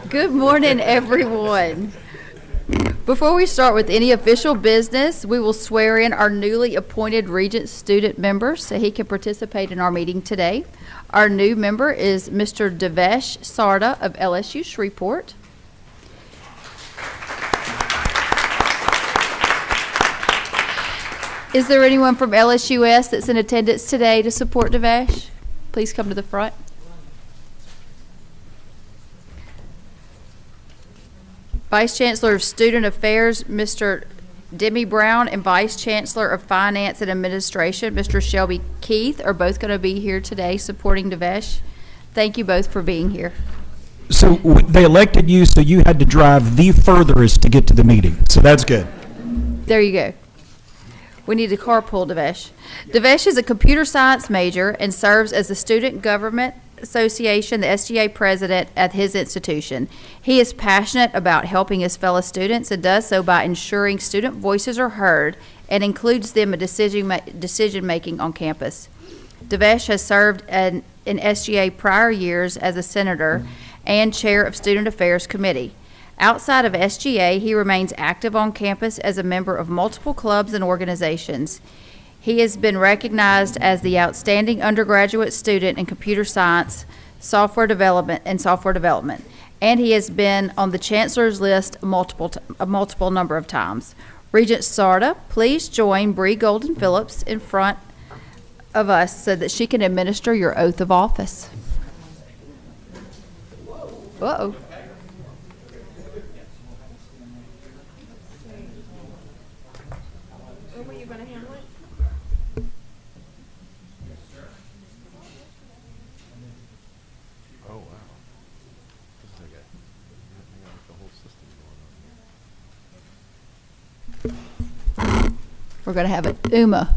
Good morning, everyone. Before we start with any official business, we will swear in our newly appointed Regents student member so he can participate in our meeting today. Our new member is Mr. Devesh Sarda of LSU Shreveport. Is there anyone from LSUS that's in attendance today to support Devesh? Please come to the front. Vice Chancellor of Student Affairs, Mr. Demi Brown, and Vice Chancellor of Finance and Administration, Mr. Shelby Keith, are both going to be here today supporting Devesh. Thank you both for being here. So they elected you, so you had to drive the furthest to get to the meeting. So that's good. There you go. We need to carpool Devesh. Devesh is a computer science major and serves as the Student Government Association, the SGA president at his institution. He is passionate about helping his fellow students and does so by ensuring student voices are heard and includes them in decision making on campus. Devesh has served in SGA prior years as a senator and chair of Student Affairs Committee. Outside of SGA, he remains active on campus as a member of multiple clubs and organizations. He has been recognized as the outstanding undergraduate student in computer science, software development, and he has been on the chancellor's list a multiple number of times. Regent Sarda, please join Bree Golden Phillips in front of us so that she can administer your oath of office. Uh-oh. We're going to have Uma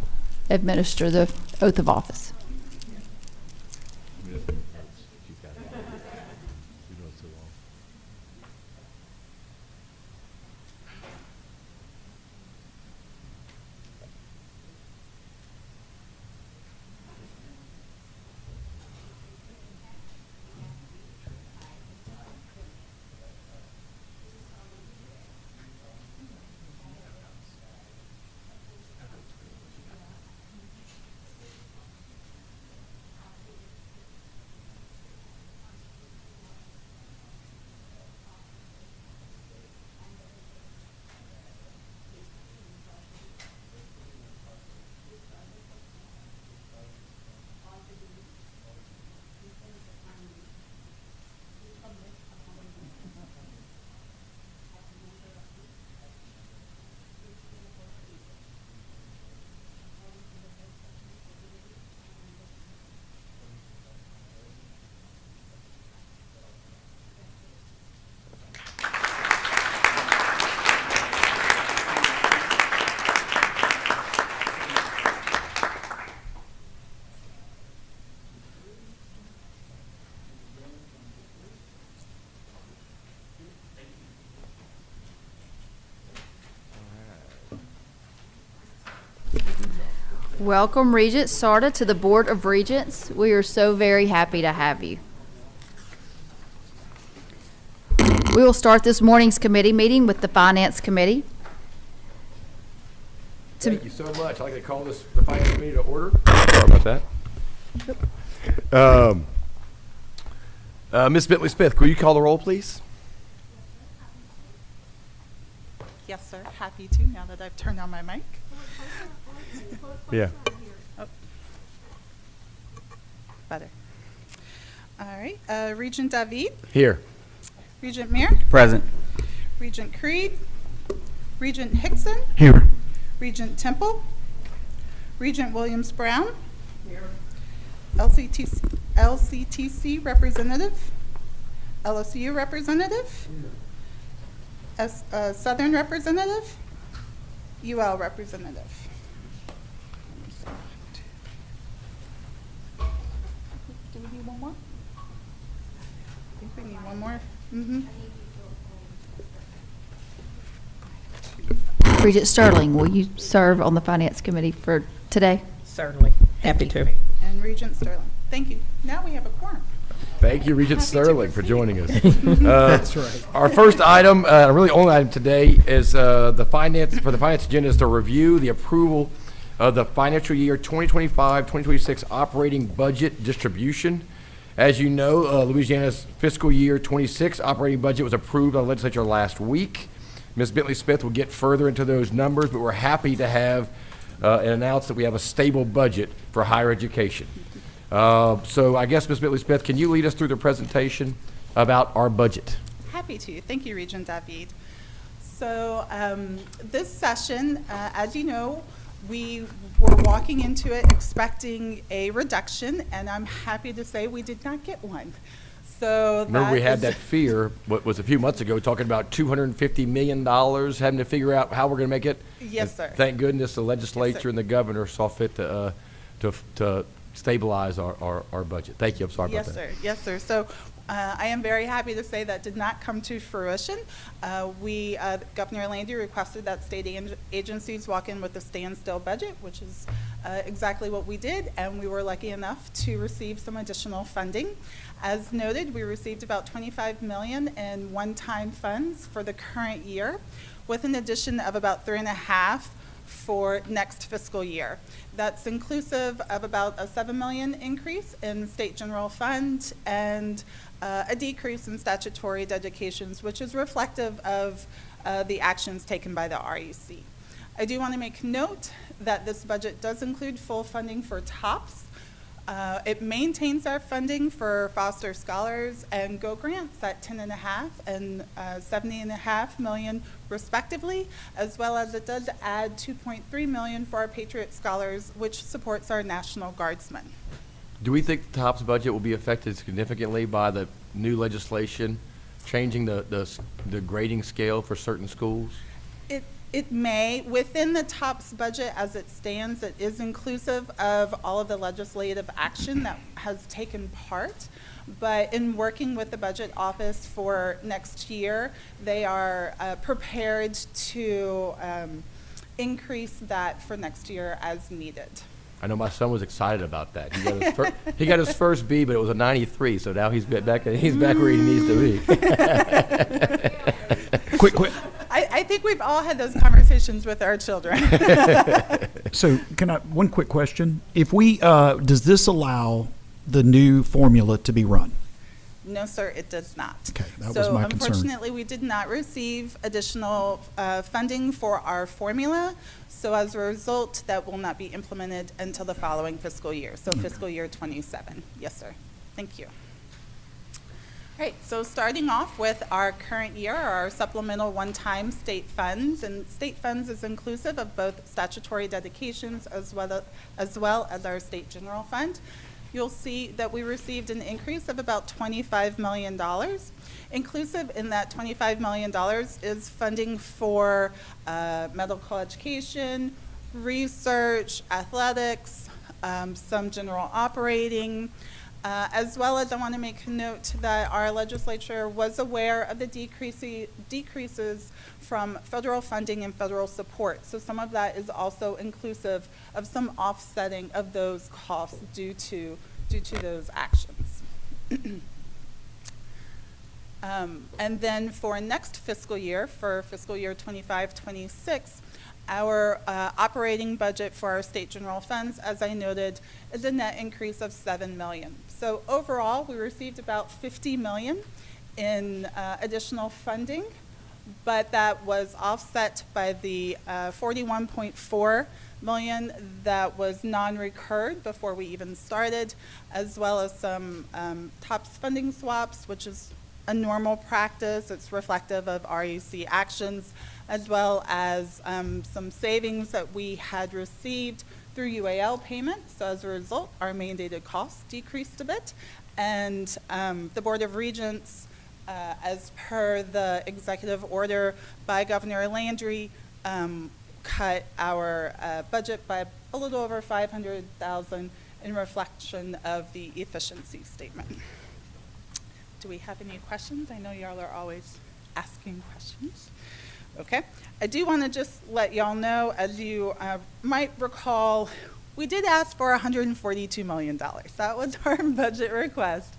administer the oath of office. Welcome, Regent Sarda, to the Board of Regents. We are so very happy to have you. We will start this morning's committee meeting with the Finance Committee. Thank you so much. I'd like to call the Finance Committee to order. Sorry about that. Ms. Bentley-Smith, will you call the roll, please? Yes, sir. Happy to, now that I've turned on my mic. Yeah. Oh. Better. All right. Regent David. Here. Regent Meir. Present. Regent Creed. Regent Hickson. Here. Regent Temple. Regent Williams-Brown. Here. LCTC representative. LSU representative. Southern representative. UL representative. Do we need one more? I think we need one more. Regent Sterling, will you serve on the Finance Committee for today? Certainly. Happy to. And Regent Sterling. Thank you. Now we have a quorum. Thank you, Regent Happy to Sterling, for proceed. joining us. That's right. Our first item, really only item today, is the finance agenda is to review the approval of the financial year 2025-2026 operating budget distribution. As you know, Louisiana's fiscal year 26 operating budget was approved by the legislature last week. Ms. Bentley Smith will get further into those numbers, but we're happy to have and announce that we have a stable budget for higher education. So I guess, Ms. Bentley Smith, can you lead us through the presentation about our budget? Happy to. Thank you, Regent David. So this session, as you know, we were walking into it expecting a reduction, and I'm happy to say we did not get one. So Remember, we had that fear, what was a few months ago, talking about $250 million, having to figure out how we're going to make it. Yes, And sir. Thank goodness the legislature sir. and the governor saw fit to stabilize our budget. Thank you. I'm sorry about that. Yes, sir. Yes, sir. So I am very happy to say that did not come to fruition. Governor Landry requested that state agencies walk in with a standstill budget, which is exactly what we did, and we were lucky enough to receive some additional funding. As noted, we received about $25 million in one-time funds for the current year, with an addition of about $3.5 million for next fiscal year. That's inclusive of about a $7 million increase in state general fund and a decrease in statutory dedications, which is reflective of the actions taken by the REC. I do want to make note that this budget does include full funding for TOPS. It maintains our funding for Foster Scholars and Go Grants at $10.5 and $70.5 million respectively, as well as it does add $2.3 million for our Patriot Scholars, which supports our National Guardsmen. Do we think the TOPS budget will be affected significantly by the new legislation changing the grading scale for certain schools? It may. Within the TOPS budget as it stands, it is inclusive of all of the legislative action that has taken part. But in working with the budget office for next year, they are prepared to increase that for next year as needed. I know my son was excited about that. He got his first B, but it was a 93, so now he's back where he needs to be. Quick. I think we've all had those conversations with our children. So one quick question. If we, does this allow the new formula to be run? No, sir, it does not. Okay, that was my concern. So unfortunately, we did not receive additional funding for our formula. So as a result, that will not be implemented until the following fiscal year. So fiscal year 27. Yes, sir. Thank you. All right, so starting off with our current year, our supplemental one-time state funds, and state funds is inclusive of both statutory dedications as well as our state general fund. You'll see that we received an increase of about $25 million. Inclusive in that $25 million is funding for medical education, research, athletics, some general operating, as well as I want to make note that our legislature was aware of the decreases from federal funding and federal support. So some of that is also inclusive of some offsetting of those costs due to those actions. And then for next fiscal year, for fiscal year 25-26, our operating budget for our state general funds, as I noted, is a net increase of $7 million. So overall, we received about $50 million in additional funding, but that was offset by the $41.4 million that was non-recurred before we even started, as well as some TOPS funding swaps, which is a normal practice. It's reflective of RUC actions, as well as some savings that we had received through UAL payments. So as a result, our mandated costs decreased a bit. And the Board of Regents, as per the executive order by Governor Landry, cut our budget by a little over $500,000 in reflection of the efficiency statement. Do we have any questions? I know y'all are always asking questions. Okay. I do want to just let y'all know, as you might recall, we did ask for $142 million. That was our budget request.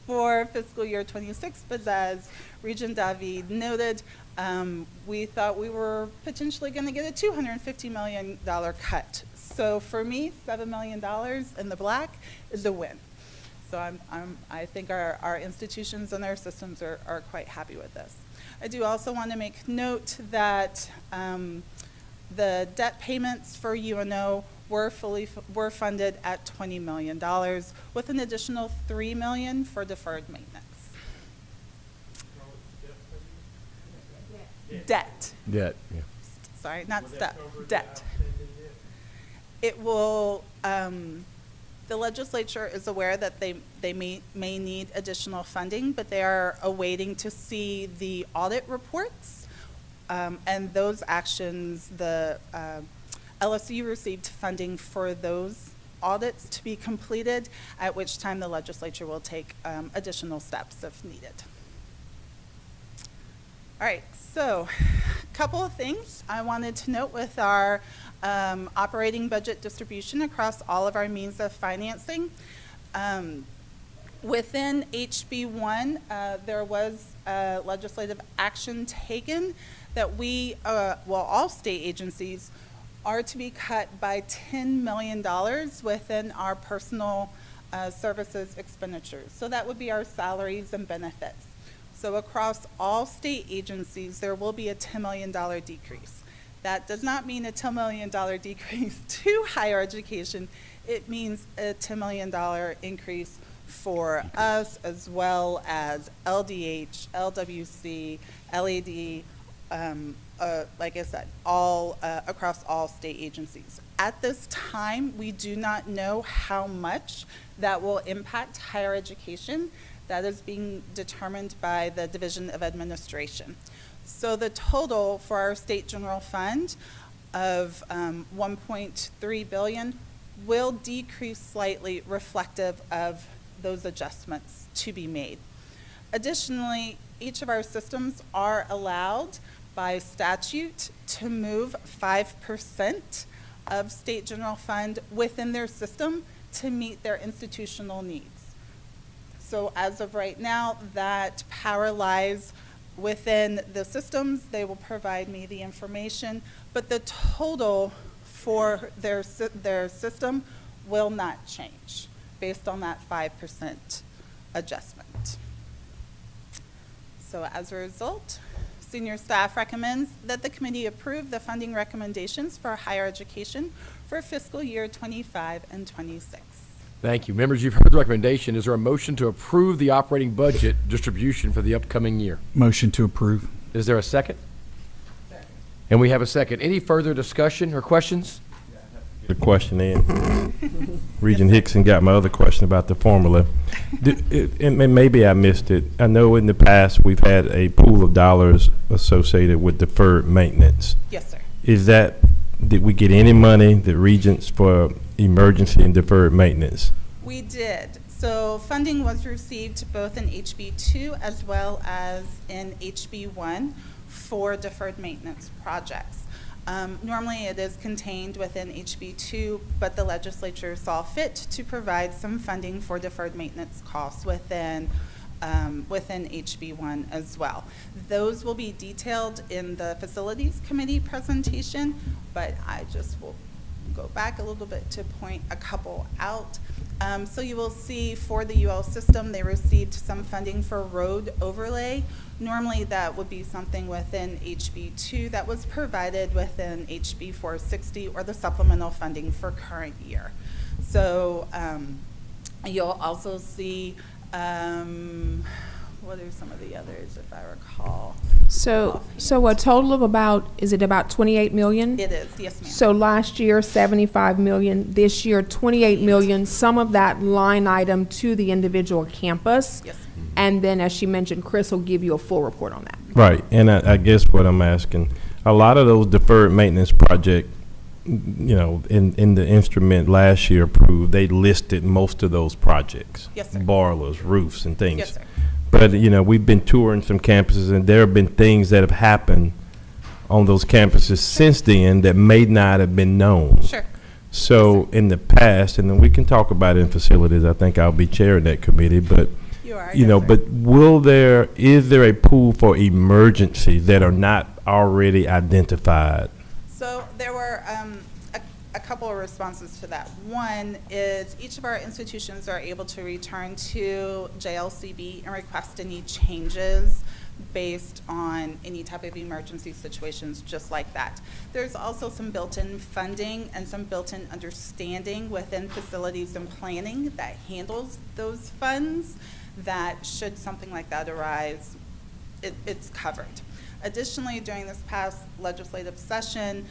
for fiscal year 26, but as Regent David noted, we thought we were potentially going to get a $250 million cut. So for me, $7 million in the black is a win. So I think our institutions and our systems are quite happy with this. I do also want to make note that the debt payments for UNO were funded at $20 million with an additional $3 million for deferred maintenance. Debt. Debt, yeah. Sorry, not step, debt. It will, the legislature is aware that they may need additional funding, but they are awaiting to see the audit reports. And those actions, the LSU received funding for those audits to be completed, at which time the legislature will take additional steps if needed. All right, so a couple of things I wanted to note with our operating budget distribution across all of our means of financing. Within HB1, there was legislative action taken that all state agencies are to be cut by $10 million within our personal services expenditures. So that would be our salaries and benefits. So across all state agencies, there will be a $10 million decrease. That does not mean a $10 million decrease to higher education. It means a $10 million increase for us, as well as LDH, LWC, LAD, like I said, all across all state agencies. At this time, we do not know how much that will impact higher education. That is being determined by the Division of Administration. So the total for our state general fund of $1.3 billion will decrease slightly, reflective of those adjustments to be made. Additionally, each of our systems are allowed by statute to move 5% of state general fund within their system to meet their institutional needs. So as of right now, that power lies within the systems. They will provide me the information, but the total for their system will not change based on that 5% adjustment. So as a result, senior staff recommends that the committee approve the funding recommendations for higher education for fiscal year 25 and 26. Thank you. Members, you've heard the recommendation. Is there a motion to approve the operating budget distribution for the upcoming year? Motion to approve. Is there a second? Second. And we have a second. Any further discussion or questions? The question in. Regent Hickson got my other question about the formula. And maybe I missed it. I know in the past we've had a pool of dollars associated with deferred maintenance. Yes, sir. Did we get any money, the Regents, for emergency and deferred maintenance? We did. So funding was received both in HB2 as well as in HB1 for deferred maintenance projects. Normally it is contained within HB2, but the legislature saw fit to provide some funding for deferred maintenance costs within HB1 as well. Those will be detailed in the Facilities Committee presentation, but I just will go back a little bit to point a couple out. So you will see for the UL system, they received some funding for road overlay. Normally that would be something within HB2 that was provided within HB 460 or the supplemental funding for current year. So you'll also see, what are some of the others, if I recall? So a total of about 28 million? It is, yes, ma'am. So last year, 75 million, this year, 28 million, some of that line item to the individual campus. Yes. And then, as she mentioned, Chris will give you a full report on that. Right, and I guess what I'm asking, a lot of those deferred maintenance project, you know, in the instrument last year approved, they listed most of those projects. Yes, sir. Boilers, roofs, and things. Yes, sir. But, you know, we've been touring some campuses, and there have been things that have happened on those campuses since then that may not have been known. Sure. So in the past, and then we can talk about it in facilities, I think I'll be chairing that committee, but You are. You know, yes, sir. but is there a pool for emergencies that are not already identified? So there were a couple of responses to that. One is each of our institutions are able to return to JLCB and request any changes based on any type of emergency situations just like that. There's also some built-in funding and some built-in understanding within facilities and planning that handles those funds, that should something like that arise, it's covered. Additionally, during this past legislative session,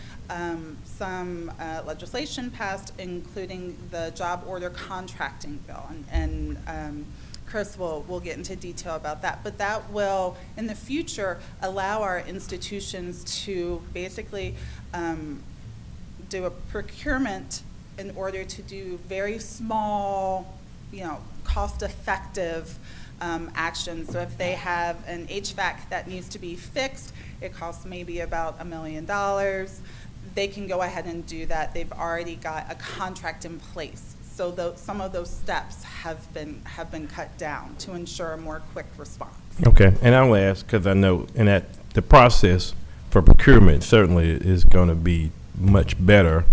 some legislation passed, including the job order contracting bill, and Chris will get into detail about that. But that will, in the future, allow our institutions to basically do a procurement in order to do very small, cost-effective actions. So if they have an HVAC that needs to be fixed, it costs maybe about $1 million. They can go ahead and do that. They've already got a contract in place. So some of those steps have been cut down to ensure a more quick response. Okay, and I'll ask because I know that the process for procurement certainly is going to be much better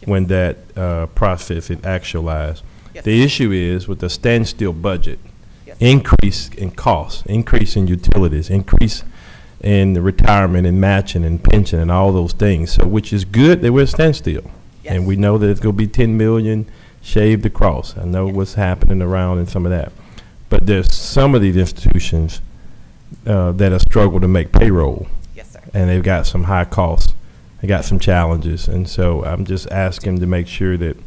when that process is actualized. Yes. The issue is with the standstill budget, Yes. increase in costs, increase in utilities, increase in the retirement and matching and pension and all those things. So, which is good that we're standstill, Yes. and we know that it's going to be 10 million shaved across. I know what's happening around and some of that, but there's some of these institutions that have struggled to make payroll, Yes, sir. and they've got some high costs, they got some challenges, and so I'm just asking to make sure that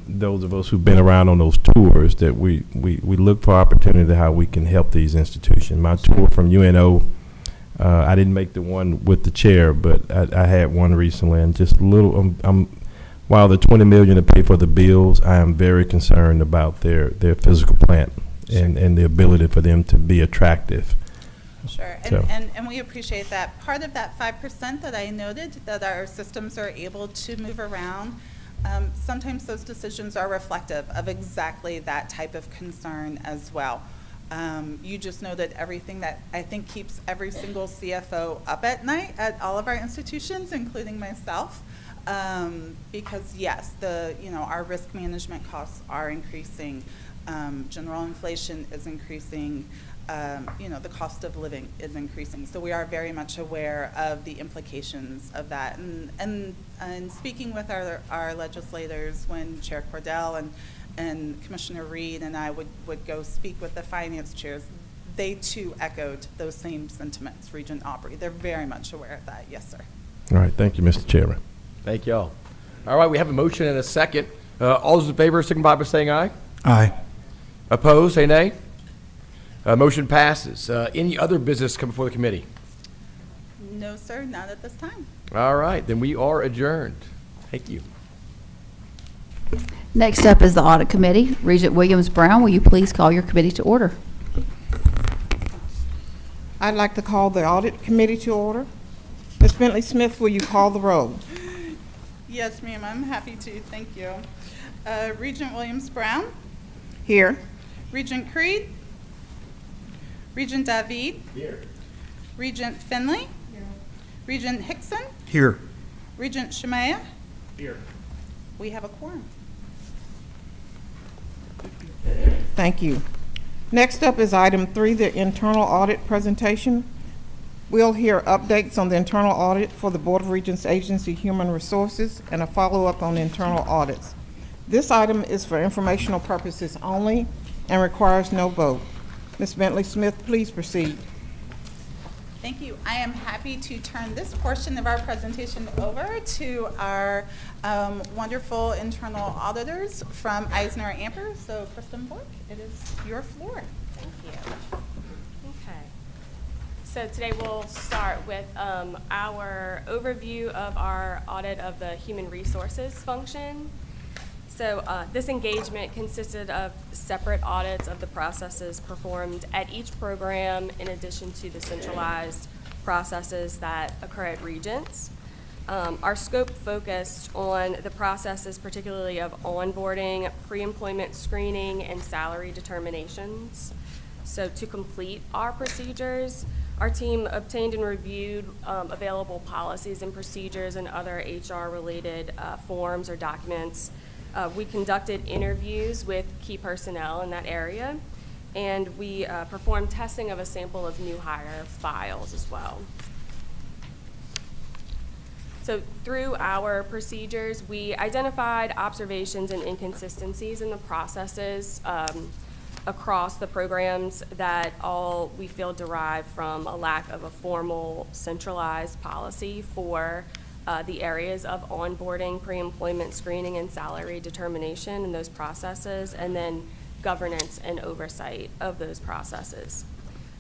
those of us who've been around on those tours, that we look for opportunity how we can help these institutions. My tour from UNO, I didn't make the one with the chair, but I had one recently, and just a little. While the $20 million to pay for the bills, I am very concerned about their physical plant and the ability for them to be attractive. Sure, So- and we appreciate that. Part of that 5% that I noted, that our systems are able to move around, sometimes those decisions are reflective of exactly that type of concern as well. You just know that everything that I think keeps every single CFO up at night at all of our institutions, including myself, because yes, our risk management costs are increasing. General inflation is increasing. The cost of living is increasing. So we are very much aware of the implications of that. And speaking with our legislators, when Chair Cordell and Commissioner Reed and I would go speak with the finance chairs, they too echoed those same sentiments, Regent Aubrey. They're very much aware of that. Yes, sir. All right, thank you, Mr. Chairman. Thank y'all. All right, we have a motion and a second. All those in favor signify by saying aye. Aye. Opposed, say nay. Motion passes. Any other business come before the committee? No, sir, not at this time. All right, then we are adjourned. Thank you. Next up is the Audit Committee. Regent Williams Brown, will you please call your committee to order? I'd like to call the Audit Committee to order. Ms. Bentley Smith, will you call the roll? Yes, ma'am, I'm happy to. Thank you. Regent Williams Brown, Here. Regent Creed, Regent David. Here. Regent Finley. Here. Regent Hickson. Here. Regent Shemaya. Here. We have a quorum. Thank you. Next up is item 3, the internal audit presentation. We'll hear updates on the internal audit for the Board of Regents Agency Human Resources and a follow-up on internal audits. This item is for informational purposes only and requires no vote. Ms. Bentley Smith, please proceed. Thank you. I am happy to turn this portion of our presentation over to our wonderful internal auditors from Eisner & Amper. So, Kristen Bork, it is your floor. Thank you. Okay. So today we'll start with our overview of our audit of the human resources function. So this engagement consisted of separate audits of the processes performed at each program in addition to the centralized processes that occur at Regents. Our scope focused on the processes particularly of onboarding, pre-employment screening, and salary determinations. So to complete our procedures, our team obtained and reviewed available policies and procedures and other HR-related forms or documents. We conducted interviews with key personnel in that area, and we performed testing of a sample of new hire files as well. So through our procedures, we identified observations and inconsistencies in the processes across the programs that all we feel derive from a lack of a formal centralized policy for the areas of onboarding, pre-employment screening, and salary determination in those processes, and then governance and oversight of those processes.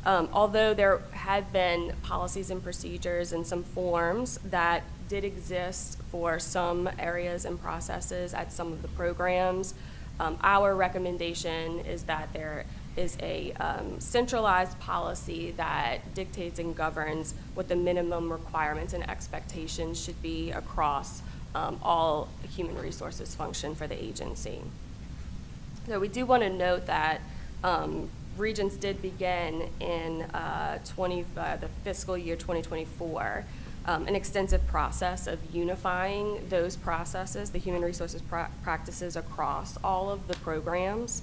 Although there had been policies and procedures and some forms that did exist for some areas and processes at some of the programs, our recommendation is that there is a centralized policy that dictates and governs what the minimum requirements and expectations should be across all human resources function for the agency. So we do want to note that Regents did begin in the fiscal year 2024 an extensive process of unifying those processes, the human resources practices across all of the programs.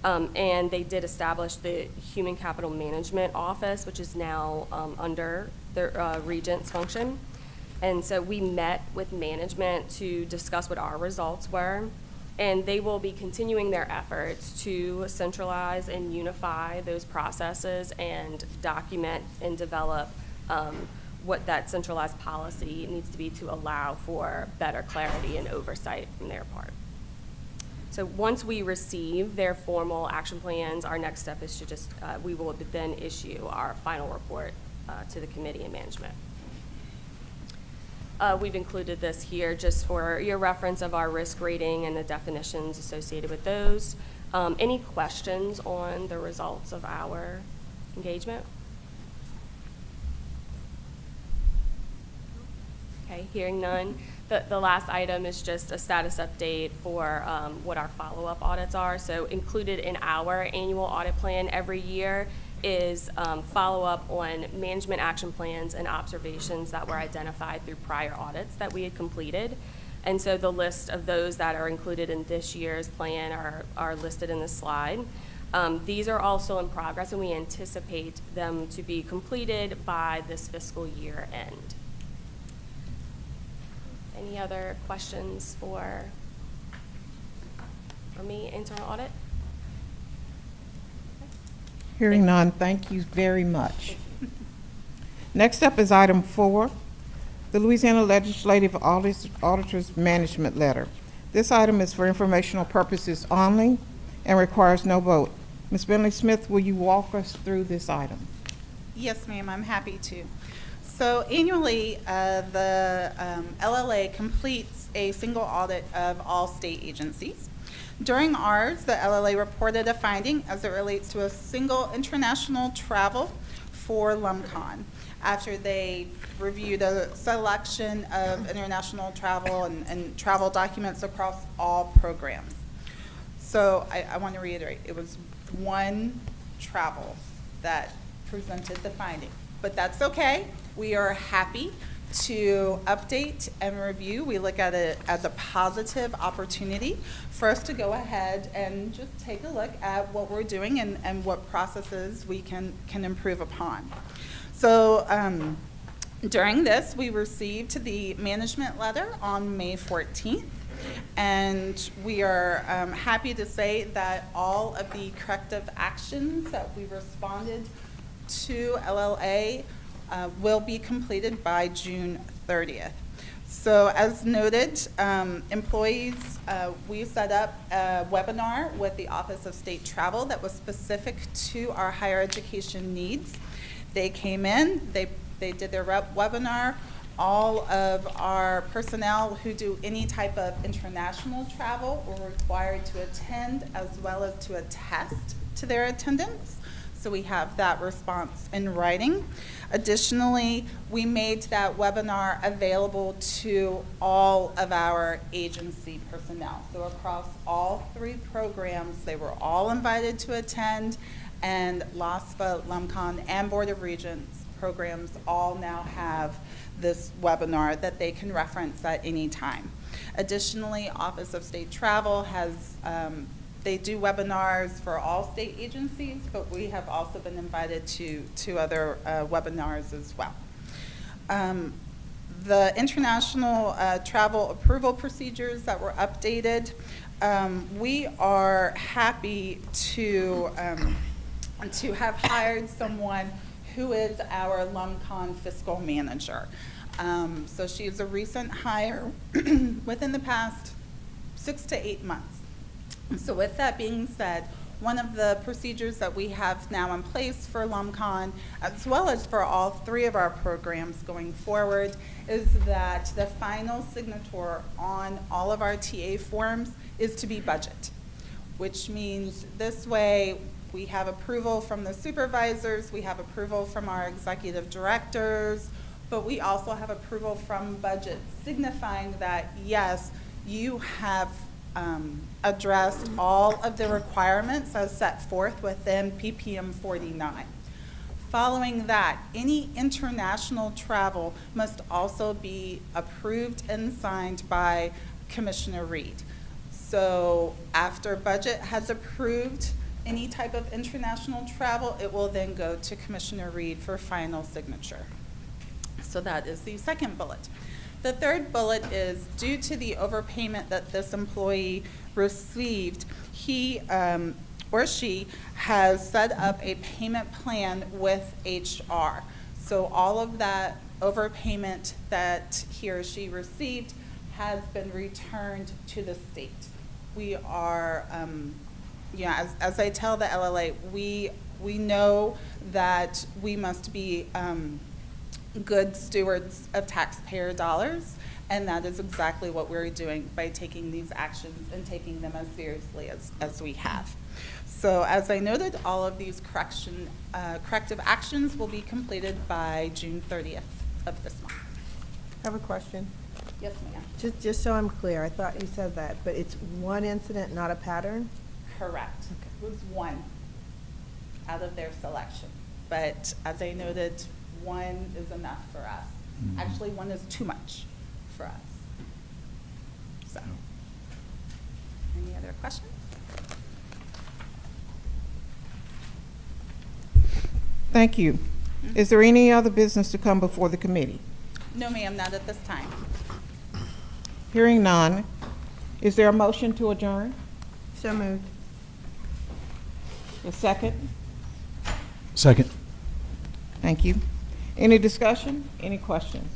And they did establish the Human Capital Management Office, which is now under the Regents function. And so we met with management to discuss what our results were. And they will be continuing their efforts to centralize and unify those processes and document and develop what that centralized policy needs to be to allow for better clarity and oversight from their part. So once we receive their formal action plans, our next step is to just, we will then issue our final report to the committee and management. We've included this here just for your reference of our risk rating and the definitions associated with those. Any questions on the results of our engagement? Okay, hearing none. The last item is just a status update for what our follow-up audits are. So included in our annual audit plan every year is follow-up on management action plans and observations that were identified through prior audits that we had completed. And so the list of those that are included in this year's plan are listed in this slide. These are also in progress, and we anticipate them to be completed by this fiscal year end. Any other questions for me, internal audit? Hearing none, thank you very much. Next up is item 4, the Louisiana Legislative Auditor's Management Letter. This item is for informational purposes only and requires no vote. Ms. Bentley Smith, will you walk us through this item? Yes, ma'am, I'm happy to. So annually, the LLA completes a single audit of all state agencies. During ours, the LLA reported a finding as it relates to a single international travel for LUMCON after they reviewed a selection of international travel and travel documents across all programs. So I want to reiterate, it was one travel that presented the finding, but that's okay. We are happy to update and review. We look at it as a positive opportunity for us to go ahead and just take a look at what we're doing and what processes we can improve upon. So during this, we received the management letter on May 14th. And we are happy to say that all of the corrective actions that we responded to LLA will be completed by June 30th. So as noted, employees, we set up a webinar with the Office of State Travel that was specific to our higher education needs. They came in, they did their webinar. All of our personnel who do any type of international travel were required to attend as well as to attest to their attendance. So we have that response in writing. Additionally, we made that webinar available to all of our agency personnel. So across all 3 programs, they were all invited to attend, and LASPA, LUMCON, and Board of Regents programs all now have this webinar that they can reference at any time. Additionally, Office of State Travel has, they do webinars for all state agencies, but we have also been invited to other webinars as well. The international travel approval procedures that were updated, we are happy to have hired someone who is our LUMCON fiscal manager. So she is a recent hire within the past 6 to 8 months. So with that being said, one of the procedures that we have now in place for LUMCON, as well as for all 3 of our programs going forward, is that the final signature on all of our TA forms is to be budget, which means this way we have approval from the supervisors, we have approval from our executive directors, but we also have approval from budget, signifying that, yes, you have addressed all of the requirements as set forth within PPM 49. Following that, any international travel must also be approved and signed by Commissioner Reed. So after budget has approved any type of international travel, it will then go to Commissioner Reed for final signature. So that is the second bullet. The third bullet is due to the overpayment that this employee received, he or she has set up a payment plan with HR. So all of that overpayment that he or she received has been returned to the state. We are, as I tell the LLA, we know that we must be good stewards of taxpayer dollars, and that is exactly what we're doing by taking these actions and taking them as seriously as we have. So as I noted, all of these corrective actions will be completed by June 30th of this month. I have a question. Yes, ma'am. Just so I'm clear, I thought you said that, but it's one incident, not a pattern? Correct. It was one out of their selection. But as I noted, one is enough for us. Actually, one is too much for us. So, any other questions? Thank you. Is there any other business to come before the committee? No, ma'am, not at this time. Hearing none, is there a motion to adjourn? So moved. A second? Second. Thank you. Any discussion? Any questions?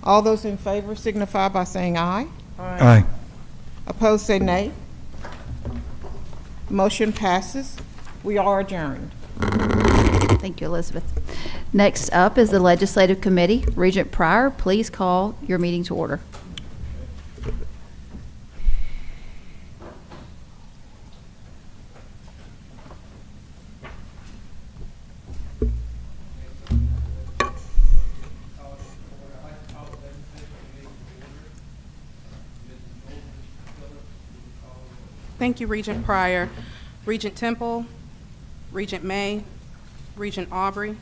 All those in favor signify by saying aye. Aye. Opposed, say nay. Motion passes. We are adjourned. Thank you, Elizabeth. Next up is the Legislative Committee. Regent Pryor, please call your meeting to order. Thank you, Regent Pryor. Regent Temple, Regent May, Regent Aubrey,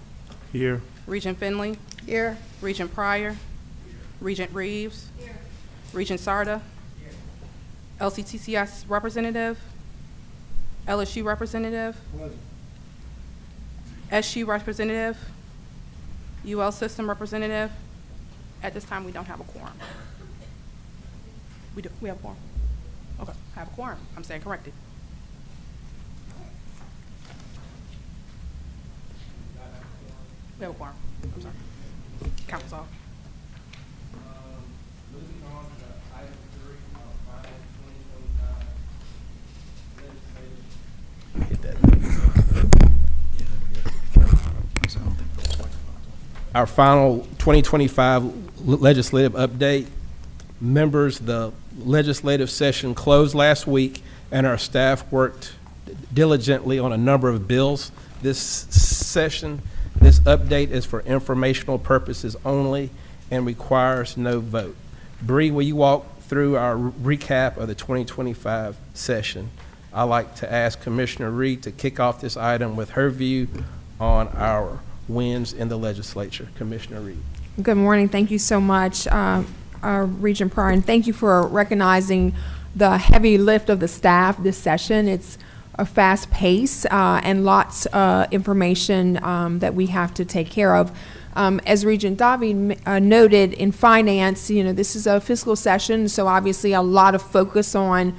Here. Regent Finley, Here. Regent Pryor, Regent Reeves, Regent Sarda, LCTCS Representative, LSU Representative, SU Representative, UL System Representative. At this time, we don't have a quorum. We have a quorum. Okay, I have a quorum. I'm saying corrected. We have a quorum. I'm sorry. Count us off. Moving on to item 3, our final Our final 2025 legislative update. Members, the legislative session closed last week, and our staff worked diligently on a number of bills this session. This update is for informational purposes only and requires no vote. Bree, will you walk through our recap of the 2025 session? I'd like to ask Commissioner Reed to kick off this item with her view on our wins in the legislature. Commissioner Reed. Good morning. Thank you so much, Regent Pryor, and thank you for recognizing the heavy lift of the staff this session. It's a fast pace and lots of information that we have to take care of. As Regent Davi noted, in finance, this is a fiscal session, so obviously a lot of focus on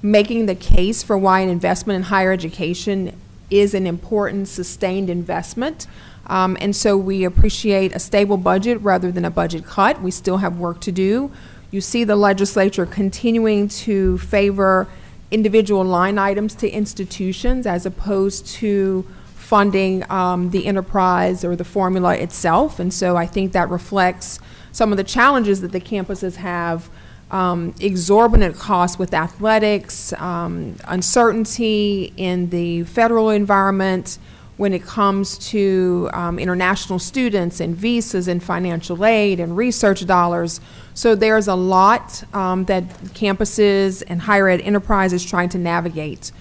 making the case for why an investment in higher education is an important, sustained investment. And so we appreciate a stable budget rather than a budget cut. We still have work to do. You see the legislature continuing to favor individual line items to institutions as opposed to funding the enterprise or the formula itself. And so I think that reflects some of the challenges that the campuses have. Exorbitant costs with athletics, uncertainty in the federal environment when it comes to international students and visas and financial aid and research dollars. So there's a lot that campuses and higher ed enterprise is trying to navigate.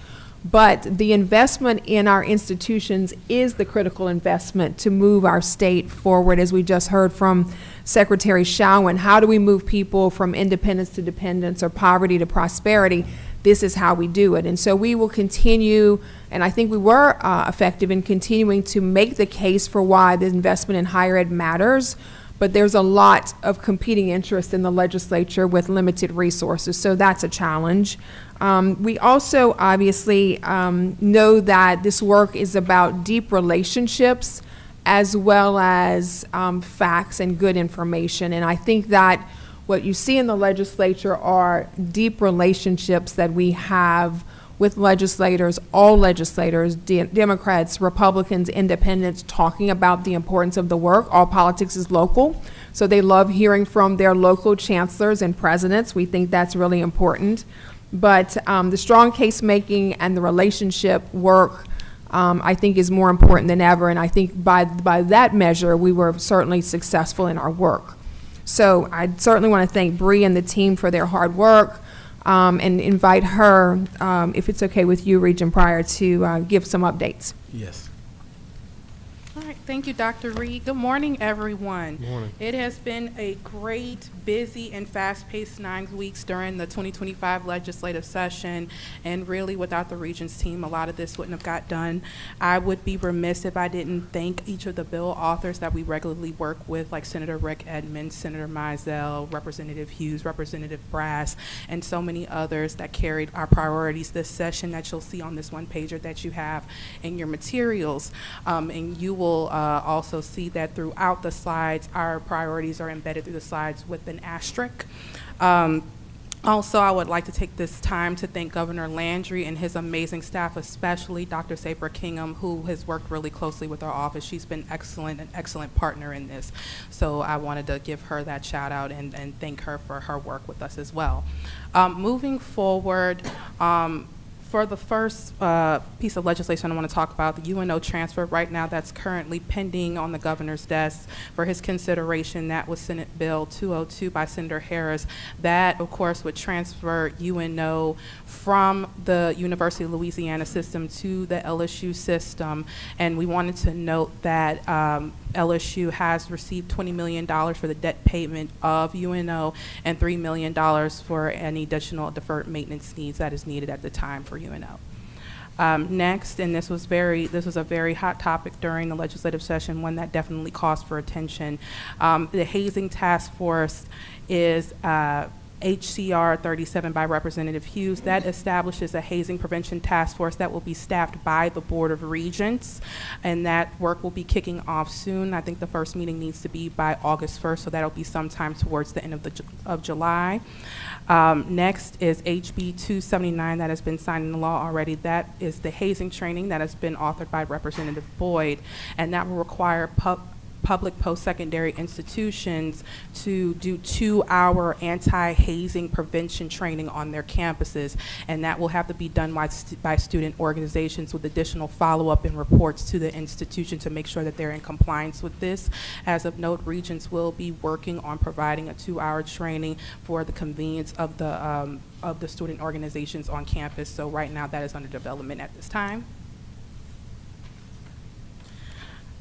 But the investment in our institutions is the critical investment to move our state forward, as we just heard from Secretary Showen. How do we move people from independence to dependence or poverty to prosperity? This is how we do it. And so we will continue, and I think we were effective in continuing to make the case for why the investment in higher ed matters. But there's a lot of competing interests in the legislature with limited resources, so that's a challenge. We also obviously know that this work is about deep relationships as well as facts and good information. And I think that what you see in the legislature are deep relationships that we have with legislators, all legislators, Democrats, Republicans, independents, talking about the importance of the work. All politics is local, so they love hearing from their local chancellors and presidents. We think that's really important. But the strong case making and the relationship work, I think, is more important than ever. And I think by that measure, we were certainly successful in our work. So I certainly want to thank Bree and the team for their hard work. And invite her, if it's okay with you, Regent Pryor, to give some updates. Yes. All right, thank you, Dr. Reed. Good morning, everyone. Good morning. It has been a great, busy, and fast-paced 9 weeks during the 2025 legislative session, and really without the Regents team, a lot of this wouldn't have got done. I would be remiss if I didn't thank each of the bill authors that we regularly work with, like Senator Rick Edmonds, Senator Mizell, Representative Hughes, Representative Brass, and so many others that carried our priorities this session that you'll see on this one pager that you have in your materials. And you will also see that throughout the slides, our priorities are embedded through the slides with an asterisk. Also, I would like to take this time to thank Governor Landry and his amazing staff, especially Dr. Sabra Kingham, who has worked really closely with our office. She's been excellent, an excellent partner in this. So I wanted to give her that shout out and thank her for her work with us as well. Moving forward, for the first piece of legislation I want to talk about, the UNO transfer right now that's currently pending on the governor's desk for his consideration. That was Senate Bill 202 by Senator Harris. That, of course, would transfer UNO from the University of Louisiana system to the LSU system. And we wanted to note that LSU has received $20 million for the debt payment of UNO and $3 million for any additional deferred maintenance needs that is needed at the time for UNO. Next, and this was a very hot topic during the legislative session, one that definitely calls for attention. The hazing task force is HCR 37 by Representative Hughes. That establishes a hazing prevention task force that will be staffed by the Board of Regents, and that work will be kicking off soon. I think the first meeting needs to be by August 1st, so that'll be sometime towards the end of July. Next is HB 279 that has been signed into law already. That is the hazing training that has been authored by Representative Boyd, and that will require public post-secondary institutions to do 2-hour anti-hazing prevention training on their campuses, and that will have to be done by student organizations with additional follow-up and reports to the institution to make sure that they're in compliance with this. As of note, Regents will be working on providing a 2-hour training for the convenience of the student organizations on campus. So right now that is under development at this time.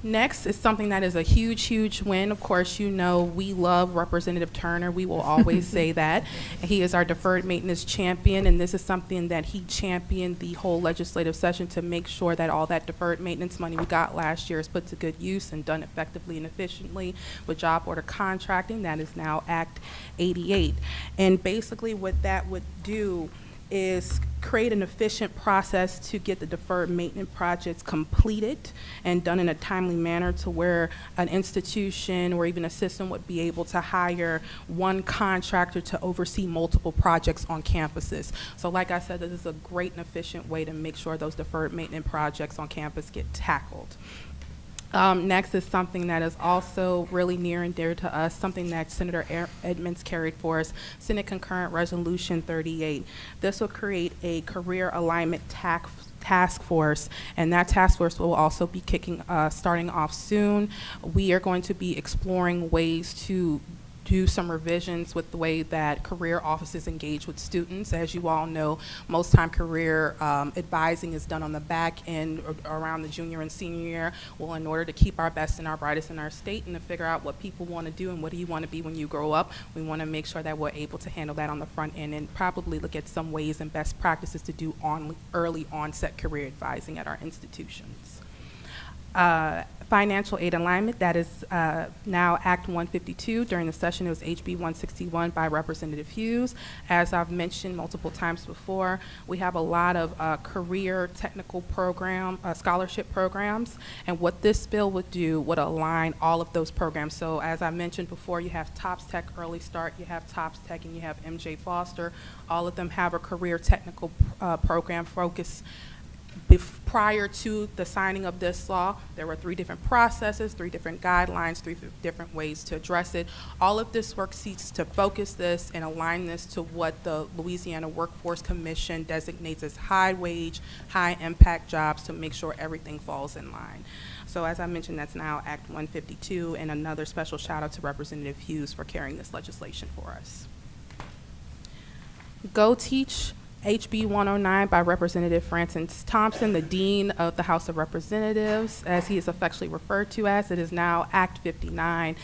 Next is something that is a huge, huge win. Of course, you know we love Representative Turner. We will always say that. He is our deferred maintenance champion, and this is something that he championed the whole legislative session to make sure that all that deferred maintenance money we got last year is put to good use and done effectively and efficiently with job order contracting. That is now Act 88. And basically what that would do is create an efficient process to get the deferred maintenance projects completed and done in a timely manner to where an institution or even a system would be able to hire one contractor to oversee multiple projects on campuses. So like I said, this is a great and efficient way to make sure those deferred maintenance projects on campus get tackled. Next is something that is also really near and dear to us, something that Senator Edmonds carried for us, Senate Concurrent Resolution 38. This will create a career alignment task force, and that task force will also be starting off soon. We are going to be exploring ways to do some revisions with the way that career offices engage with students. As you all know, most time career advising is done on the back end around the junior and senior year. Well, in order to keep our best and our brightest in our state and to figure out what people want to do and what do you want to be when you grow up, we want to make sure that we're able to handle that on the front end and probably look at some ways and best practices to do early onset career advising at our institutions. Financial aid alignment, that is now Act 152. During the session, it was HB 161 by Representative Hughes. As I've mentioned multiple times before, we have a lot of career technical program, scholarship programs, and what this bill would do would align all of those programs. So as I mentioned before, you have TOPS Tech Early Start, you have TOPS Tech, and you have MJ Foster. All of them have a career technical program focus. Prior to the signing of this law, there were 3 different processes, 3 different guidelines, 3 different ways to address it. All of this work seeks to focus this and align this to what the Louisiana Workforce Commission designates as high-wage, high-impact jobs to make sure everything falls in line. So as I mentioned, that's now Act 152, and another special shout out to Representative Hughes for carrying this legislation for us. Go Teach, HB 109 by Representative Francis Thompson, the Dean of the House of Representatives, as he is affectionately referred to as. It is now Act 59.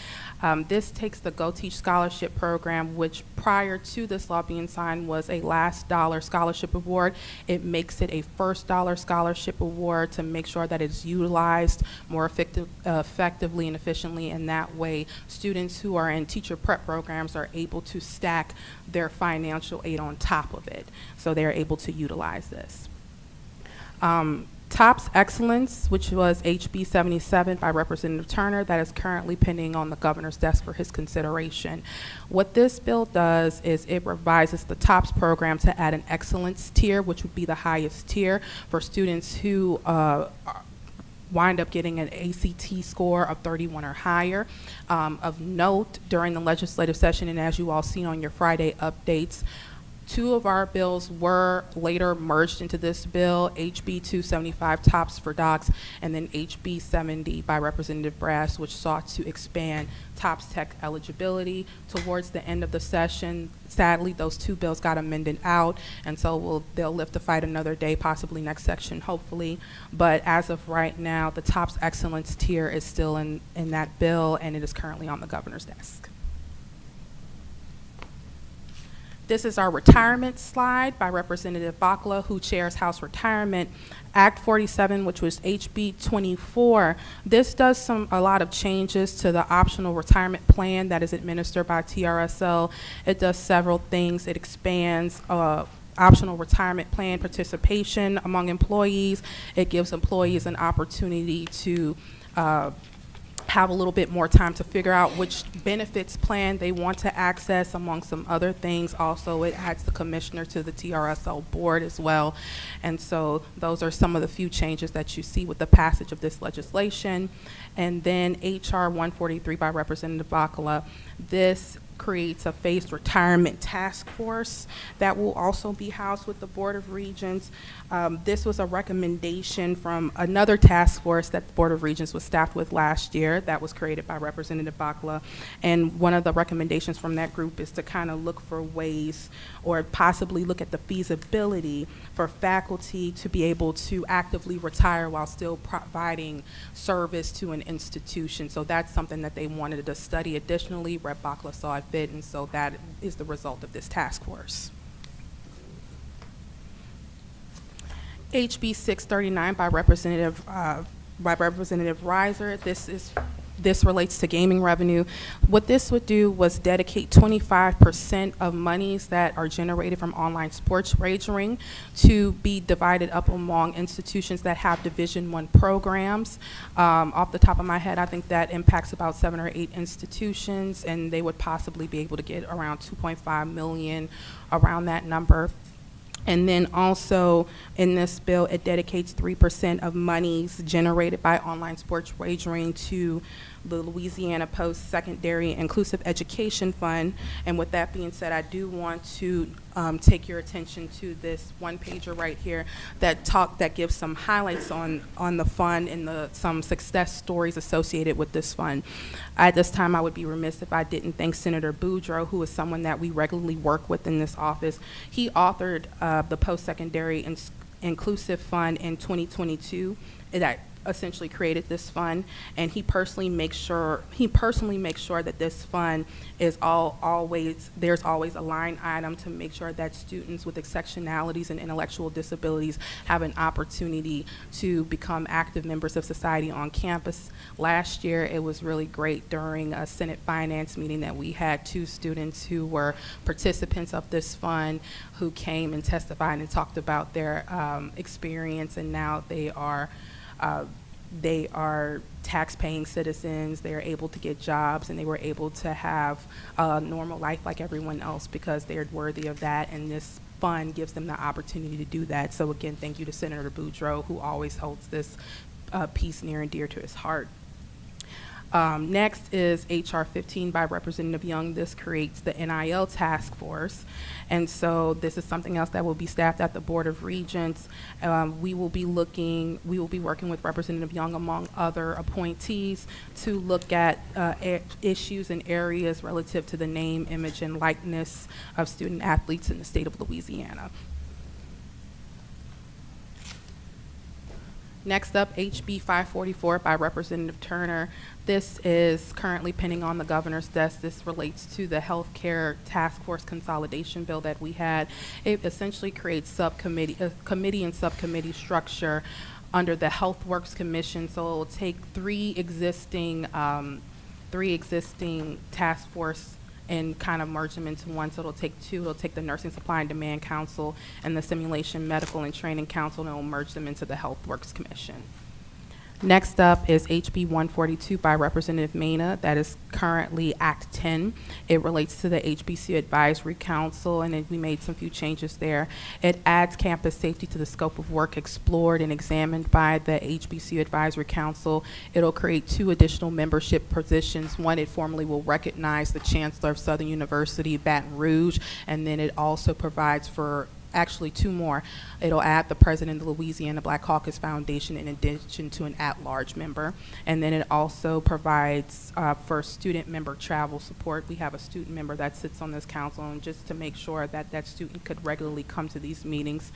This takes the Go Teach Scholarship Program, which prior to this law being signed was a last dollar scholarship award. It makes it a first dollar scholarship award to make sure that it's utilized more effectively and efficiently, and that way students who are in teacher prep programs are able to stack their financial aid on top of it. So they're able to utilize this. TOPS Excellence, which was HB 77 by Representative Turner, that is currently pending on the governor's desk for his consideration. What this bill does is it revises the TOPS program to add an excellence tier, which would be the highest tier for students who wind up getting an ACT score of 31 or higher. Of note, during the legislative session, and as you all seen on your Friday updates, 2 of our bills were later merged into this bill, HB 275 TOPS for docs, and then HB 70 by Representative Brass, which sought to expand TOPS Tech eligibility. Towards the end of the session, sadly, those 2 bills got amended out, and so they'll live to fight another day, possibly next section, hopefully. But as of right now, the TOPS Excellence tier is still in that bill, and it is currently on the governor's desk. This is our retirement slide by Representative Bakla, who chairs House Retirement. Act 47, which was HB 24, this does a lot of changes to the optional retirement plan that is administered by TRSL. It does several things. It expands optional retirement plan participation among employees. It gives employees an opportunity to have a little bit more time to figure out which benefits plan they want to access, among some other things. Also, it adds the commissioner to the TRSL board as well. And so those are some of the few changes that you see with the passage of this legislation. And then HR 143 by Representative Bakala. This creates a phased retirement task force that will also be housed with the Board of Regents. This was a recommendation from another task force that the Board of Regents was staffed with last year that was created by Representative Bakala. And one of the recommendations from that group is to kind of look for ways or possibly look at the feasibility for faculty to be able to actively retire while still providing service to an institution. So that's something that they wanted to study additionally. Rep. Bakala saw it fit, and so that is the result of this task force. HB 639 by Representative Reiser. This relates to gaming revenue. What this would do was dedicate 25% of monies that are generated from online sports wagering to be divided up among institutions that have Division I programs. Off the top of my head, I think that impacts about 7 or 8 institutions, and they would possibly be able to get around $2.5 million, around that number. And then also in this bill, it dedicates 3% of monies generated by online sports wagering to the Louisiana Post-Secondary Inclusive Education Fund. And with that being said, I do want to take your attention to this one pager right here that gives some highlights on the fund and some success stories associated with this fund. At this time, I would be remiss if I didn't thank Senator Boudreaux, who is someone that we regularly work with in this office. He authored the Post-Secondary Inclusive Fund in 2022. That essentially created this fund, and he personally makes sure that this fund is there's always a line item to make sure that students with exceptionalities and intellectual disabilities have an opportunity to become active members of society on campus. Last year, it was really great during a Senate Finance meeting that we had 2 students who were participants of this fund who came and testified and talked about their experience, and now they are tax-paying citizens. They are able to get jobs, and they were able to have a normal life like everyone else because they're worthy of that, and this fund gives them the opportunity to do that. So again, thank you to Senator Boudreaux, who always holds this piece near and dear to his heart. Next is HR 15 by Representative Young. This creates the NIL task force. And so this is something else that will be staffed at the Board of Regents. We will be working with Representative Young, among other appointees, to look at issues and areas relative to the name, image, and likeness of student athletes in the state of Louisiana. Next up, HB 544 by Representative Turner. This is currently pending on the governor's desk. This relates to the healthcare task force consolidation bill that we had. It essentially creates committee and subcommittee structure under the Health Works Commission. So it will take three existing task force and kind of merge them into one. So it'll take 2. It'll take the Nursing Supply and Demand Council and the Simulation Medical and Training Council, and it'll merge them into the Health Works Commission. Next up is HB 142 by Representative Mena. That is currently Act 10. It relates to the HBCU Advisory Council, and we made some few changes there. It adds campus safety to the scope of work explored and examined by the HBCU Advisory Council. It'll create 2 additional membership positions. One, it formally will recognize the Chancellor of Southern University, Baton Rouge, and then it also provides for actually 2 more. It'll add the president of the Louisiana Black Caucus Foundation in addition to an at-large member. And then it also provides for student member travel support. We have a student member that sits on this council, and just to make sure that that student could regularly come to these meetings,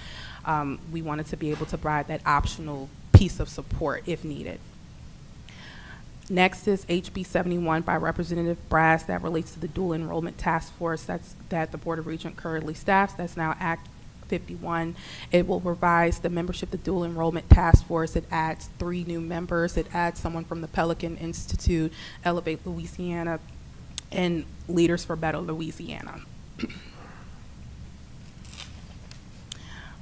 we wanted to be able to provide that optional piece of support if needed. Next is HB 71 by Representative Brass. That relates to the dual enrollment task force that the Board of Regents currently staffs. That's now Act 51. It will revise the membership of the dual enrollment task force. It adds 3 new members. It adds someone from the Pelican Institute, Elevate Louisiana, and Leaders for Better Louisiana.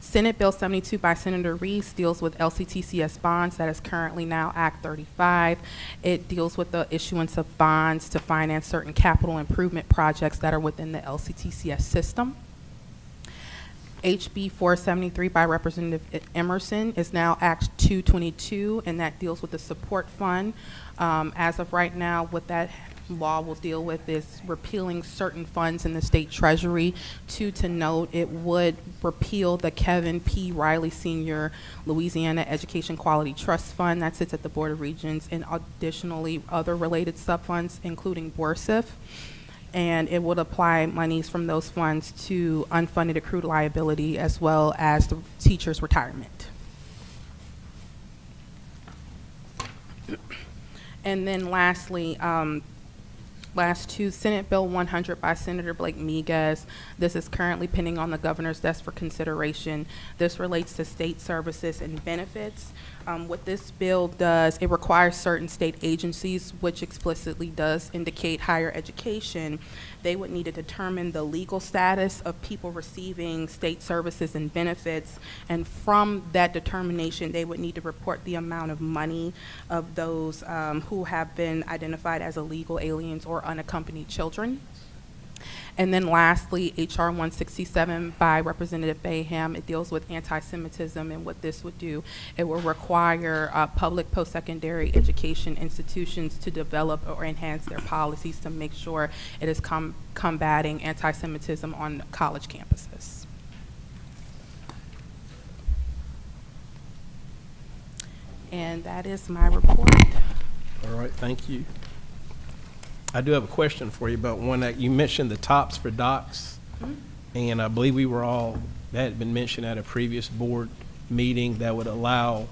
Senate Bill 72 by Senator Reese deals with LCTCS bonds. That is currently now Act 35. It deals with the issuance of bonds to finance certain capital improvement projects that are within the LCTCS system. HB 473 by Representative Emerson is now Act 222, and that deals with the support fund. As of right now, what that law will deal with is repealing certain funds in the state treasury. To note, it would repeal the Kevin P. Riley Sr. Louisiana Education Quality Trust Fund that sits at the Board of Regents, and additionally other related subfunds, including WRSIF. And it would apply monies from those funds to unfunded accrued liability as well as the teacher's retirement. And then lastly, last two, Senate Bill 100 by Senator Blake Miguez. This is currently pending on the governor's desk for consideration. This relates to state services and benefits. What this bill does, it requires certain state agencies, which explicitly does indicate higher education. They would need to determine the legal status of people receiving state services and benefits, and from that determination, they would need to report the amount of money of those who have been identified as illegal aliens or unaccompanied children. And then lastly, HR 167 by Representative Bayham. It deals with anti-Semitism, and what this would do, it will require public post-secondary education institutions to develop or enhance their policies to make sure it is combating anti-Semitism on college campuses. And that is my report. All right, thank you. I do have a question for you about one that you mentioned, the TOPS for docs. And I believe that had been mentioned at a previous board meeting that would allow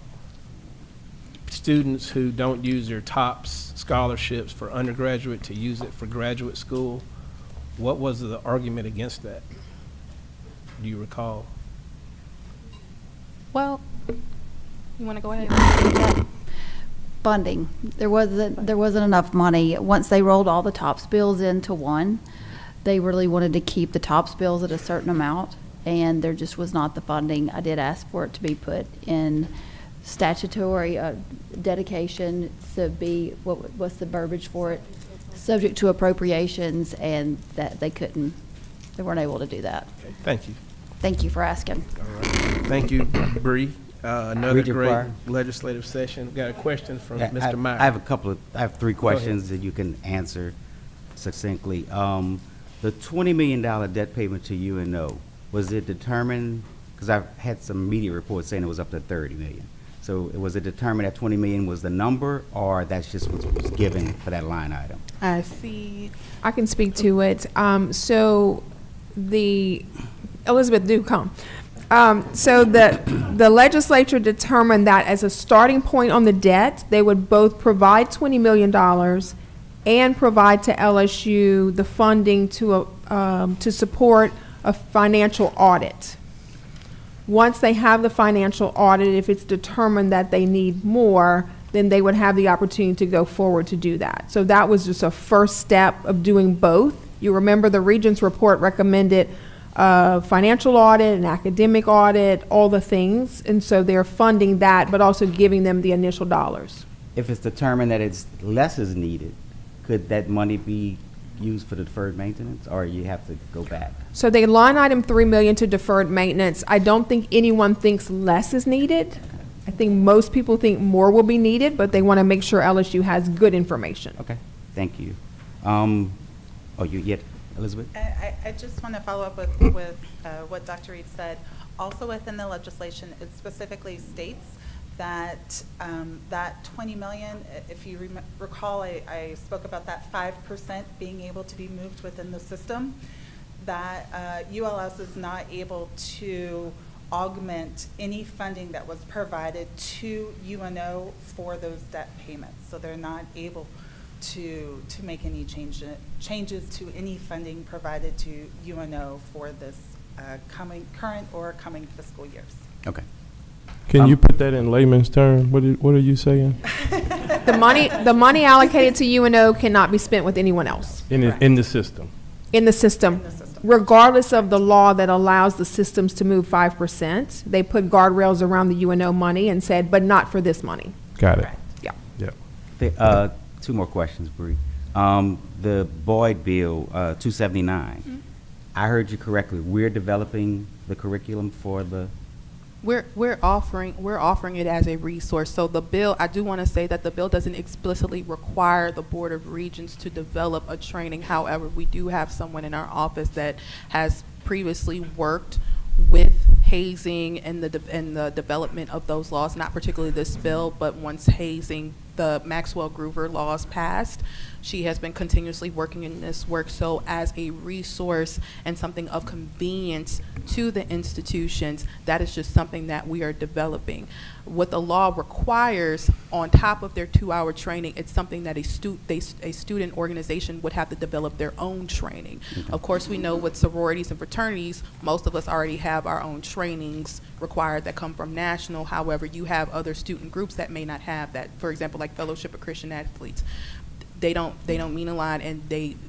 students who don't use their TOPS scholarships for undergraduate to use it for graduate school. What was the argument against that? Do you recall? Well, You want to go ahead? funding. There wasn't enough money. Once they rolled all the TOPS bills into one, they really wanted to keep the TOPS bills at a certain amount, and there just was not the funding. I did ask for it to be put in statutory dedication to be, what's the verbiage for it? Subject to appropriations, and that they weren't able to do that. Okay, thank you. Thank you for asking. All right. Thank you, Bree. Another Regent great Pryor. legislative session. Got a question from Yeah, Mr. Meyer. I have three questions that you can answer succinctly. The $20 million debt payment to UNO, was it determined, because I've had some media reports saying it was up to $30 million. So was it determined that $20 million was the number, or that's just what was given for that line item? I see. I can speak to it. So Elizabeth, do come. So the legislature determined that as a starting point on the debt, they would both provide $20 million and provide to LSU the funding to support a financial audit. Once they have the financial audit, if it's determined that they need more, then they would have the opportunity to go forward to do that. So that was just a first step of doing both. You remember the Regents report recommended financial audit, an academic audit, all the things. And so they're funding that, but also giving them the initial dollars. If it's determined that it's less is needed, could that money be used for the deferred maintenance, or you have to go back? So they line item $3 million to deferred maintenance. I don't think anyone thinks less is needed. I think most people think more will be needed, but they want to make sure LSU has good information. Okay, thank you. Elizabeth? I just want to follow up with what Dr. Reed said. Also within the legislation, it specifically states that that $20 million, if you recall, I spoke about that 5% being able to be moved within the system, that ULS is not able to augment any funding that was provided to UNO for those debt payments. So they're not able to make any changes to any funding provided to UNO for this current or coming fiscal years. Okay. Can you put that in layman's term? What are you saying? The money allocated to UNO cannot be spent with anyone else In the system. in the system. regardless of the law that allows the systems to move 5%, they put guardrails around the UNO money and said, but not for this money. Got it. Yeah. Yep. Two more questions, Bree. The Boyd Bill, 279. I heard you correctly. We're developing the curriculum for the. We're offering it as a resource. So the bill, I do want to say that the bill doesn't explicitly require the Board of Regents to develop a training. However, we do have someone in our office that has previously worked with hazing and the development of those laws, not particularly this bill, but once hazing, the Maxwell-Groover laws passed, she has been continuously working in this work. So as a resource and something of convenience to the institutions, that is just something that we are developing. What the law requires on top of their 2-hour training, it's something that a student organization would have to develop their own training. Of course, we know with sororities and fraternities, most of us already have our own trainings required that come from national. However, you have other student groups that may not have that. For example, like Fellowship of Christian Athletes. They don't mean a lot, and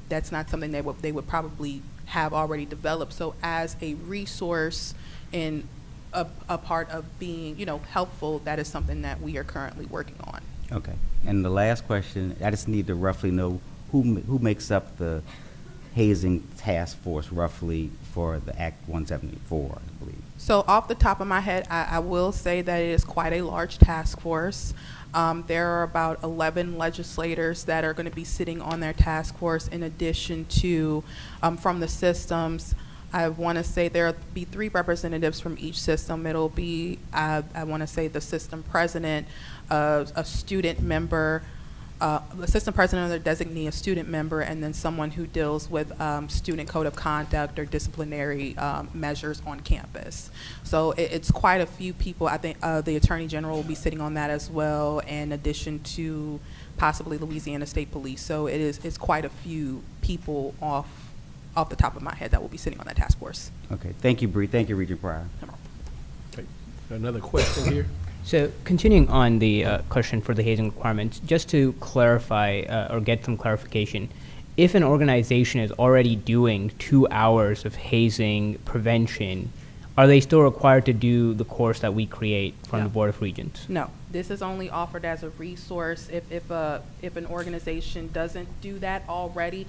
that's not something they would probably have already developed. So as a resource and a part of being, helpful, that is something that we are currently working on. Okay. And the last question, I just need to roughly know who makes up the hazing task force roughly for the Act 174, I believe. So off the top of my head, I will say that it is quite a large task force. There are about 11 legislators that are going to be sitting on their task force in addition to from the systems. I want to say there will be 3 representatives from each system. It'll be, I want to say, the system president, a student member, the system president or the designee, a student member, and then someone who deals with student code of conduct or disciplinary measures on campus. So it's quite a few people. I think the Attorney General will be sitting on that as well, in addition to possibly Louisiana State Police. So it's quite a few people off the top of my head that will be sitting on that task force. Okay. Thank you, Bree. Thank you, Regent Pryor. Okay. Another question here. So continuing on the question for the hazing requirements, just to clarify or get some clarification, if an organization is already doing 2 hours of hazing prevention, are they still required to do the course that we create from the Board of Regents? No, this is only offered as a resource. If an organization doesn't do that already,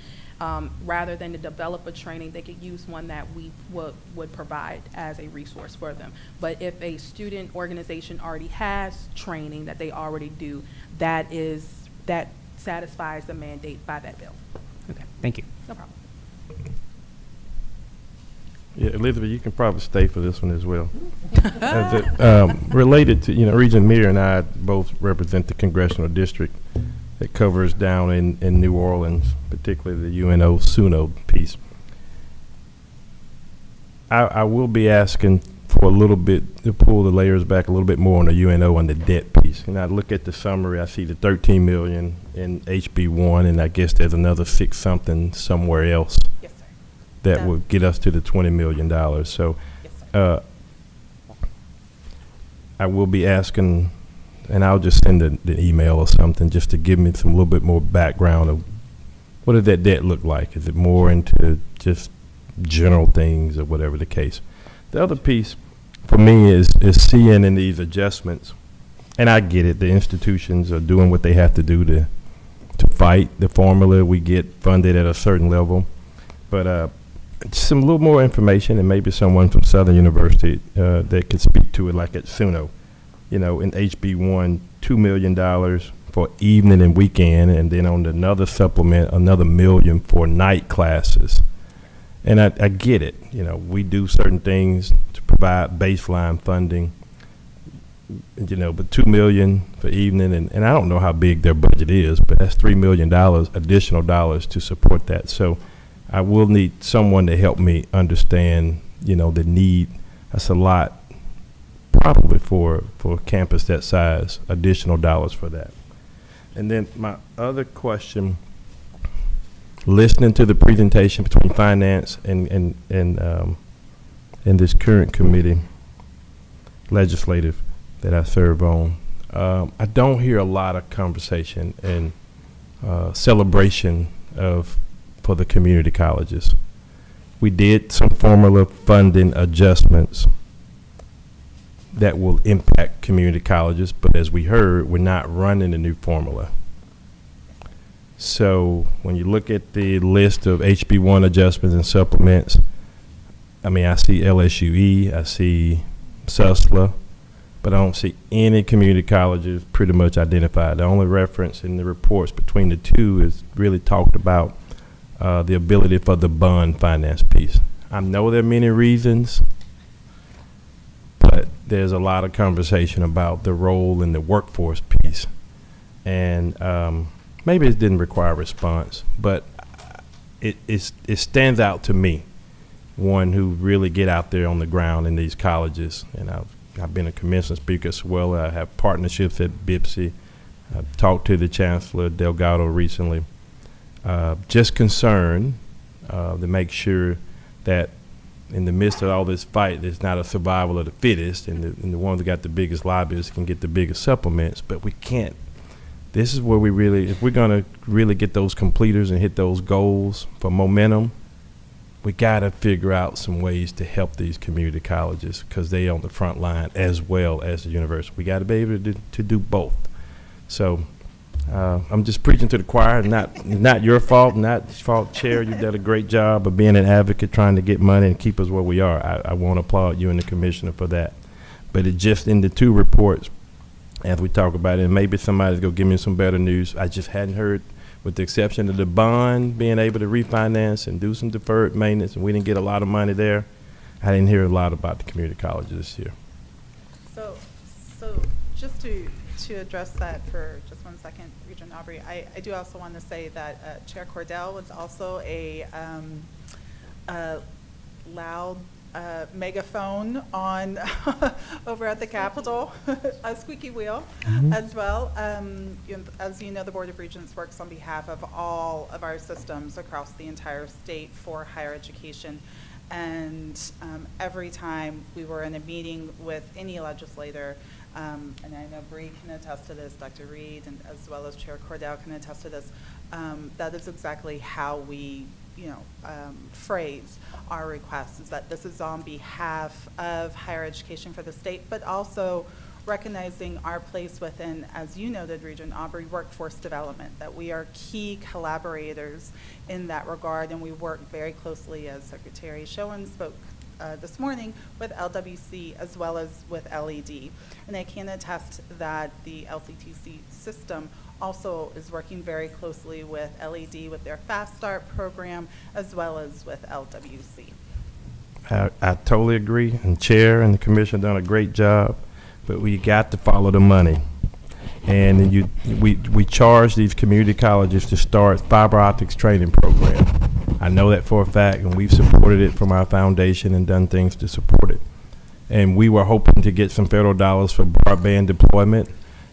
rather than to develop a training, they could use one that we would provide as a resource for them. But if a student organization already has training that they already do, that satisfies the mandate by that bill. Okay, thank you. No problem. Yeah, Elizabeth, you can probably stay for this one as well. Related to, Regent Meir and I both represent the congressional district that covers down in New Orleans, particularly the UNO-SUNO piece. I will be asking for a little bit to pull the layers back a little bit more on the UNO and the debt piece. And I look at the summary, I see the $13 million in HB1, and I guess there's another 6 something somewhere else. Yes, sir. That would get us to the $20 million. So yes, I will be asking, and I'll just send the email or something just to give me some little bit more background of what does that debt look like? Is it more into just general things or whatever the case? The other piece for me is seeing in these adjustments, and I get it, the institutions are doing what they have to do to fight the formula. We get funded at a certain level, but some little more information, and maybe someone from Southern University that could speak to it, like at SUNO. In HB1, $2 million for evening and weekend, and then on another supplement, another $1 million for night classes. And I get it. We do certain things to provide baseline funding, but $2 million for evening, and I don't know how big their budget is, but that's $3 million additional dollars to support that. So I will need someone to help me understand, the need. That's a lot, probably for a campus that size, additional dollars for that. And then my other question, listening to the presentation between finance and this current committee, legislative, that I serve on, I don't hear a lot of conversation and celebration for the community colleges. we did some formula funding adjustments that will impact community colleges, but as we heard, we're not running a new formula. So when you look at the list of HB1 adjustments and supplements, I mean, I see LSUE, I see SUSLA, but I don't see any community colleges pretty much identified. The only reference in the reports between the two is really talked about the ability for the bond finance piece. I know there are many reasons, but there's a lot of conversation about the role in the workforce piece. And maybe it didn't require a response, but it stands out to me, one who really get out there on the ground in these colleges. And I've been a commencement speaker as well. I have partnerships at BIPSI. I've talked to the Chancellor Delgado recently. Just concerned to make sure that in the midst of all this fight, there's not a survival of the fittest, and the ones that got the biggest lobbyists can get the biggest supplements, but we can't. This is where we really, if we're going to really get those completers and hit those goals for momentum, we got to figure out some ways to help these community colleges because they on the front line as well as the university. We got to be able to do both. So I'm just preaching to the choir. Not your fault, not your fault, Chair. You did a great job of being an advocate, trying to get money and keep us where we are. I want to applaud you and the commissioner for that. But it just in the two reports, as we talk about it, and maybe somebody's going to give me some better news. I just hadn't heard, with the exception of the bond being able to refinance and do some deferred maintenance, and we didn't get a lot of money there. I didn't hear a lot about the community colleges this year. So just to address that for just 1 second, Regent Aubrey, I do also want to say that Chair Cordell was also a loud megaphone on over at the Capitol, a squeaky wheel as well. As you know, the Board of Regents works on behalf of all of our systems across the entire state for higher education. And every time we were in a meeting with any legislator, and I know Bree can attest to this, Dr. Reed, and as well as Chair Cordell can attest to this, that is exactly how we phrase our requests, is that this is on behalf of higher education for the state, but also recognizing our place within, as you noted, Regent Aubrey, workforce development, that we are key collaborators in that regard, and we work very closely, as Secretary Schoen spoke this morning, with LWC as well as with LED. And I can attest that the LCTC system also is working very closely with LED with their Fast Start program, as well as with LWC. I totally agree, and Chair and the Commission done a great job, but we got to follow the money. And we charge these community colleges to start fiber optics training program. I know that for a fact, and we've supported it from our foundation and done things to support it. And we were hoping to get some federal dollars for broadband deployment,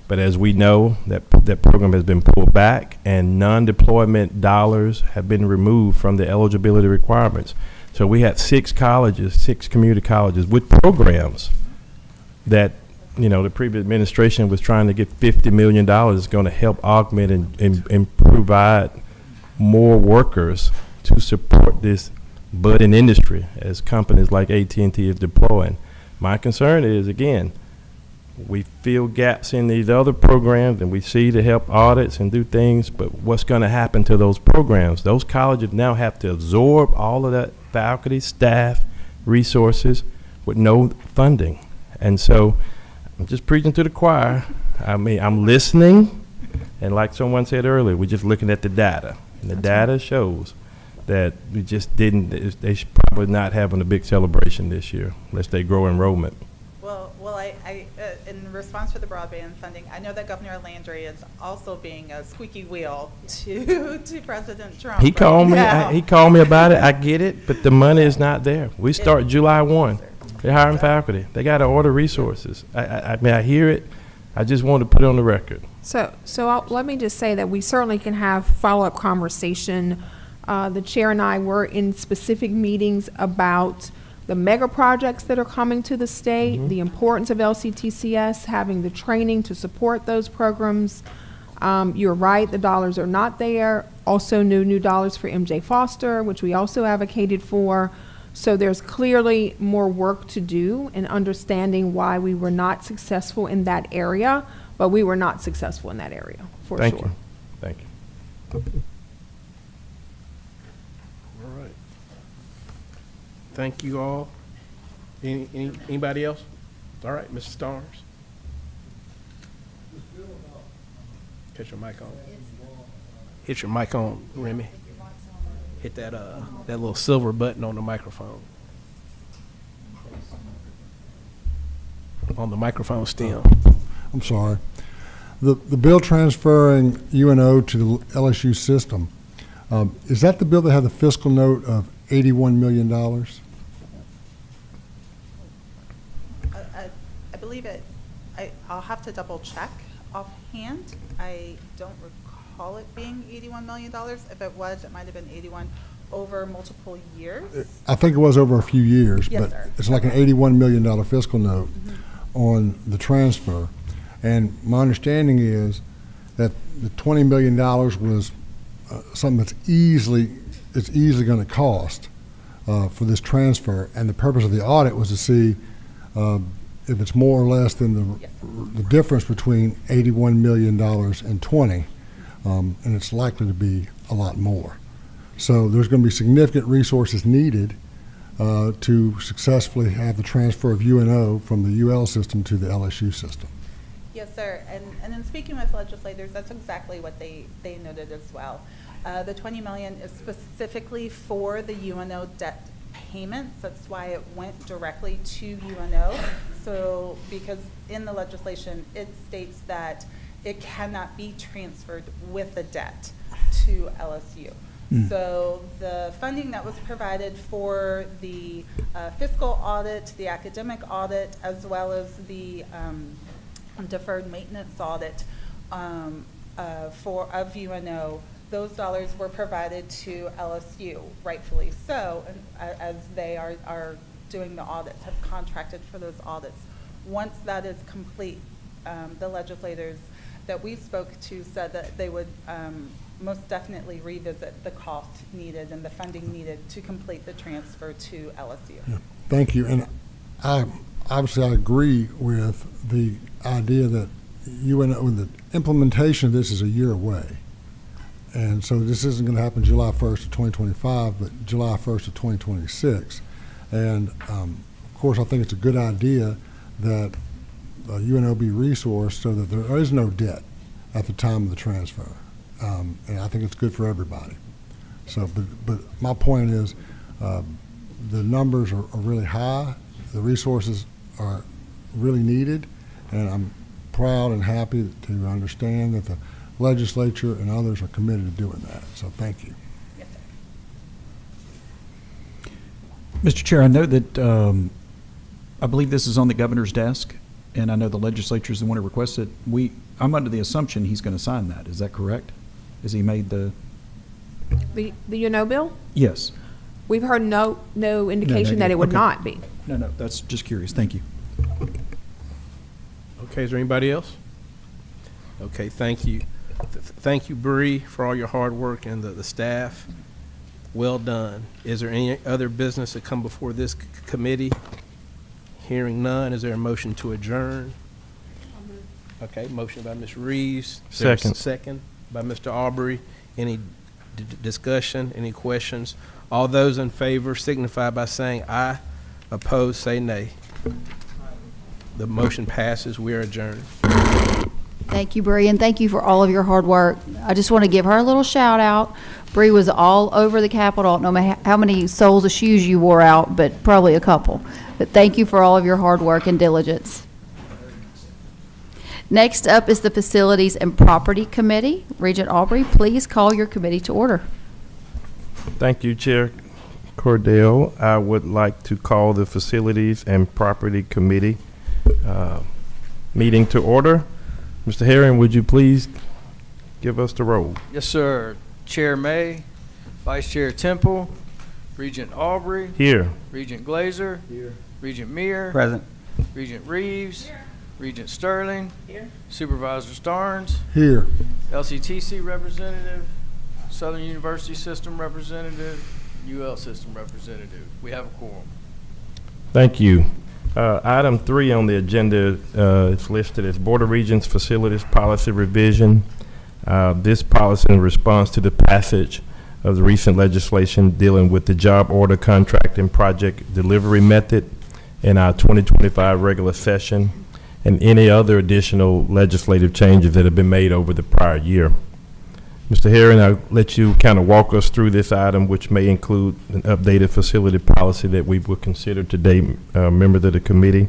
but as we know, that program has been pulled back, and non-deployment dollars have been removed from the eligibility requirements. So we had 6 community colleges with programs that, the previous administration was trying to get $50 million is going to help augment and provide more workers to support this budding industry as companies like AT&T is deploying. My concern is, again, we fill gaps in these other programs and we see to help audits and do things, but what's going to happen to those programs? Those colleges now have to absorb all of that faculty, staff, resources with no funding. And so I'm just preaching to the choir. I mean, I'm listening, and like someone said earlier, we're just looking at the data. And the data shows that we just didn't, they should probably not having a big celebration this year unless they grow enrollment. Well, I in response to the broadband funding, I know that Governor Landry is also being a squeaky wheel to President Trump. He called me. He called me about it. I get it, but the money is not there. We start July 1. They're hiring faculty. They got to order resources. I mean, I hear it. I just want to put it on the record. So let me just say that we certainly can have follow-up conversation. The chair and I were in specific meetings about the mega projects that are coming to the state, the importance of LCTCS, having the training to support those programs, You're right, the dollars are not there. Also, no new dollars for MJ Foster, which we also advocated for. So there's clearly more work to do in understanding why we were not successful in that area, but we were not successful in that area, for sure. Thank you. Thank you. All right. Thank you all. Anybody else? All right, Mr. Starnes. Hit your mic on. Hit your mic on, Remy. Hit that that little silver button on the microphone. On the microphone stem. I'm sorry. The bill transferring UNO to the LSU system, is that the bill that had the fiscal note of $81 million? I believe it, I'll have to double check offhand. I don't recall it being $81 million. If it was, it might have been 81 over multiple years. I think it was over a few years, Yes, but sir. it's like an $81 million fiscal note on the transfer. And my understanding is that the $20 million was something that's easily going to cost for this transfer. And the purpose of the audit was to see if it's more or less than the difference between $81 million and 20, and it's likely to be a lot more. So there's going to be significant resources needed to successfully have the transfer of UNO from the UL system to the LSU system. Yes, sir. And in speaking with legislators, that's exactly what they noted as well. The $20 million is specifically for the UNO debt payments. That's why it went directly to UNO. So because in the legislation, it states that it cannot be transferred with the debt to LSU. So the funding that was provided for the fiscal audit, the academic audit, as well as the deferred maintenance audit of UNO, those dollars were provided to LSU, rightfully so, and, as they are doing the audits, have contracted for those audits. Once that is complete, the legislators that we spoke to said that they would most definitely revisit the cost needed and the funding needed to complete the transfer to LSU. Yeah. Thank you. And I agree with the idea that UNO, the implementation of this is a year away. And so this isn't going to happen July 1st of 2025, but July 1st of 2026. And of course, I think it's a good idea that UNO be resourced so that there is no debt at the time of the transfer. And I think it's good for everybody. So, but my point is, the numbers are really high. The resources are really needed, and I'm proud and happy to understand that the legislature and others are committed to doing that. So thank you. Yes, sir. Mr. Chair, I know that I believe this is on the governor's desk, and I know the legislature is the one who requested it. I'm under the assumption he's going to sign that. Is that correct? Has he made the UNO bill? Yes. We've heard no indication that it would Okay. not be. No, that's just curious. Thank you. Okay, is there anybody else? Okay, thank you. Thank you, Bree, for all your hard work and the staff. Well done. Is there any other business that come before this committee? Hearing none, is there a motion to adjourn? Okay, motion by Ms. Reeves. Is there a Second. Second by Mr. Aubrey. Any discussion, any questions? All those in favor signify by saying aye. Opposed, say nay. The motion passes. We are adjourned. Thank you, Bree, and thank you for all of your hard work. I just want to give her a little shout out. Bree was all over the Capitol. I don't know how many soles of shoes you wore out, but probably a couple. But thank you for all of your hard work and diligence. Next up is the Facilities and Property Committee. Regent Aubrey, please call your committee to order. Thank you, Chair Cordell. I would like to call the Facilities and Property Committee meeting to order. Mr. Herring, would you please give us the roll? Yes, sir. Chair May, Vice Chair Temple, Regent Aubrey. Here. Regent Glazer. Here. Regent Meir. Present. Regent Reeves. Here. Regent Sterling. Here. Supervisor Starnes. Here. LCTC representative, Southern University System representative, UL System representative. We have a quorum. Thank you. Item 3 on the agenda is listed as Board of Regents Facilities Policy Revision. This policy in response to the passage of the recent legislation dealing with the job order contract and project delivery method in our 2025 regular session and any other additional legislative changes that have been made over the prior year. Mr. Herring, I'll let you kind of walk us through this item, which may include an updated facility policy that we will consider today, members of the committee,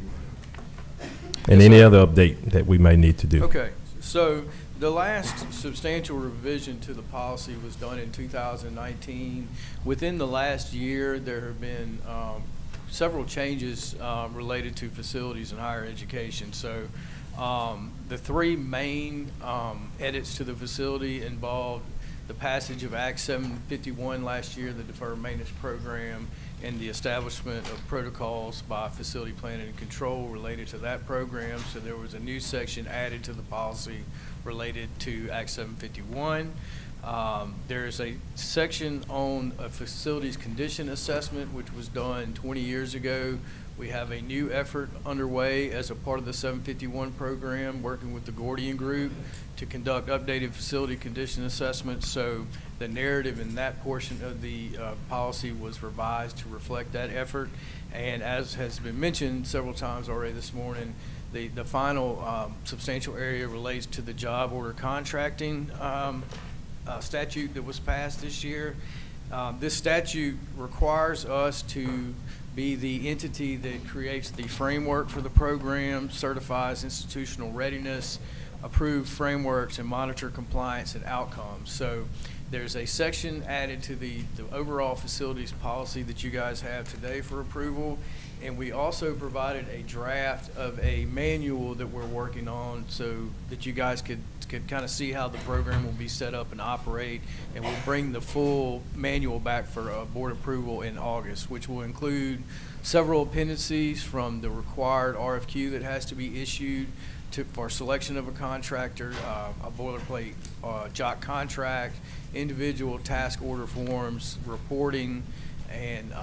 and any other update that we may need to do. Okay, so the last substantial revision to the policy was done in 2019. Within the last year, there have been several changes related to facilities and higher education. So the 3 main edits to the facility involved the passage of Act 751 last year, the Deferred Maintenance Program, and the establishment of protocols by facility planning and control related to that program. So there was a new section added to the policy related to Act 751. There is a section on a facilities condition assessment, which was done 20 years ago. We have a new effort underway as a part of the 751 program, working with the Gordian Group to conduct updated facility condition assessments. So the narrative in that portion of the policy was revised to reflect that effort. And as has been mentioned several times already this morning, the final substantial area relates to the job order contracting statute that was passed this year. This statute requires us to be the entity that creates the framework for the program, certifies institutional readiness, approves frameworks, and monitor compliance and outcomes. So there's a section added to the overall facilities policy that you guys have today for approval. And we also provided a draft of a manual that we're working on so that you guys could kind of see how the program will be set up and operate. And we'll bring the full manual back for board approval in August, which will include several appendices from the required RFQ that has to be issued for selection of a contractor, a boilerplate job contract, individual task order forms, reporting, and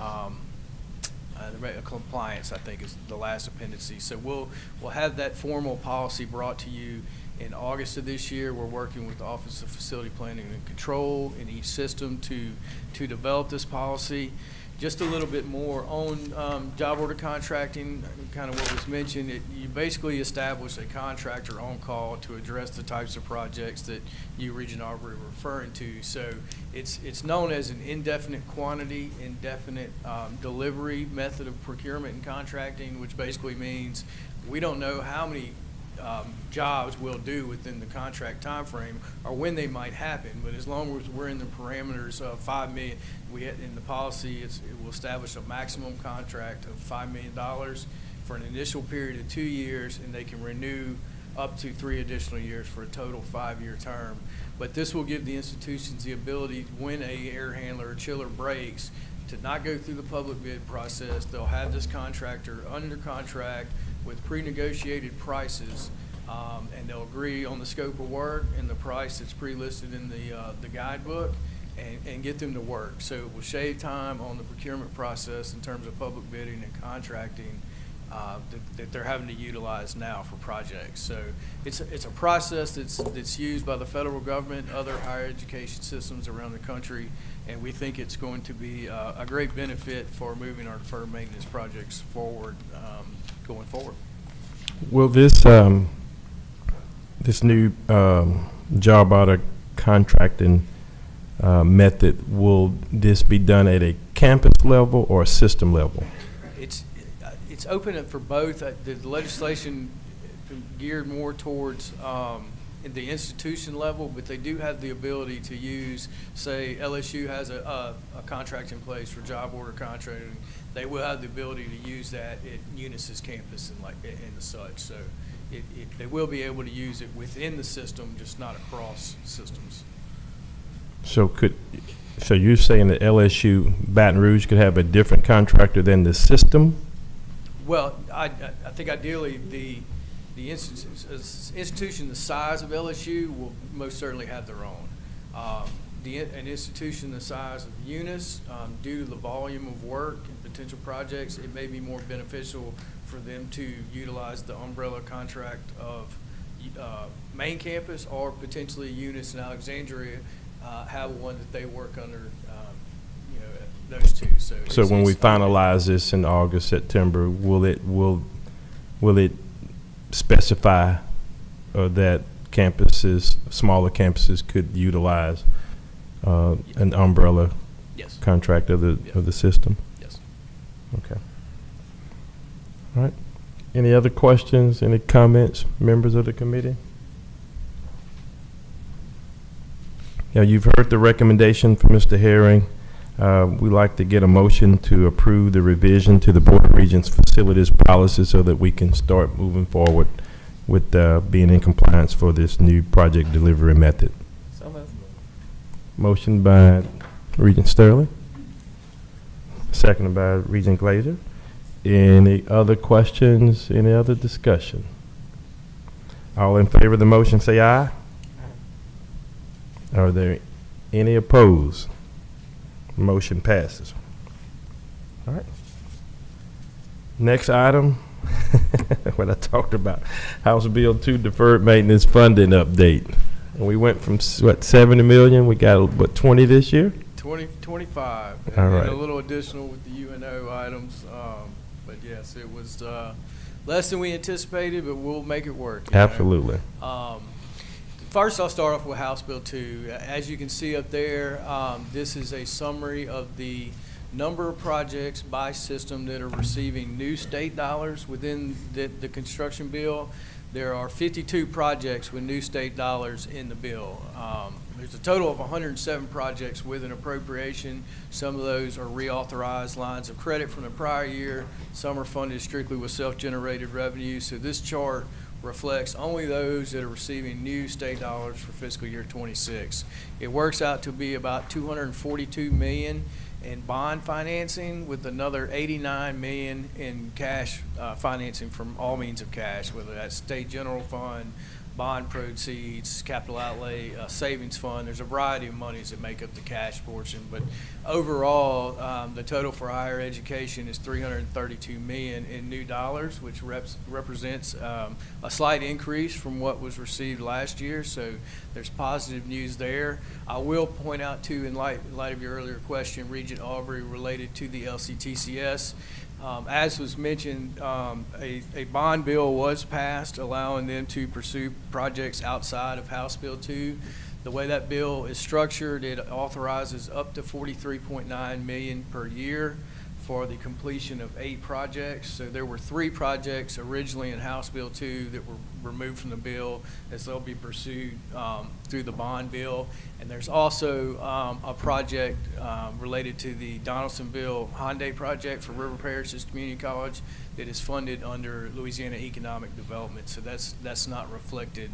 compliance, I think, is the last appendice. So we'll have that formal policy brought to you in August of this year. We're working with the Office of Facility Planning and Control in each system to develop this policy. Just a little bit more on job order contracting, kind of what was mentioned. You basically establish a contractor on call to address the types of projects that you, Region Aubrey, are referring to. So it's known as an indefinite quantity, indefinite delivery method of procurement and contracting, which basically means we don't know how many jobs we'll do within the contract time frame or when they might happen, but as long as we're in the parameters of $5 million, in the policy it will establish a maximum contract of $5 million for an initial period of 2 years, and they can renew up to 3 additional years for a total 5-year term. But this will give the institutions the ability, when a air handler or chiller breaks, to not go through the public bid process. They'll have this contractor under contract with pre-negotiated prices, and they'll agree on the scope of work and the price that's pre-listed in the guidebook, and get them to work. So it will shave time on the procurement process in terms of public bidding and contracting that they're having to utilize now for projects. So it's a process that's used by the federal government, other higher education systems around the country, and we think it's going to be a great benefit for moving our deferred maintenance projects forward going forward. Will this this new job order contracting method, will this be done at a campus level or a system level? It's open for both. The legislation geared more towards the institution level, but they do have the ability to use, say, LSU has a contract in place for job order contracting. They will have the ability to use that at Unisys campus and such. So they will be able to use it within the system, just not across systems. So you're saying that LSU Baton Rouge could have a different contractor than the system? Well, I think ideally The institution the size of LSU will most certainly have their own. An institution the size of Eunice, due to the volume of work and potential projects, it may be more beneficial for them to utilize the umbrella contract of main campus, or potentially Eunice and Alexandria have one that they work under, those two. So when we finalize this in August, September, will it specify that campuses, smaller campuses, could utilize an umbrella Yes. contract of the system? Yes. Okay. All right. Any other questions? Any comments, members of the committee? Yeah, you've heard the recommendation from Mr. Herring. We'd like to get a motion to approve the revision to the Board of Regents facilities policy so that we can start moving forward with being in compliance for this new project delivery method. So moved. Motion by Regent Sterling, seconded by Regent Glazer. Any other questions? Any other discussion? All in favor of the motion say aye. Are there any opposed? Motion passes. All right. Next item, what I talked about, House Bill 2 deferred maintenance funding update. And we went from, what, 70 million? We got, what, 20 this year? 25. All And right. a little additional with the UNO items. But yes, it was less than we anticipated, but we'll make it work. Absolutely. First, I'll start off with House Bill 2. As you can see up there, this is a summary of the number of projects by system that are receiving new state dollars within the construction bill. There are 52 projects with new state dollars in the bill. There's a total of 107 projects with an appropriation. Some of those are reauthorized lines of credit from the prior year. Some are funded strictly with self-generated revenue. So this chart reflects only those that are receiving new state dollars for fiscal year 26. It works out to be about $242 million in bond financing, with another $89 million in cash financing from all means of cash, whether that's state general fund, bond proceeds, capital outlay, savings fund. There's a variety of monies that make up the cash portion, but overall, the total for higher education is $332 million in new dollars, which represents a slight increase from what was received last year. So there's positive news there. I will point out too, in light of your earlier question, Regent Aubrey, related to the LCTCS. As was mentioned, a bond bill was passed allowing them to pursue projects outside of House Bill 2. The way that bill is structured, it authorizes up to $43.9 million per year for the completion of 8 projects. So there were 3 projects originally in House Bill 2 that were removed from the bill, as they'll be pursued through the bond bill. And there's also a project related to the Donaldsonville Hyundai project for River Parishes Community College that is funded under Louisiana Economic Development. So that's not reflected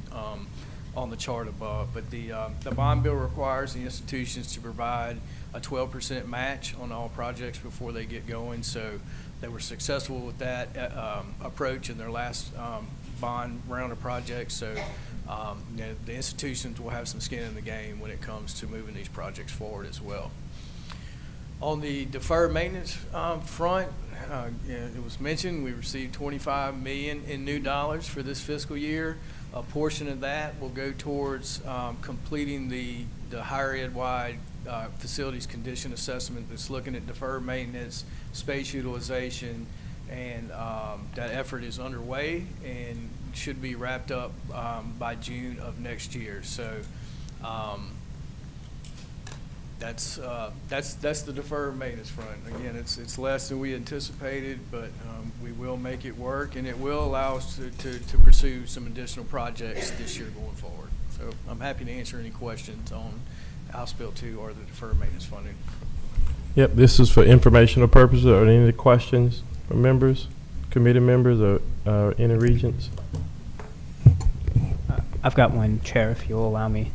on the chart above. But the bond bill requires the institutions to provide a 12% match on all projects before they get going. So they were successful with that approach in their last bond round of projects. So the institutions will have some skin in the game when it comes to moving these projects forward as well. On the deferred maintenance front, it was mentioned we received $25 million in new dollars for this fiscal year. A portion of that will go towards completing the higher ed-wide facilities condition assessment that's looking at deferred maintenance, space utilization, and that effort is underway and should be wrapped up by June of next year. So that's the deferred maintenance front. Again, it's less than we anticipated, but we will make it work, and it will allow us to pursue some additional projects this year going forward. So I'm happy to answer any questions on House Bill 2 or the deferred maintenance funding. Yep, this is for informational purposes. Are there any questions from members, committee members, or any regents? I've got one, Chair, if you'll allow me.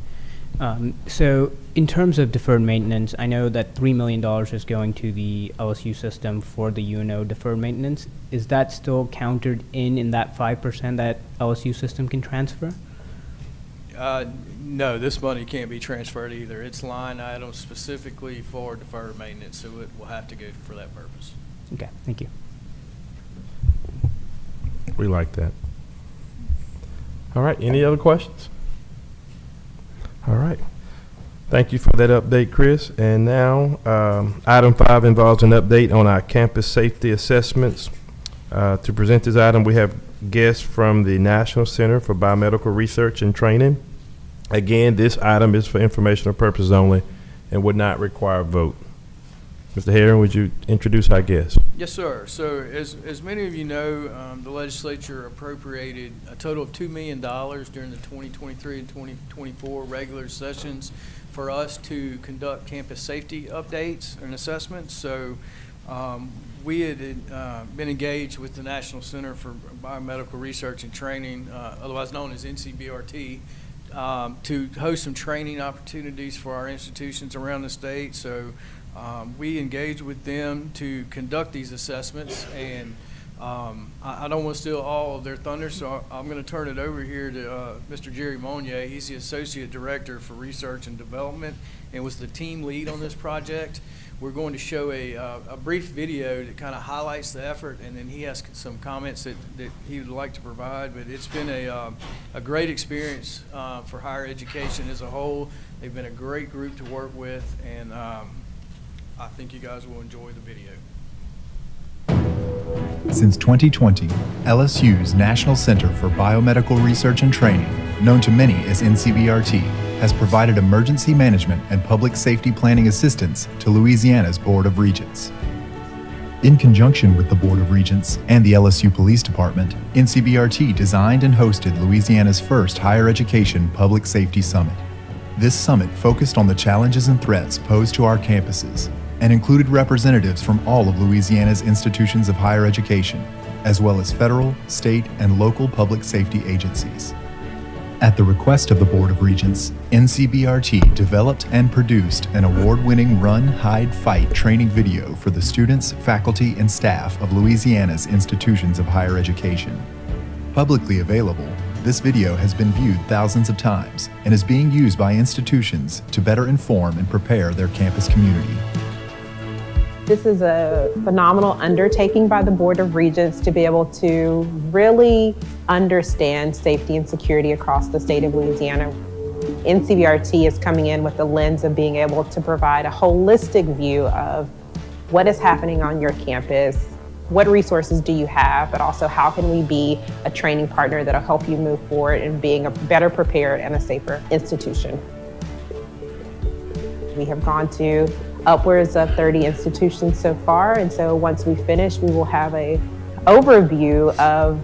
So in terms of deferred maintenance, I know that $3 million is going to the LSU system for the UNO deferred maintenance. Is that still counted in that 5% that LSU system can transfer? No, this money can't be transferred either. It's line items specifically for deferred maintenance, so it will have to go for that purpose. Okay, thank you. We like that. All right, any other questions? All right. Thank you for that update, Chris. And now, item 5 involves an update on our campus safety assessments. To present this item, we have guests from the National Center for Biomedical Research and Training. Again, this item is for informational purposes only and would not require a vote. Mr. Herring, would you introduce our guests? Yes, sir. So as many of you know, the legislature appropriated a total of $2 million during the 2023 and 2024 regular sessions for us to conduct campus safety updates and assessments. So we had been engaged with the National Center for Biomedical Research and Training, otherwise known as NCBRT, to host some training opportunities for our institutions around the state. So we engaged with them to conduct these assessments, and I don't want to steal all of their thunder, so I'm going to turn it over here to Mr. Jerry Monier. He's the Associate Director for Research and Development and was the team lead on this project. We're going to show a brief video that kind of highlights the effort, and then he has some comments that he would like to provide. But it's been a great experience for higher education as a whole. They've been a great group to work with, and I think you guys will enjoy the video. Since 2020, LSU's National Center for Biomedical Research and Training, known to many as NCBRT, has provided emergency management and public safety planning assistance to Louisiana's Board of Regents. In conjunction with the Board of Regents and the LSU Police Department, NCBRT designed and hosted Louisiana's first higher education public safety summit. This summit focused on the challenges and threats posed to our campuses and included representatives from all of Louisiana's institutions of higher education, as well as federal, state, and local public safety agencies. At the request of the Board of Regents, NCBRT developed and produced an award-winning Run, Hide, Fight training video for the students, faculty, and staff of Louisiana's institutions of higher education. Publicly available, this video has been viewed thousands of times and is being used by institutions to better inform and prepare their campus community. This is a phenomenal undertaking by the Board of Regents to be able to really understand safety and security across the state of Louisiana. NCBRT is coming in with the lens of being able to provide a holistic view of what is happening on your campus, what resources do you have, but also how can we be a training partner that'll help you move forward in being a better prepared and a safer institution. We have gone to upwards of 30 institutions so far, and so once we finish, we will have an overview of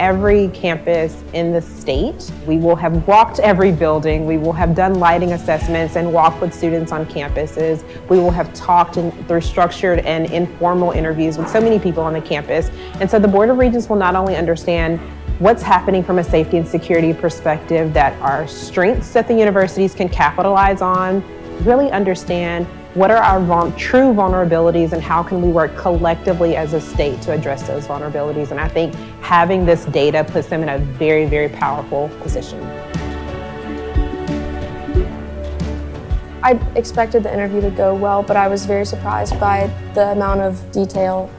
every campus in the state. We will have walked every building. We will have done lighting assessments and walked with students on campuses. We will have talked through structured and informal interviews with so many people on the campus. And so the Board of Regents will not only understand what's happening from a safety and security perspective, that are strengths that the universities can capitalize on, really understand what are our true vulnerabilities and how can we work collectively as a state to address those vulnerabilities. And I think having this data puts them in a very, very powerful position. I expected the interview to go well, but I was very surprised by the amount of detail.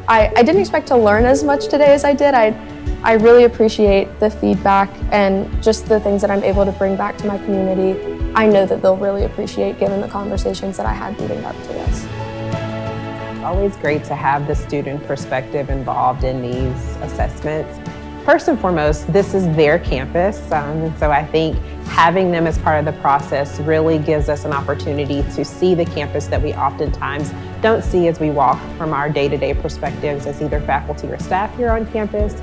I didn't expect to learn as much today as I did. I really appreciate the feedback and just the things that I'm able to bring back to my community. I know that they'll really appreciate given the conversations that I had leading up to this. It's always great to have the student perspective involved in these assessments. First and foremost, this is their campus, and so I think having them as part of the process really gives us an opportunity to see the campus that we oftentimes don't see as we walk from our day-to-day perspectives as either faculty or staff here on campus.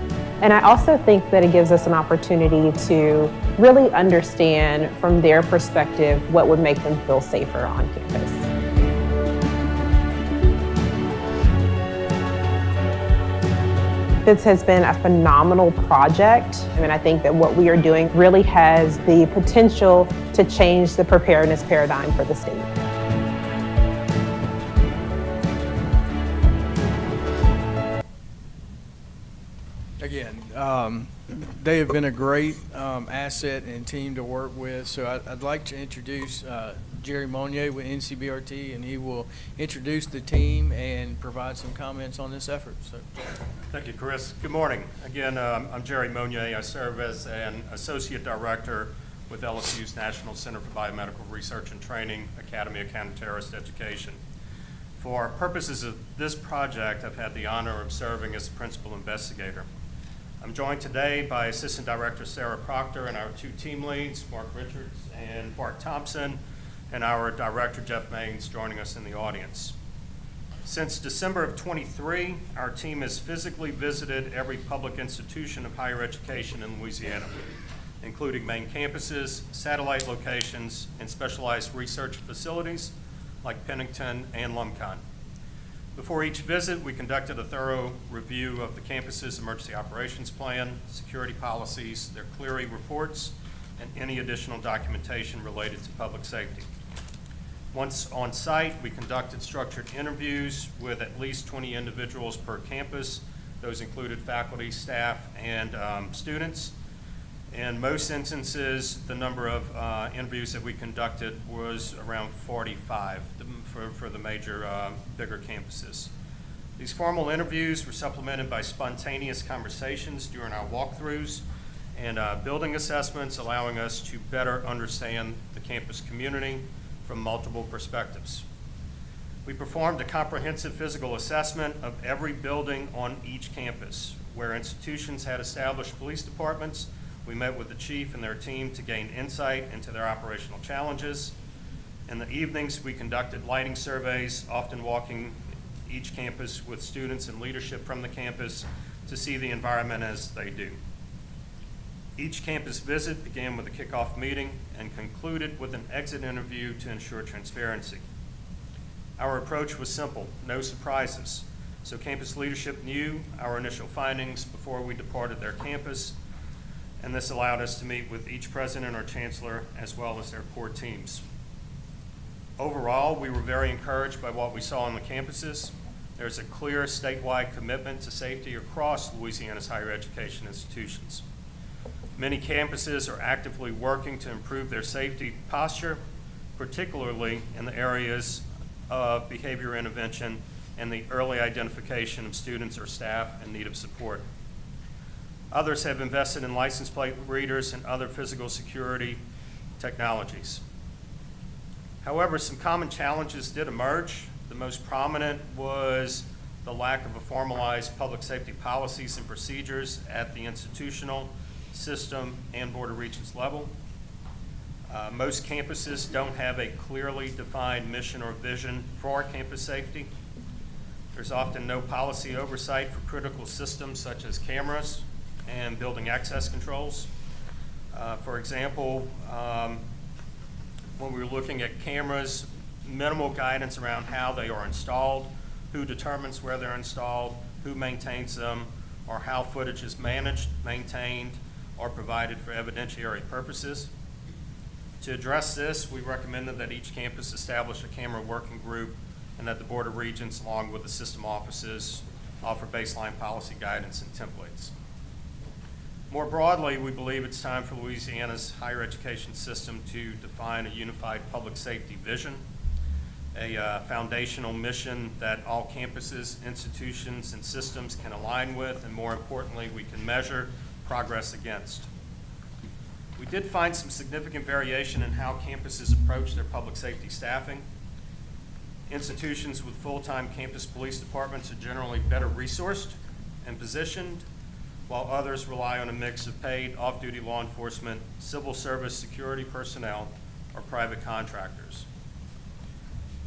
And I also think that it gives us an opportunity to really understand from their perspective what would make them feel safer on campus. This has been a phenomenal project. I mean, I think that what we are doing really has the potential to change the preparedness paradigm for the state. Again, they have been a great asset and team to work with. So I'd like to introduce Jerry Monier with NCBRT, and he will introduce the team and provide some comments on this effort. So, thank you, Chris. Good morning. Again, I'm Jerry Monier. I serve as an Associate Director with LSU's National Center for Biomedical Research and Training, Academy of Counterterrorist Education. For purposes of this project, I've had the honor of serving as the principal investigator. I'm joined today by Assistant Director Sarah Proctor and our two team leads, Mark Richards and Bart Thompson, and our Director Jeff Maines joining us in the audience. Since December of '23, our team has physically visited every public institution of higher education in Louisiana, including main campuses, satellite locations, and specialized research facilities like Pennington and LUMCON. Before each visit, we conducted a thorough review of the campus's emergency operations plan, security policies, their clearing reports, and any additional documentation related to public safety. Once on site, we conducted structured interviews with at least 20 individuals per campus. Those included faculty, staff, and students. In most instances, the number of interviews that we conducted was around 45 for the major, bigger campuses. These formal interviews were supplemented by spontaneous conversations during our walkthroughs and building assessments, allowing us to better understand the campus community from multiple perspectives. We performed a comprehensive physical assessment of every building on each campus. Where institutions had established police departments, we met with the chief and their team to gain insight into their operational challenges. In the evenings, we conducted lighting surveys, often walking each campus with students and leadership from the campus to see the environment as they do. Each campus visit began with a kickoff meeting and concluded with an exit interview to ensure transparency. Our approach was simple, no surprises, so campus leadership knew our initial findings before we departed their campus, and this allowed us to meet with each president or chancellor as well as their core teams. Overall, we were very encouraged by what we saw on the campuses. There's a clear statewide commitment to safety across Louisiana's higher education institutions. Many campuses are actively working to improve their safety posture, particularly in the areas of behavior intervention and the early identification of students or staff in need of support. Others have invested in license plate readers and other physical security technologies. However, some common challenges did emerge. The most prominent was the lack of a formalized public safety policies and procedures at the institutional, system, and Board of Regents level. Most campuses don't have a clearly defined mission or vision for campus safety. There's often no policy oversight for critical systems such as cameras and building access controls. For example, when we were looking at cameras, minimal guidance around how they are installed, who determines where they're installed, who maintains them, or how footage is managed, maintained, or provided for evidentiary purposes. To address this, we recommended that each campus establish a camera working group and that the Board of Regents, along with the system offices, offer baseline policy guidance and templates. More broadly, we believe it's time for Louisiana's higher education system to define a unified public safety vision, a foundational mission that all campuses, institutions, and systems can align with, and more importantly, we can measure progress against. We did find some significant variation in how campuses approach their public safety staffing. Institutions with full-time campus police departments are generally better resourced and positioned, while others rely on a mix of paid off-duty law enforcement, civil service security personnel, or private contractors.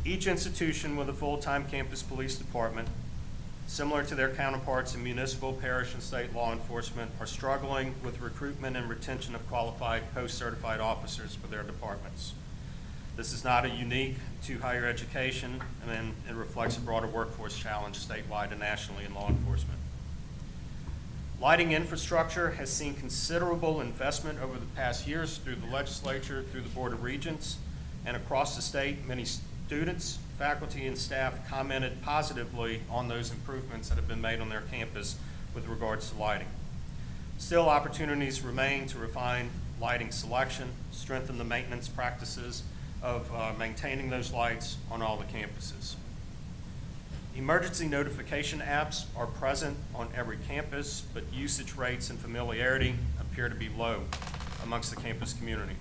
Each institution with a full-time campus police department, similar to their counterparts in municipal, parish, and state law enforcement, are struggling with recruitment and retention of qualified post-certified officers for their departments. This is not unique to higher education, and it reflects a broader workforce challenge statewide and nationally in law enforcement. Lighting infrastructure has seen considerable investment over the past years through the legislature, through the Board of Regents, and across the state. Many students, faculty, and staff commented positively on those improvements that have been made on their campus with regards to lighting. Still, opportunities remain to refine lighting selection, strengthen the maintenance practices of maintaining those lights on all the campuses. Emergency notification apps are present on every campus, but usage rates and familiarity appear to be low amongst the campus community.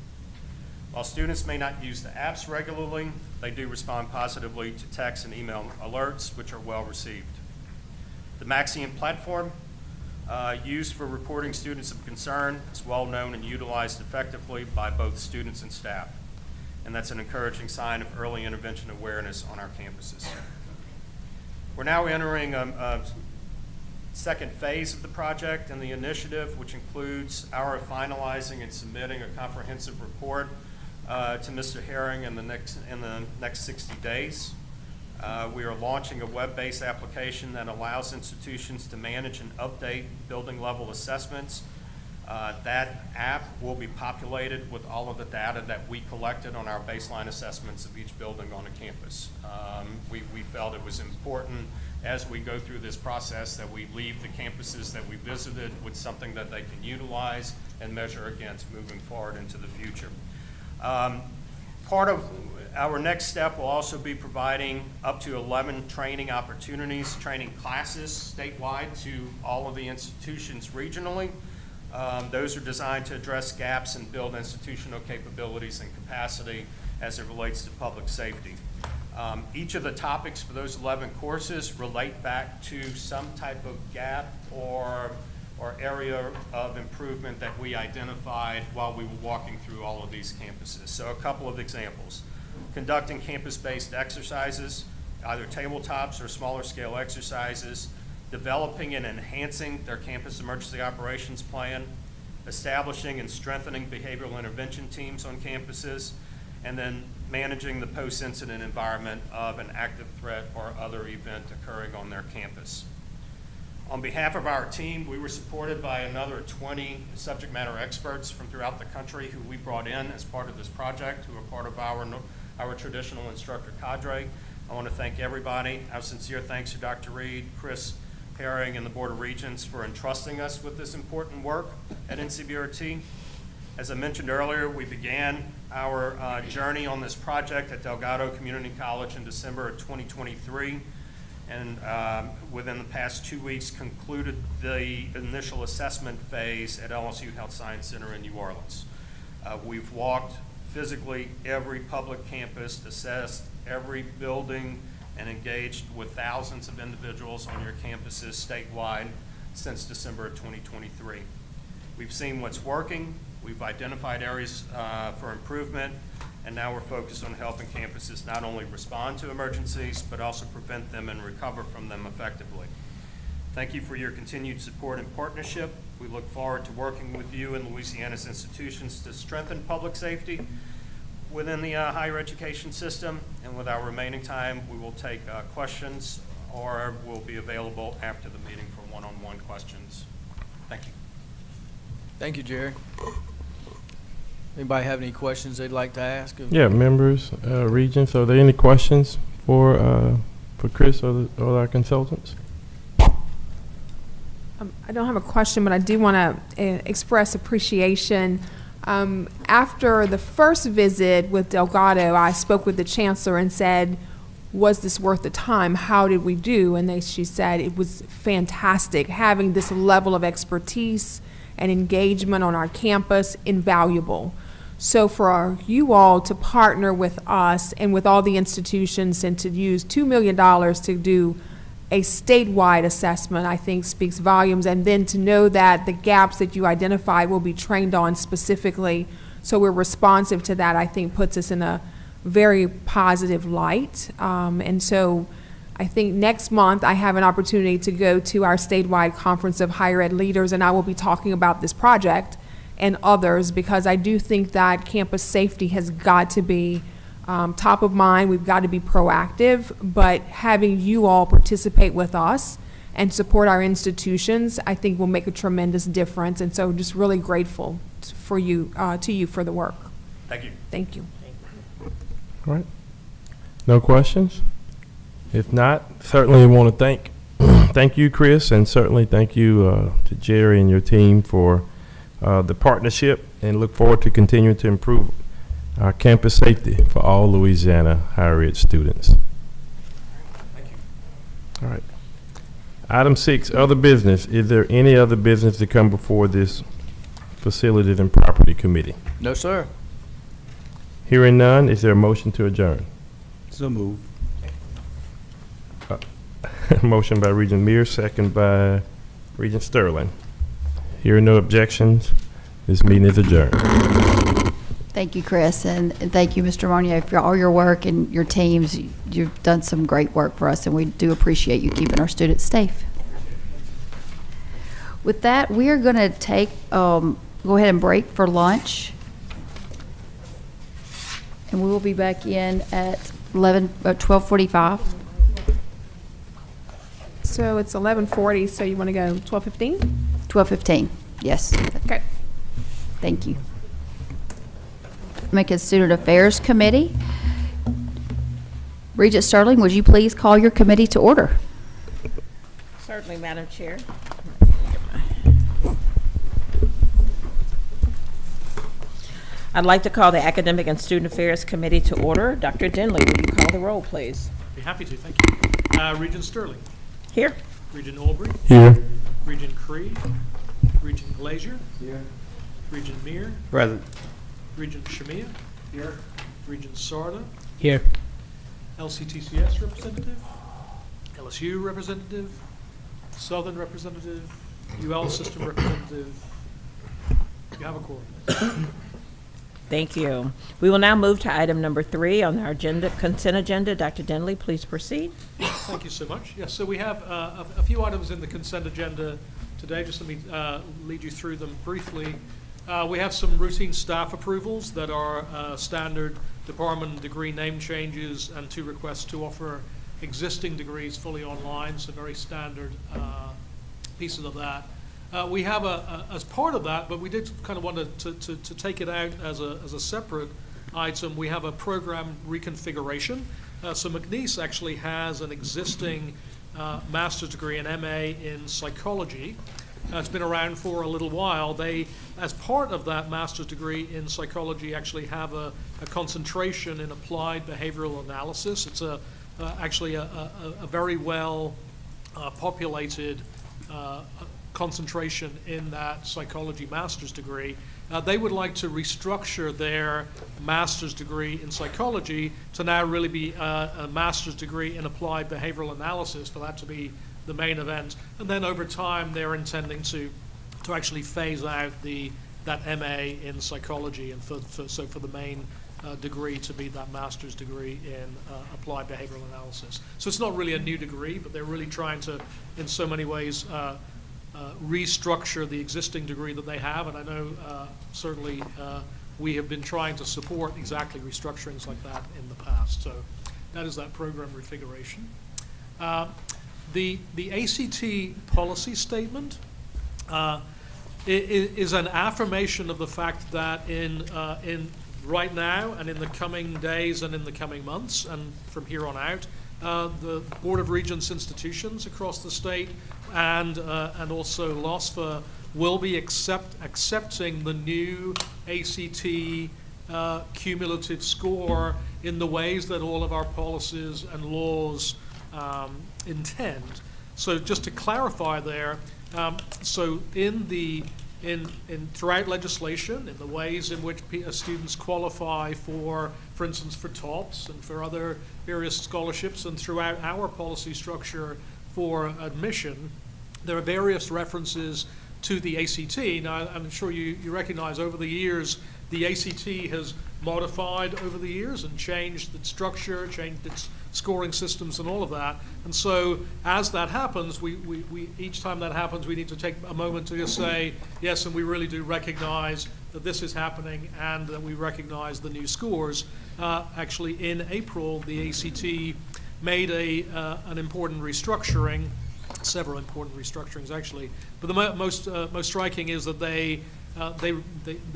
While students may not use the apps regularly, they do respond positively to text and email alerts, which are well received. The Maxian platform, used for reporting students of concern, is well known and utilized effectively by both students and staff. And that's an encouraging sign of early intervention awareness on our campuses. We're now entering a second phase of the project and the initiative, which includes our finalizing and submitting a comprehensive report to Mr. Herring in the next 60 days. We are launching a web-based application that allows institutions to manage and update building level assessments. That app will be populated with all of the data that we collected on our baseline assessments of each building on a campus. We felt it was important as we go through this process that we leave the campuses that we visited with something that they can utilize and measure against moving forward into the future. Part of our next step will also be providing up to 11 training opportunities, training classes statewide to all of the institutions regionally. Those are designed to address gaps and build institutional capabilities and capacity as it relates to public safety. Each of the topics for those 11 courses relate back to some type of gap or area of improvement that we identified while we were walking through all of these campuses. So a couple of examples. Conducting campus-based exercises, either tabletops or smaller scale exercises, developing and enhancing their campus emergency operations plan, establishing and strengthening behavioral intervention teams on campuses, and then managing the post-incident environment of an active threat or other event occurring on their campus. On behalf of our team, we were supported by another 20 subject matter experts from throughout the country who we brought in as part of this project, who are part of our traditional instructor cadre. I want to thank everybody. Our sincere thanks to Dr. Reed, Chris Herring, and the Board of Regents for entrusting us with this important work at NCBRT. As I mentioned earlier, we began our journey on this project at Delgado Community College in December of 2023. And within the past 2 weeks concluded the initial assessment phase at LSU Health Science Center in New Orleans. We've walked physically every public campus, assessed every building, and engaged with thousands of individuals on your campuses statewide since December of 2023. We've seen what's working, we've identified areas for improvement, and now we're focused on helping campuses not only respond to emergencies, but also prevent them and recover from them effectively. Thank you for your continued support and partnership. We look forward to working with you and Louisiana's institutions to strengthen public safety within the higher education system. And with our remaining time, we will take questions, or we'll be available after the meeting for one-on-one questions. Thank you. Thank you, Jerry. Anybody have any questions they'd like to ask? Yeah, members, Regents, are there any questions for Chris or our consultants? I don't have a question, but I do want to express appreciation. After the first visit with Delgado, I spoke with the chancellor and said, was this worth the time? How did we do? And she said it was fantastic. Having this level of expertise and engagement on our campus, invaluable. So for you all to partner with us and with all the institutions and to use $2 million to do a statewide assessment, I think speaks volumes. And then to know that the gaps that you identified will be trained on specifically, so we're responsive to that, I think puts us in a very positive light. And so I think next month I have an opportunity to go to our statewide conference of higher ed leaders, and I will be talking about this project and others, because I do think that campus safety has got to be top of mind. We've got to be proactive, but having you all participate with us and support our institutions, I think will make a tremendous difference. And so just really grateful for you, to you for the work. Thank you. Thank you. All right. No questions? If not, certainly want to thank you, Chris, and certainly thank you to Jerry and your team for the partnership, and look forward to continuing to improve our campus safety for all Louisiana higher ed students. Thank you. All right. Item 6, other business. Is there any other business to come before this Facilities and Property Committee? No, sir. Hearing none, is there a motion to adjourn? So move. Motion by Regent Mears, second by Regent Sterling. Hearing no objections, this meeting is adjourned. Thank you, Chris, and thank you, Mr. Monier, for all your work and your teams. You've done some great work for us, and we do appreciate you keeping our students safe. With that, we are going to take, go ahead and break for lunch, and we will be back in at 12:45. So it's 11:40, so you want to go 12:15? 12:15, yes. Okay. Thank you. Macon Student Affairs Committee. Regent Sterling, would you please call your committee to order? Certainly, Madam Chair. I'd like to call the Academic and Student Affairs Committee to order. Dr. Denley, will you call the roll, please? Be happy to, thank you. Regent Sterling. Here. Regent Aubrey. Here. Regent Creed. Regent Glazier. Here. Regent Meir. Present. Regent Shamia. Here. Regent Sarda. Here. LCTCS representative. LSU representative. Southern representative. UL system representative. You have a quorum. Thank you. We will now move to item number 3 on our consent agenda. Dr. Denley, please proceed. Thank you so much. Yes, so we have a few items in the consent agenda today. Just let me lead you through them briefly. We have some routine staff approvals that are standard department degree name changes and 2 requests to offer existing degrees fully online, so very standard pieces of that. We have as part of that, but we did kind of want to take it out as a separate item. We have a program reconfiguration. So McNeese actually has an existing master's degree, an MA in psychology. It's been around for a little while. They, as part of that master's degree in psychology, actually have a concentration in applied behavioral analysis. It's actually a very well populated concentration in that psychology master's degree. They would like to restructure their master's degree in psychology to now really be a master's degree in applied behavioral analysis, for that to be the main event. And then over time, they're intending to actually phase out that MA in psychology, and so for the main degree to be that master's degree in applied behavioral analysis. So it's not really a new degree, but they're really trying to, in so many ways, restructure the existing degree that they have. And I know certainly we have been trying to support exactly restructurings like that in the past. So that is that program refiguration. The ACT policy statement is an affirmation of the fact that in right now and in the coming days and in the coming months and from here on out, the Board of Regents institutions across the state and also LOSFA will be accepting the new ACT cumulative score in the ways that all of our policies and laws intend. So just to clarify there, so throughout legislation, in the ways in which students qualify for instance, for TOPS and for other various scholarships, and throughout our policy structure for admission, there are various references to the ACT. Now, I'm sure you recognize over the years, the ACT has modified over the years and changed its structure, changed its scoring systems and all of that. And so as that happens, we each time that happens, we need to take a moment to just say, yes, and we really do recognize that this is happening and that we recognize the new scores. Actually, in April, the ACT made an important restructuring several important restructurings actually. But the most striking is that they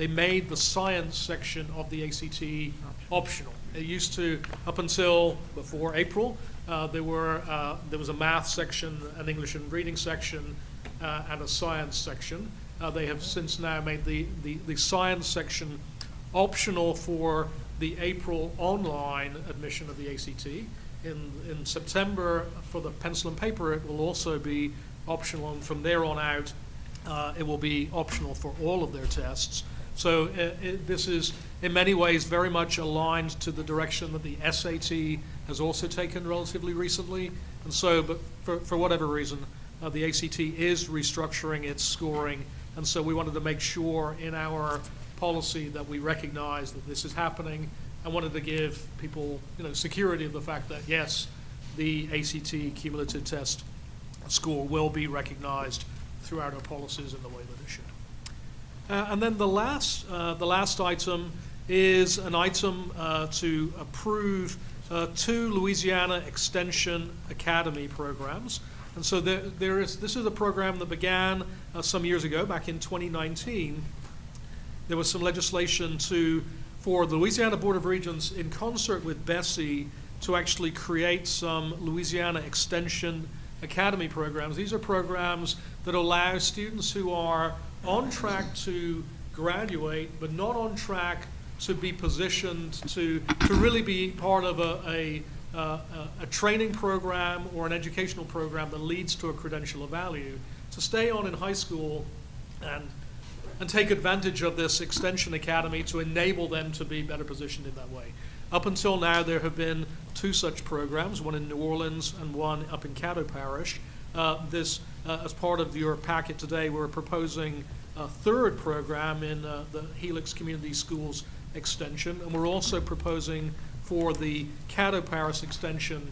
made the science section of the ACT optional. It used to, up until before April, there was a math section, an English and reading section, and a science section. They have since now made the science section optional for the April online admission of the ACT. In September, for the pencil and paper, it will also be optional, and from there on out, it will be optional for all of their tests. So this is, in many ways, very much aligned to the direction that the SAT has also taken relatively recently. And so, but for whatever reason, the ACT is restructuring its scoring, and so we wanted to make sure in our policy that we recognize that this is happening. I wanted to give people, security of the fact that, yes, the ACT cumulative test score will be recognized throughout our policies in the way that it should. And then the last item is an item to approve 2 Louisiana Extension Academy programs. And so this is a program that began some years ago, back in 2019. There was some legislation for the Louisiana Board of Regents, in concert with BESI, to actually create some Louisiana Extension Academy programs. These are programs that allow students who are on track to graduate, but not on track to be positioned to really be part of a training program or an educational program that leads to a credential of value, to stay on in high school and take advantage of this Extension Academy to enable them to be better positioned in that way. Up until now, there have been 2 such programs, one in New Orleans and one up in Caddo Parish. As part of your packet today, we're proposing a 3rd program in the Helix Community Schools Extension, and we're also proposing for the Caddo Parish Extension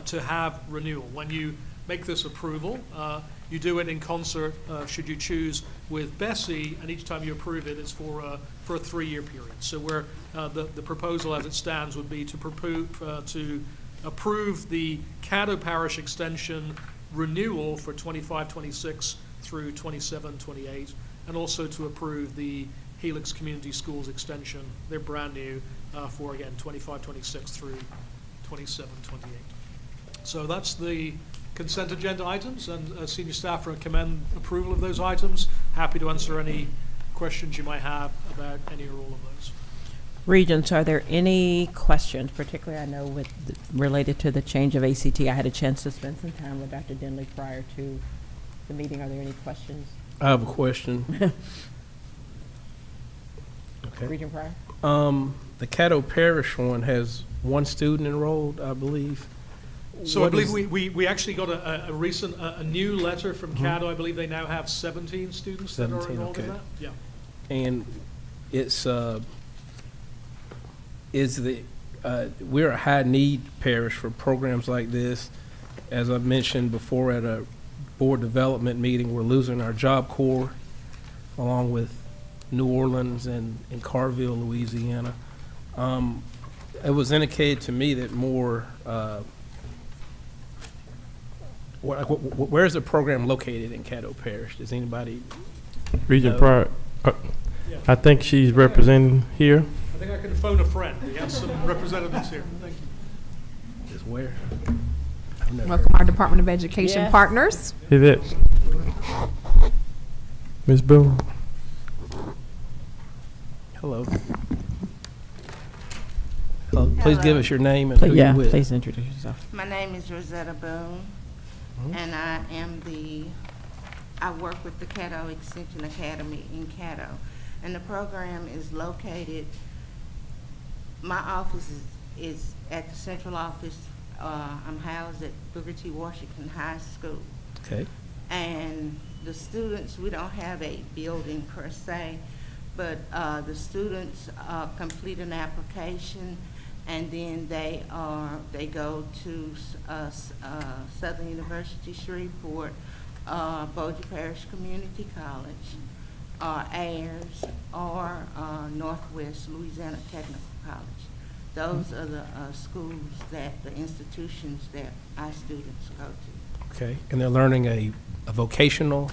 to have renewal. When you make this approval, you do it in concert, should you choose, with BESI, and each time you approve it, it's for a 3-year period. So where the proposal as it stands would be to approve the Caddo Parish Extension renewal for 25-26 through 27-28, and also to approve the Helix Community Schools Extension. They're brand new for, again, 25-26 through 27-28. So that's the consent agenda items, and senior staff recommend approval of those items. Happy to answer any questions you might have about any or all of those. Regents, are there any questions, particularly I know related to the change of ACT? I had a chance to spend some time with Dr. Denley prior to the meeting. Are there any questions? I have a question. Okay. Regent Pryor? The Caddo Parish one has 1 student enrolled, I believe. So I believe we actually got a new letter from Caddo. I believe they now have 17 students that are enrolled in that. Yeah. And it's we're a high need parish for programs like this. As I mentioned before at a board development meeting, we're losing our Job Corps along with New Orleans and Carville, Louisiana. It was indicated to me that more where is the program located in Caddo Parish? Does anybody Regent Pryor, I think she's representing here. I think I can phone a friend. We have some representatives here. Thank you. Just where? Welcome our Department of Education partners. Is it Ms. Boone? Hello. Hello. Please give us your name and who you're with. Please introduce yourself. My name is Rosetta Boone, and I work with the Caddo Extension Academy in Caddo, and the program is located. My office is at the central office. I'm housed at Booker T. Washington High School. Okay. And the students, we don't have a building per se, but the students complete an application, and then they go to Southern University Shreveport, Bossier Parish Community College, Ayers, or Northwest Louisiana Technical College. Those are the schools the institutions that our students go to. Okay, and they're learning a vocational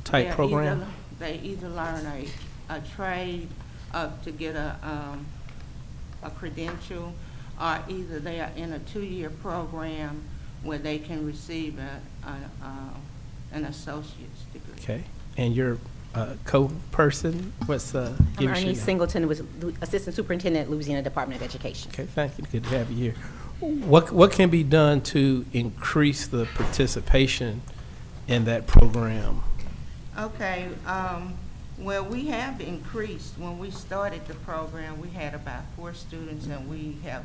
type program? They either learn a trade to get a credential, or either they are in a 2-year program where they can receive an associate's degree. Okay, and your co-person, what's I'm Ernie Singleton, was Assistant Superintendent at Louisiana Department of Education. Okay, thank you. Good to have you here. What can be done to increase the participation in that program? Okay, well, we have increased. When we started the program, we had about 4 students, and we have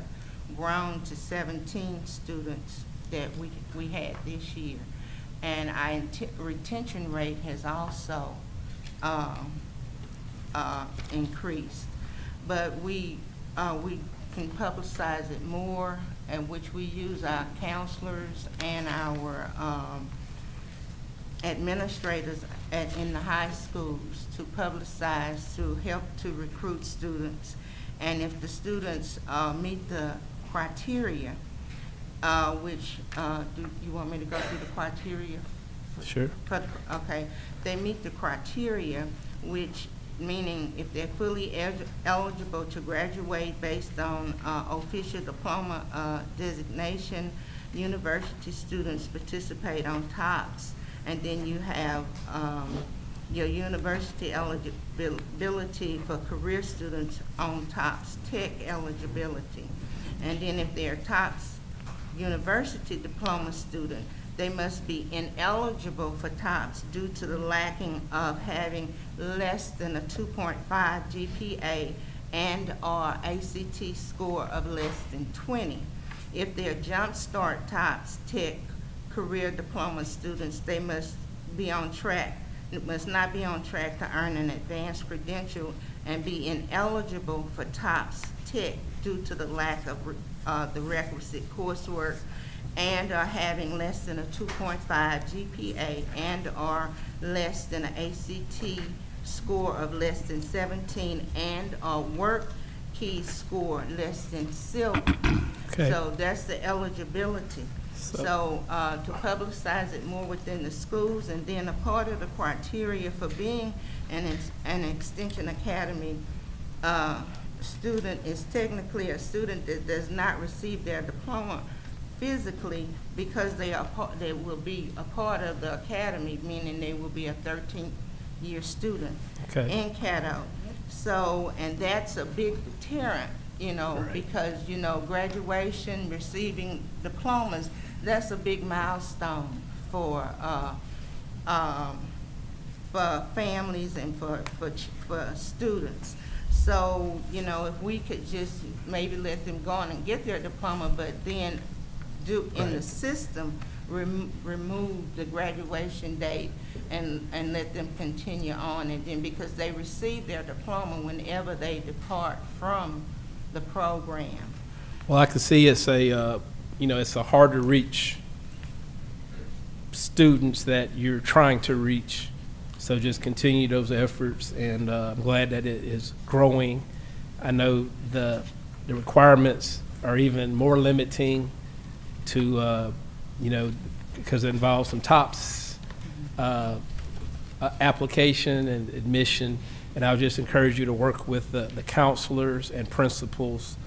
grown to 17 students that we had this year. And our retention rate has also increased. But we can publicize it more, in which we use our counselors and our administrators in the high schools to publicize, to help to recruit students. And if the students meet the criteria, which, do you want me to go through the criteria? Sure. Okay, they meet the criteria, which meaning if they're fully eligible to graduate based on official diploma designation, university students participate on TOPS, and then you have your university eligibility for career students on TOPS Tech eligibility. And then if they're TOPS university diploma student, they must be ineligible for TOPS due to the lacking of having less than a 2.5 GPA and or ACT score of less than 20. If they're Jumpstart TOPS Tech career diploma students, they must be on track. It must not be on track to earn an advanced credential and be ineligible for TOPS Tech due to the lack of the requisite coursework, and are having less than a 2.5 GPA and or less than an ACT score of less than 17 and or work key score less than silver. Okay. So that's the eligibility. So to publicize it more within the schools, and then a part of the criteria for being an Extension Academy student is technically a student that does not receive their diploma physically, because they will be a part of the academy, meaning they will be a 13-year student in Caddo. So, and that's a big deterrent, you know, right, because, you know, graduation, receiving diplomas, that's a big milestone for families and for students. So, you know, if we could just maybe let them go on and get their diploma, but then do in the system, remove the graduation date and let them continue on, and then because they receive their diploma whenever they depart from the program. Well, I can see it's a, you know, it's a hard to reach students that you're trying to reach. So just continue those efforts, and I'm glad that it is growing. I know the requirements are even more limiting to, you know, because it involves some TOPS application and admission. And I would just encourage you to work with the counselors and principals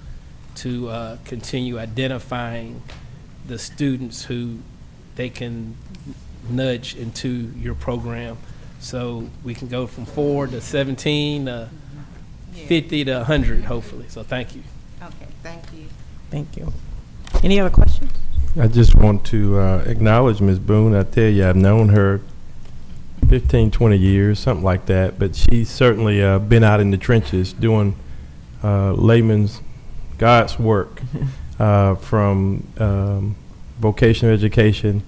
to continue identifying the students who they can nudge into your program. So we can go from 4 to 17, 50 to 100, hopefully. So thank you. Okay, thank you. Thank you. Any other questions? I just want to acknowledge Ms. Boone. I tell you, I've known her 15, 20 years, something like that, but she's certainly been out in the trenches doing layman's God's work from vocational education.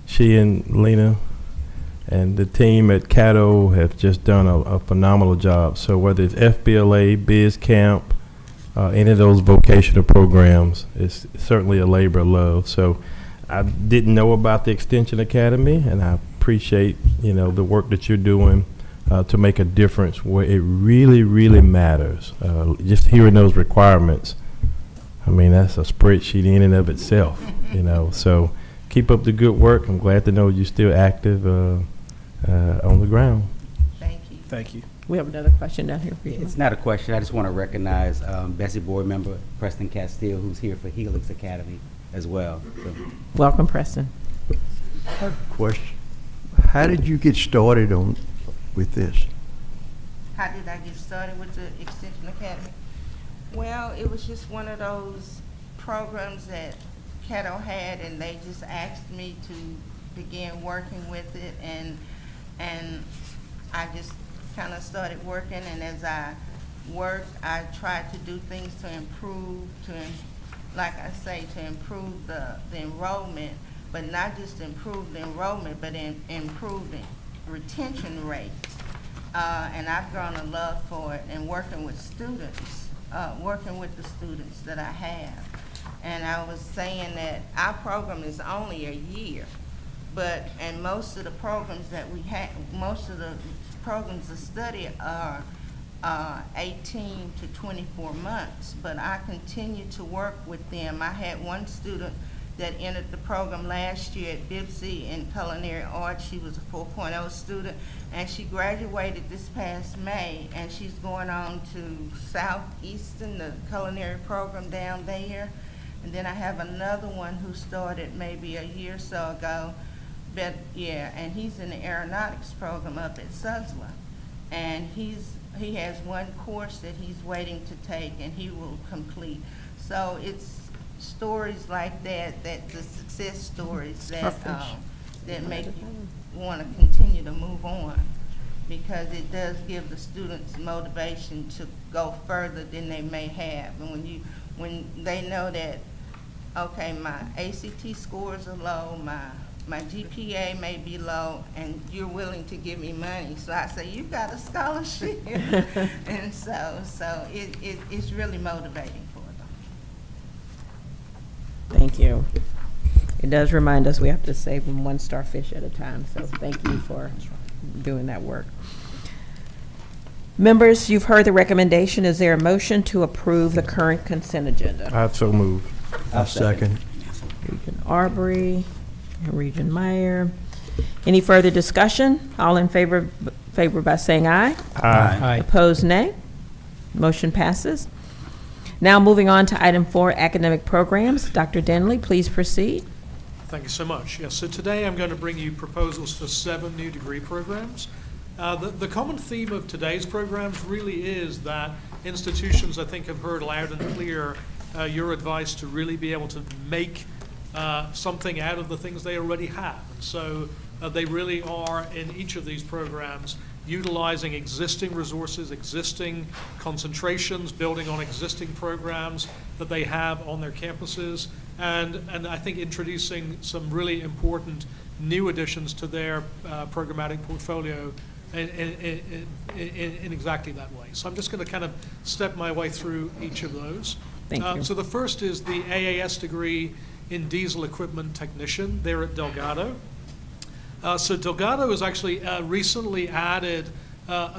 She and Lena and the team at Caddo have just done a phenomenal job. So whether it's FBLA, Biz Camp, any of those vocational programs, it's certainly a labor of love. So I didn't know about the Extension Academy, and I appreciate, you know, the work that you're doing to make a difference where it really, really matters. Just hearing those requirements, I mean, that's a spreadsheet in and of itself, you know. So keep up the good work. I'm glad to know you're still active on the ground. Thank you. Thank you. We have another question down here for you. It's not a question. I just want to recognize Bessie Board Member Preston Castile, who's here for Helix Academy as well. So. Welcome, Preston. Question. How did you get started with this? How did I get started with the Extension Academy? Well, it was just one of those programs that Caddo had, and they just asked me to begin working with it, and I just kind of started working, and as I worked, I tried to do things to improve, like I say, to improve the enrollment, but not just improve the enrollment, but improving retention rates. And I've grown a love for it, and working with students, working with the students that I have. And I was saying that our program is only a year, and most of the programs that we have, most of the programs of study are 18 to 24 months, but I continue to work with them. I had one student that entered the program last year at Bibsy in culinary arts. She was a 4.0 student, and she graduated this past May, and she's going on to Southeastern, the culinary program down there. And then I have another one who started maybe a year or so ago, but yeah, and he's in the aeronautics program up at Suzzla, and he has one course that he's waiting to take, and he will complete. So it's stories like that, the success stories that make you want to continue to move on, because it does give the students motivation to go further than they may have. And when they know that, okay, my ACT scores are low, my GPA may be low, and you're willing to give me money, so I say, you got a scholarship. And so it's really motivating for them. Thank you. It does remind us we have to save them one starfish at a time, so thank you for doing that work. Members, you've heard the recommendation. Is there a motion to approve the current consent agenda? I'd so move. I'll second. Regent Arbery and Regent Meyer. Any further discussion? All in favor by saying aye. Aye. Opposed, nay. Motion passes. Now moving on to item 4, academic programs. Dr. Denley, please proceed. Thank you so much. Yes, so today I'm going to bring you proposals for 7 new degree programs. The common theme of today's programs really is that institutions, I think, have heard loud and clear your advice to really be able to make something out of the things they already have. And so they really are, in each of these programs, utilizing existing resources, existing concentrations, building on existing programs that they have on their campuses, and I think introducing some really important new additions to their programmatic portfolio in exactly that way. So I'm just going to kind of step my way through each of those. Thank you. So the first is the AAS degree in diesel equipment technician there at Delgado. So Delgado has actually recently added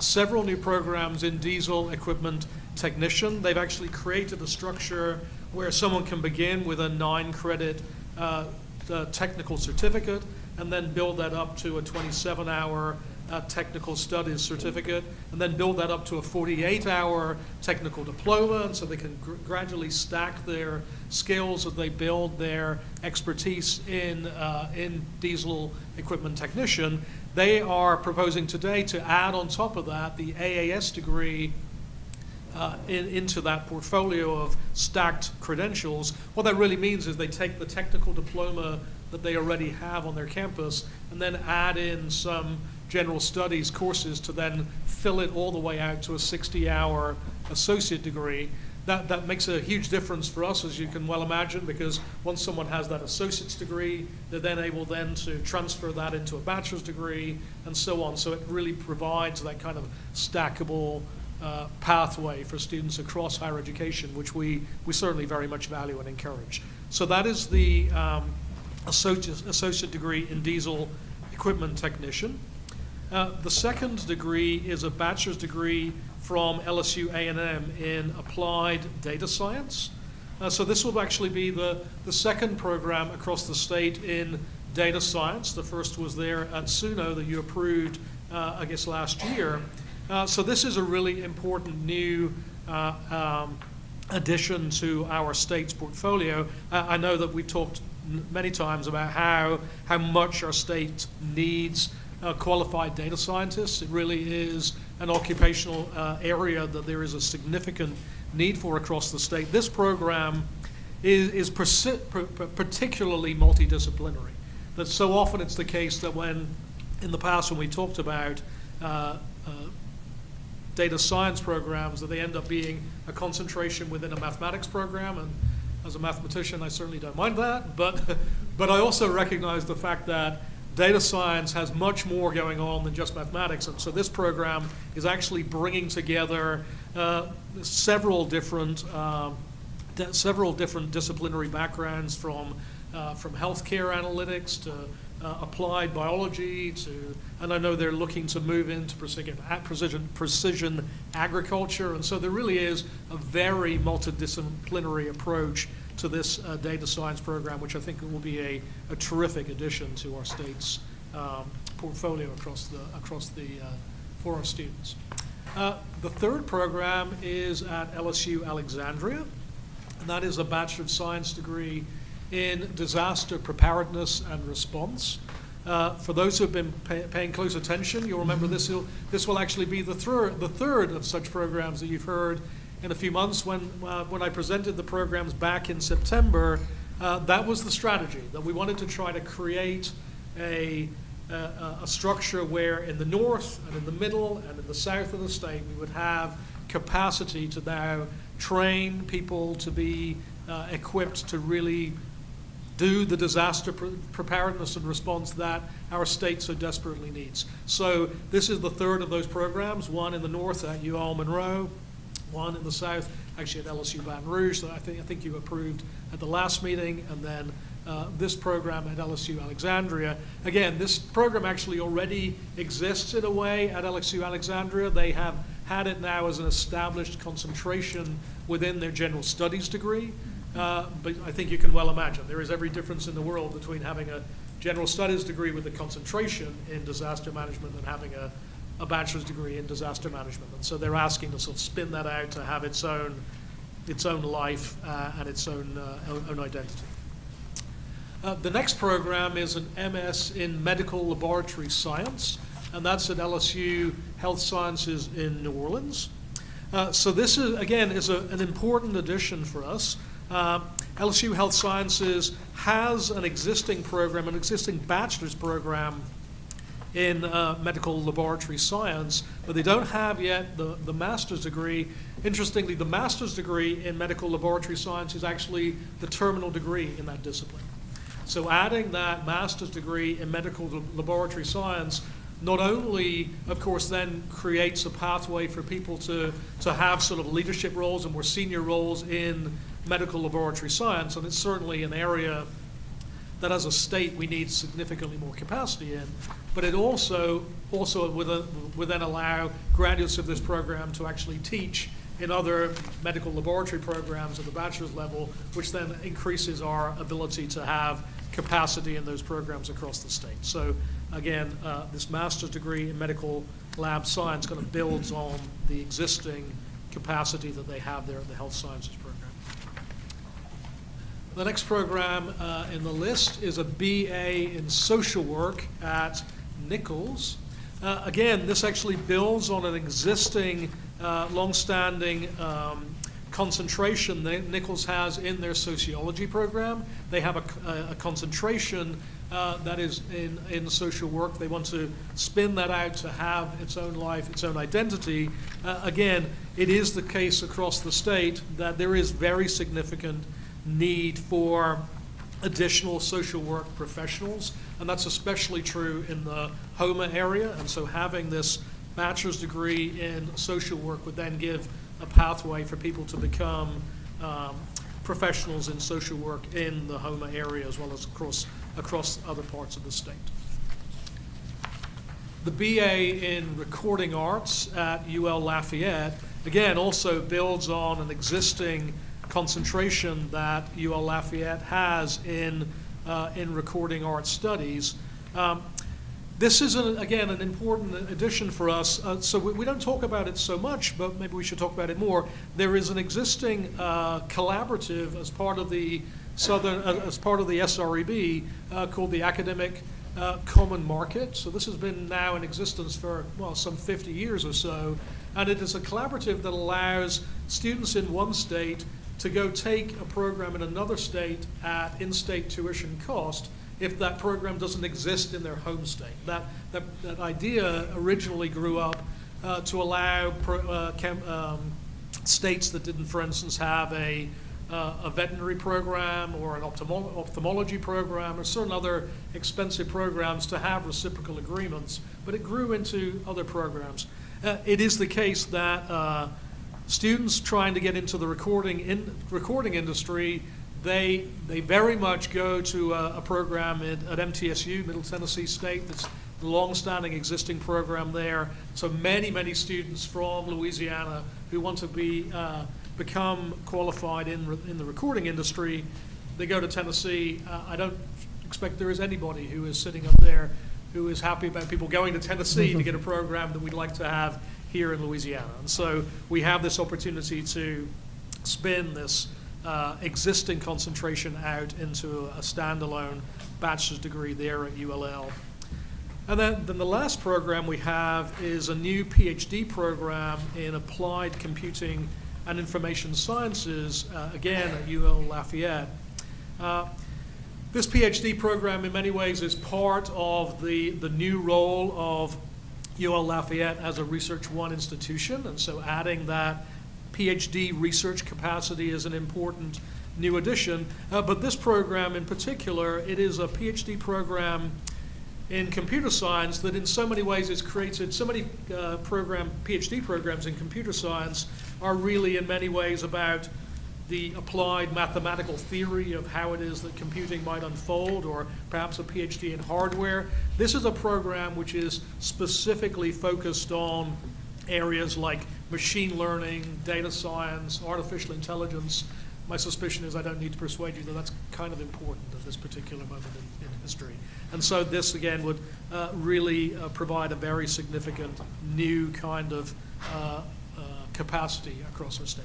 several new programs in diesel equipment technician. They've actually created a structure where someone can begin with a 9-credit technical certificate and then build that up to a 27-hour technical studies certificate, and then build that up to a 48-hour technical diploma, and so they can gradually stack their skills as they build their expertise in diesel equipment technician. They are proposing today to add on top of that the AAS degree into that portfolio of stacked credentials. What that really means is they take the technical diploma that they already have on their campus and then add in some general studies courses to then fill it all the way out to a 60-hour associate degree. That makes a huge difference for us, as you can well imagine, because once someone has that associate's degree, they're then able then to transfer that into a bachelor's degree and so on. So it really provides that kind of stackable pathway for students across higher education, which we certainly very much value and encourage. So that is the associate degree in diesel equipment technician. The second degree is a bachelor's degree from LSU A&M in applied data science. So this will actually be the second program across the state in data science. The first was there at SUNO that you approved, I guess, last year. So this is a really important new addition to our state's portfolio. I know that we've talked many times about how much our state needs qualified data scientists. It really is an occupational area that there is a significant need for across the state. This program is particularly multidisciplinary. That so often it's the case that when, in the past when we talked about data science programs, that they end up being a concentration within a mathematics program, and as a mathematician I certainly don't mind that, but I also recognize the fact that data science has much more going on than just mathematics, and so this program is actually bringing together several different disciplinary backgrounds, from healthcare analytics to applied biology and I know they're looking to move into precision agriculture, and so there really is a very multidisciplinary approach to this data science program, which I think will be a terrific addition to our state's portfolio for our students. The third program is at LSU Alexandria, and that is a Bachelor of Science degree in disaster preparedness and response. For those who have been paying close attention, you'll remember this will actually be the third of such programs that you've heard in a few months. When I presented the programs back in September, that was the strategy, that we wanted to try to create a structure where in the north and in the middle and in the south of the state we would have capacity to now train people to be equipped to really do the disaster preparedness and response that our state so desperately needs. So this is the third of those programs, one in the north at UL Monroe, one in the south, actually at LSU Baton Rouge, that I think you approved at the last meeting, and then this program at LSU Alexandria. Again, this program actually already exists in a way at LSU Alexandria. They have had it now as an established concentration within their general studies degree. But I think you can well imagine there is every difference in the world between having a general studies degree with a concentration in disaster management and having a bachelor's degree in disaster management. And so they're asking to sort of spin that out to have its own life and its own identity. The next program is an MS in Medical Laboratory Science, and that's at LSU Health Sciences in New Orleans. So this is, again, an important addition for us. LSU Health Sciences has an existing program, an existing bachelor's program in medical laboratory science, but they don't have yet the master's degree. Interestingly, the master's degree in medical laboratory science is actually the terminal degree in that discipline. So adding that master's degree in medical laboratory science not only, of course, then creates a pathway for people to have sort of leadership roles and more senior roles in medical laboratory science, and it's certainly an area that as a state we need significantly more capacity in, but it also would then allow graduates of this program to actually teach in other medical laboratory programs at the bachelor's level, which then increases our ability to have capacity in those programs across the state. So again, this master's degree in medical lab science kind of builds on the existing capacity that they have there at the health sciences program. The next program in the list is a BA in social work at Nichols. Again, this actually builds on an existing long-standing concentration that Nichols has in their sociology program. They have a concentration that is in social work. They want to spin that out to have its own life, its own identity. Again, it is the case across the state that there is very significant need for additional social work professionals, and that's especially true in the Houma area, and so having this bachelor's degree in social work would then give a pathway for people to become professionals in social work in the Houma area as well as across other parts of the state. The BA in recording arts at UL Lafayette, again, also builds on an existing concentration that UL Lafayette has in recording arts studies. This is, again, an important addition for us. So we don't talk about it so much, but maybe we should talk about it more. There is an existing collaborative as part of the SREB called the Academic Common Market. So this has been now in existence for, well, some 50 years or so. And it is a collaborative that allows students in one state to go take a program in another state at in-state tuition cost if that program doesn't exist in their home state. That idea originally grew up to allow states that didn't, for instance, have a veterinary program or an ophthalmology program or certain other expensive programs to have reciprocal agreements, but it grew into other programs. It is the case that students trying to get into the recording industry, they very much go to a program at MTSU, Middle Tennessee State, that's a long-standing existing program there. So many students from Louisiana who want to become qualified in the recording industry, they go to Tennessee. I don't expect there is anybody who is sitting up there who is happy about people going to Tennessee to get a program that we'd like to have here in Louisiana. And so we have this opportunity to spin this existing concentration out into a standalone bachelor's degree there at ULL. And then the last program we have is a new PhD program in applied computing and information sciences, again at UL Lafayette. This PhD program in many ways is part of the new role of UL Lafayette as a Research One institution, and so adding that PhD research capacity is an important new addition. But this program in particular, it is a PhD program in computer science that in so many ways has created so many PhD programs in computer science are really in many ways about the applied mathematical theory of how it is that computing might unfold, or perhaps a PhD in hardware. This is a program which is specifically focused on areas like machine learning, data science, artificial intelligence. My suspicion is I don't need to persuade you that that's kind of important at this particular moment in history. And so this, again, would really provide a very significant new kind of capacity across our state.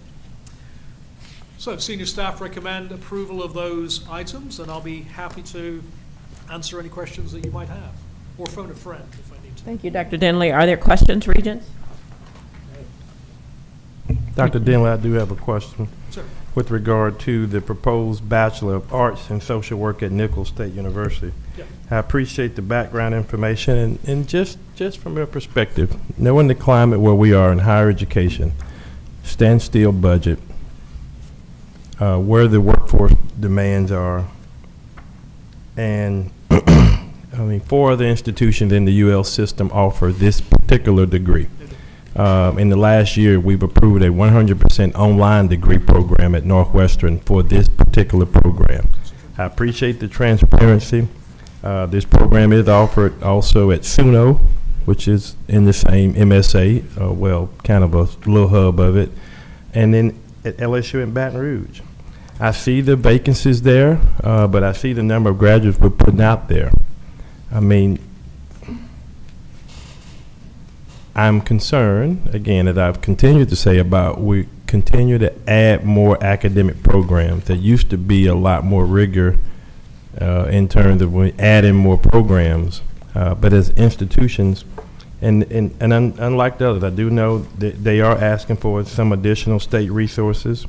So senior staff recommend approval of those items, and I'll be happy to answer any questions that you might have, or phone a friend if I need to. Thank you, Dr. Denley. Are there questions, Regents? Dr. Denley, I do have a question. Sure. With regard to the proposed Bachelor of Arts in Social Work at Nicholls State University. Yeah. I appreciate the background information, and just from your perspective, knowing the climate where we are in higher education, standstill budget, where the workforce demands are, and I mean, 4 other institutions in the UL system offer this particular degree. In the last year, we've approved a 100% online degree program at Northwestern for this particular program. I appreciate the transparency. This program is offered also at SUNO, which is in the same MSA, well, kind of a little hub of it, and then at LSU in Baton Rouge. I see the vacancies there, but I see the number of graduates we're putting out there. I mean, I'm concerned, again, as I've continued to say, about we continue to add more academic programs. There used to be a lot more rigor in terms of we adding more programs, but as institutions, and unlike the others, I do know that they are asking for some additional state resources,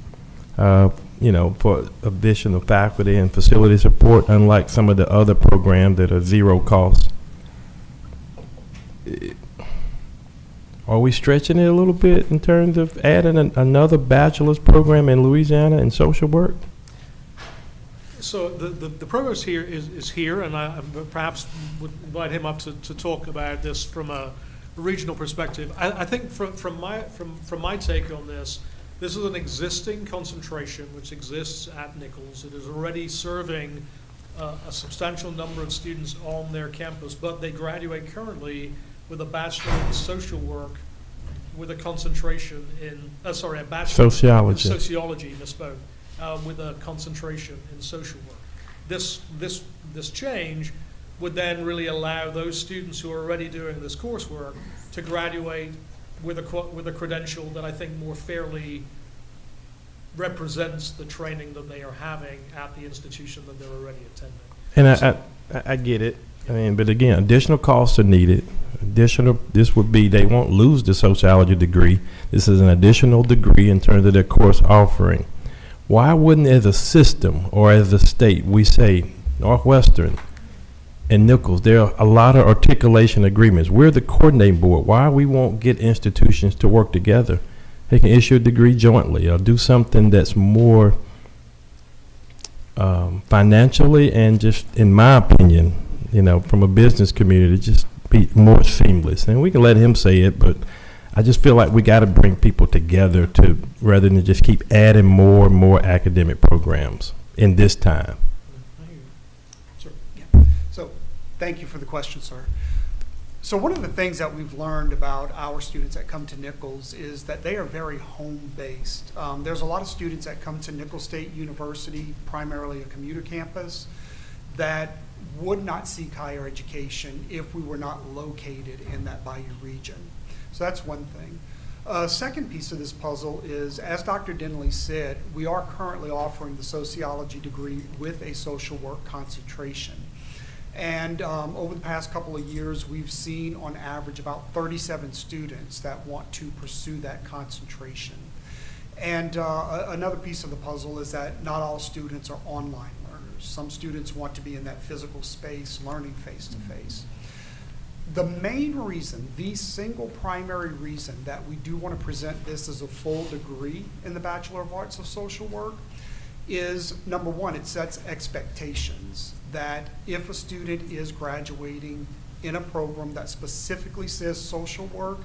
you know, for additional faculty and facility support, unlike some of the other programs that are zero cost. Are we stretching it a little bit in terms of adding another bachelor's program in Louisiana in social work? So the provost here is here, and I perhaps would invite him up to talk about this from a regional perspective. I think from my take on this is an existing concentration which exists at Nicholls. It is already serving a substantial number of students on their campus, but they graduate currently with a bachelor in social work with a concentration in, a bachelor sociology. in sociology, misspoke, with a concentration in social work. This change would then really allow those students who are already doing this coursework to graduate with a credential that I think more fairly represents the training that they are having at the institution that they're already attending. And I get it. I mean, but again, additional costs are needed. This would be, they won't lose the sociology degree. This is an additional degree in terms of their course offering. Why wouldn't, as a system or as a state, we say Northwestern and Nichols, there are a lot of articulation agreements. We're the coordinating board. Why we won't get institutions to work together? They can issue a degree jointly or do something that's more financially and just, in my opinion, from a business community, just be more seamless. And we can let him say it, but I just feel like we got to bring people together to, rather than just keep adding more and more academic programs in this time. Sure. Yeah. So thank you for the question, sir. So one of the things that we've learned about our students that come to Nichols is that they are very home-based. There's a lot of students that come to Nichols State University, primarily a commuter campus, that would not seek higher education if we were not located in that Bayou region. So that's one thing. Second piece of this puzzle is, as Dr. Denley said, we are currently offering the sociology degree with a social work concentration. And over the past couple of years, we've seen on average about 37 students that want to pursue that concentration. And another piece of the puzzle is that not all students are online learners. Some students want to be in that physical space, learning face-to-face. The main reason, the single primary reason that we do want to present this as a full degree in the Bachelor of Arts of Social Work is, number one, it sets expectations that if a student is graduating in a program that specifically says social work,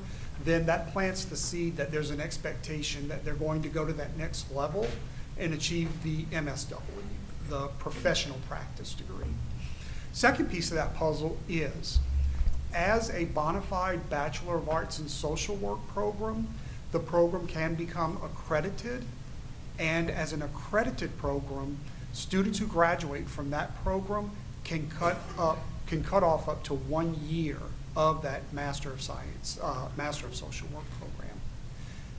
then that plants the seed that there's an expectation that they're going to go to that next level and achieve the MSW, the professional practice degree. Second piece of that puzzle is, as a bona fide Bachelor of Arts in Social Work program, the program can become accredited, and as an accredited program, students who graduate from that program can cut off up to 1 year of that Master of Science, Master of Social Work program.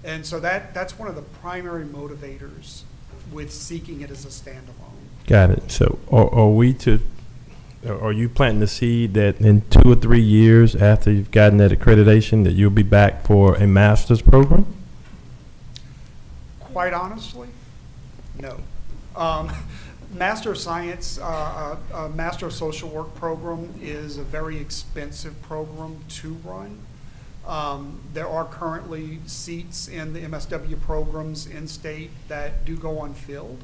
And so that's one of the primary motivators with seeking it as a standalone. Got it. So are you planting the seed that in 2 or 3 years after you've gotten that accreditation that you'll be back for a master's program? Quite honestly, no. Master of Science, Master of Social Work program is a very expensive program to run. There are currently seats in the MSW programs in state that do go unfilled.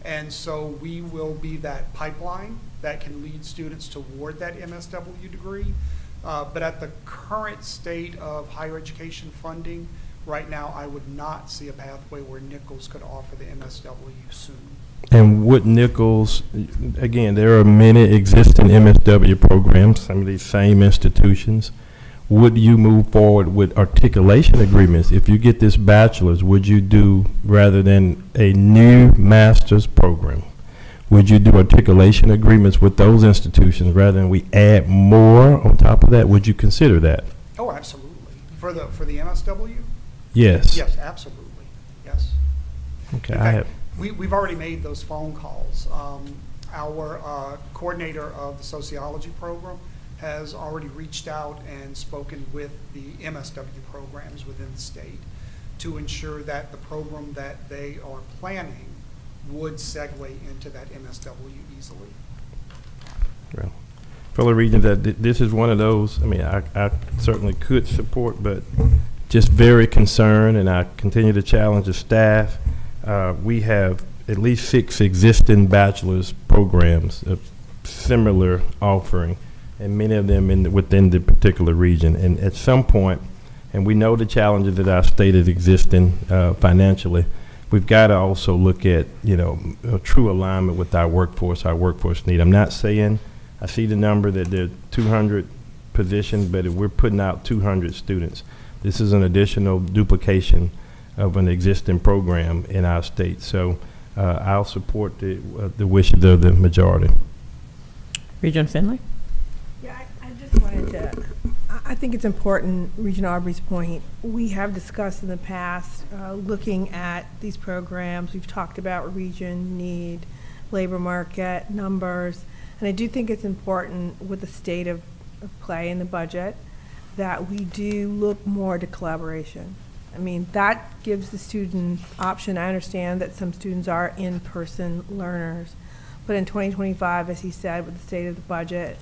And so we will be that pipeline that can lead students toward that MSW degree. But at the current state of higher education funding, right now I would not see a pathway where Nichols could offer the MSW soon. And would Nichols, again, there are many existing MSW programs, some of these same institutions. Would you move forward with articulation agreements? If you get this bachelor's, would you do, rather than a new master's program, would you do articulation agreements with those institutions rather than we add more on top of that? Would you consider that? Oh, absolutely. For the MSW? Yes. Yes, absolutely. Yes. Okay. In fact, we've already made those phone calls. Our coordinator of the sociology program has already reached out and spoken with the MSW programs within the state to ensure that the program that they are planning would segue into that MSW easily. Well, fellow Regents, this is one of those, I mean, I certainly could support, but just very concerned, and I continue to challenge the staff. We have at least 6 existing bachelor's programs of similar offering, and many of them within the particular region. And at some point, and we know the challenges that our state is existing financially, we've got to also look at, a true alignment with our workforce need. I'm not saying, I see the number that there are 200 positions, but if we're putting out 200 students, this is an additional duplication of an existing program in our state. So I'll support the wishes of the majority. Regent Finley? Yeah, I just wanted to, I think it's important, Regent Aubrey's point, we have discussed in the past, looking at these programs, we've talked about region, need, labor market, numbers, and I do think it's important with the state of play in the budget that we do look more to collaboration. I mean, that gives the student option. I understand that some students are in-person learners, but in 2025, as he said, with the state of the budget,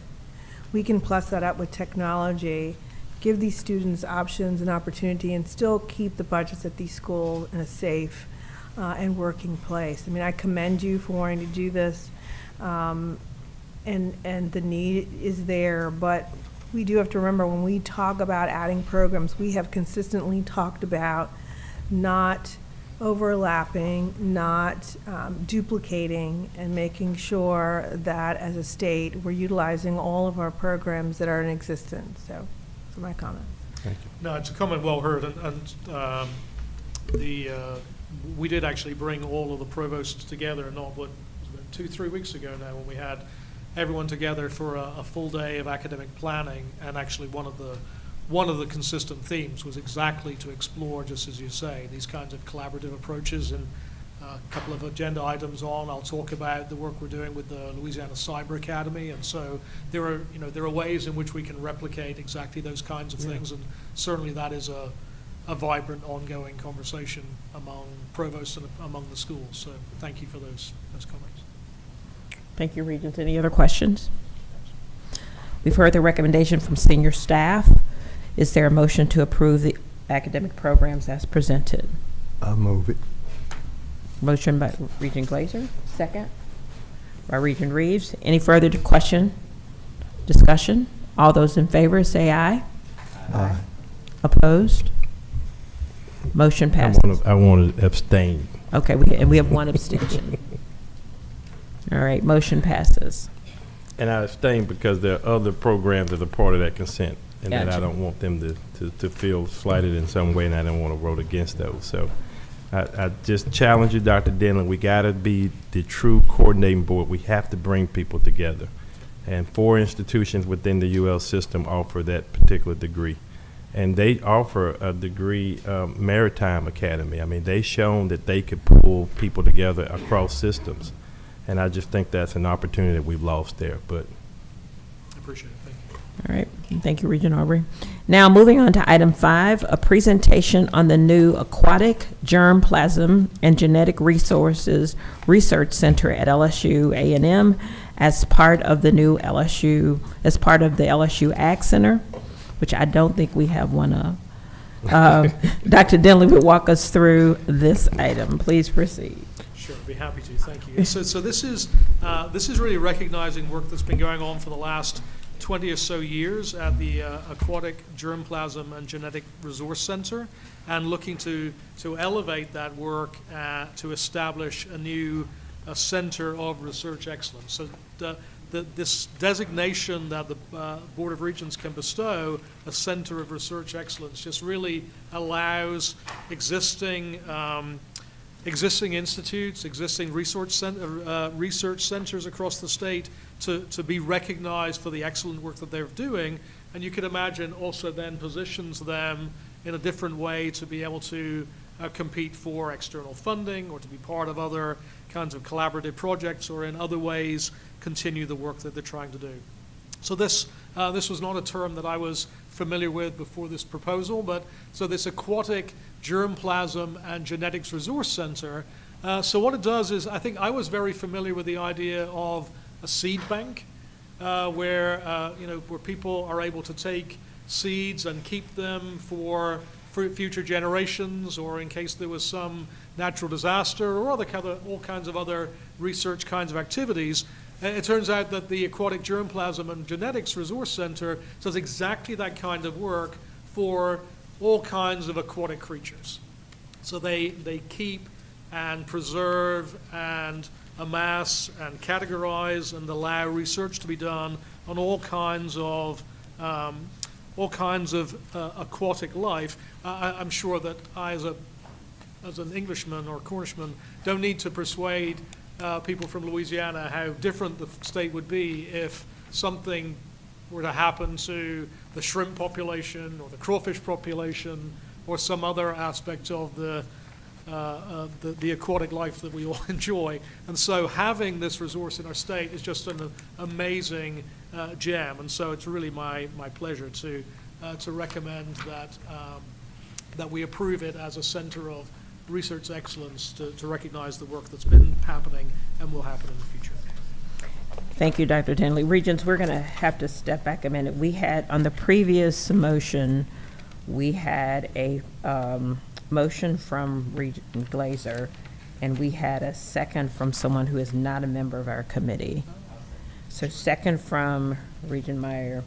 we can plus that up with technology, give these students options and opportunity, and still keep the budgets at these schools in a safe and working place. I mean, I commend you for wanting to do this, and the need is there, but we do have to remember when we talk about adding programs, we have consistently talked about not overlapping, not duplicating, and making sure that as a state we're utilizing all of our programs that are in existence. So, that's my comment. Thank you. No, it's a comment well heard, and we did actually bring all of the provosts together, not what, 2-3 weeks ago now, when we had everyone together for a full day of academic planning, and actually one of the consistent themes was exactly to explore, just as you say, these kinds of collaborative approaches. And a couple of agenda items on, I'll talk about the work we're doing with the Louisiana Cyber Academy, and so there are ways in which we can replicate exactly those kinds of things, and certainly that is a vibrant, ongoing conversation among provosts and among the schools. So thank you for those comments. Thank you, Regent. Any other questions? We've heard the recommendation from senior staff. Is there a motion to approve the academic programs as presented? I move it. Motion by Regent Glazer, second by Regent Reeves. Any further discussion? All those in favor say aye. Aye. Opposed? Motion passes. I want to abstain. Okay, we have one abstention. All right, motion passes. And I abstain because there are other programs that are part of that consent, and that I Gotcha. don't want them to feel slighted in some way, and I don't want to vote against those. So I just challenge you, Dr. Denley, we got to be the true coordinating board. We have to bring people together. And 4 institutions within the UL system offer that particular degree. And they offer a degree, Maritime Academy. I mean, they've shown that they could pull people together across systems. And I just think that's an opportunity that we've lost there. But I appreciate it. Thank you. All right, thank you, Regent Aubrey. Now, moving on to item 5, a presentation on the new Aquatic Germplasm and Genetic Resources Research Center at LSU A&M as part of the new LSU Ag Center, which I don't think we have one of. Dr. Denley will walk us through this item. Please proceed. Sure, I'd be happy to. Thank you. So this is really recognizing work that's been going on for the last 20 or so years at the Aquatic Germplasm and Genetic Resource Center, and looking to elevate that work to establish a new center of research excellence. So this designation that the Board of Regents can bestow, a center of research excellence, just really allows existing institutes, existing research centers across the state to be recognized for the excellent work that they're doing. And you can imagine also then positions them in a different way to be able to compete for external funding, or to be part of other kinds of collaborative projects, or in other ways continue the work that they're trying to do. So this was not a term that I was familiar with before this proposal, but so this Aquatic Germplasm and Genetics Resource Center, so what it does is, I think I was very familiar with the idea of a seed bank, where people are able to take seeds and keep them for future generations, or in case there was some natural disaster, or all kinds of other research kinds of activities. It turns out that the Aquatic Germplasm and Genetics Resource Center does exactly that kind of work for all kinds of aquatic creatures. So they keep and preserve and amass and categorize and allow research to be done on all kinds of aquatic life. I'm sure that I, as a as an Englishman or Cornishman, don't need to persuade people from Louisiana how different the state would be if something were to happen to the shrimp population or the crawfish population or some other aspect of the aquatic life that we all enjoy. And so having this resource in our state is just an amazing gem. And so it's really my pleasure to recommend that we approve it as a center of research excellence to recognize the work that's been happening and will happen in the future. Thank you, Dr. Denley. Regents, we're going to have to step back a minute. We had, on the previous motion, we had a motion from Regent Glazer, and we had a second from someone who is not a member of our committee. So second from Regent Meyer.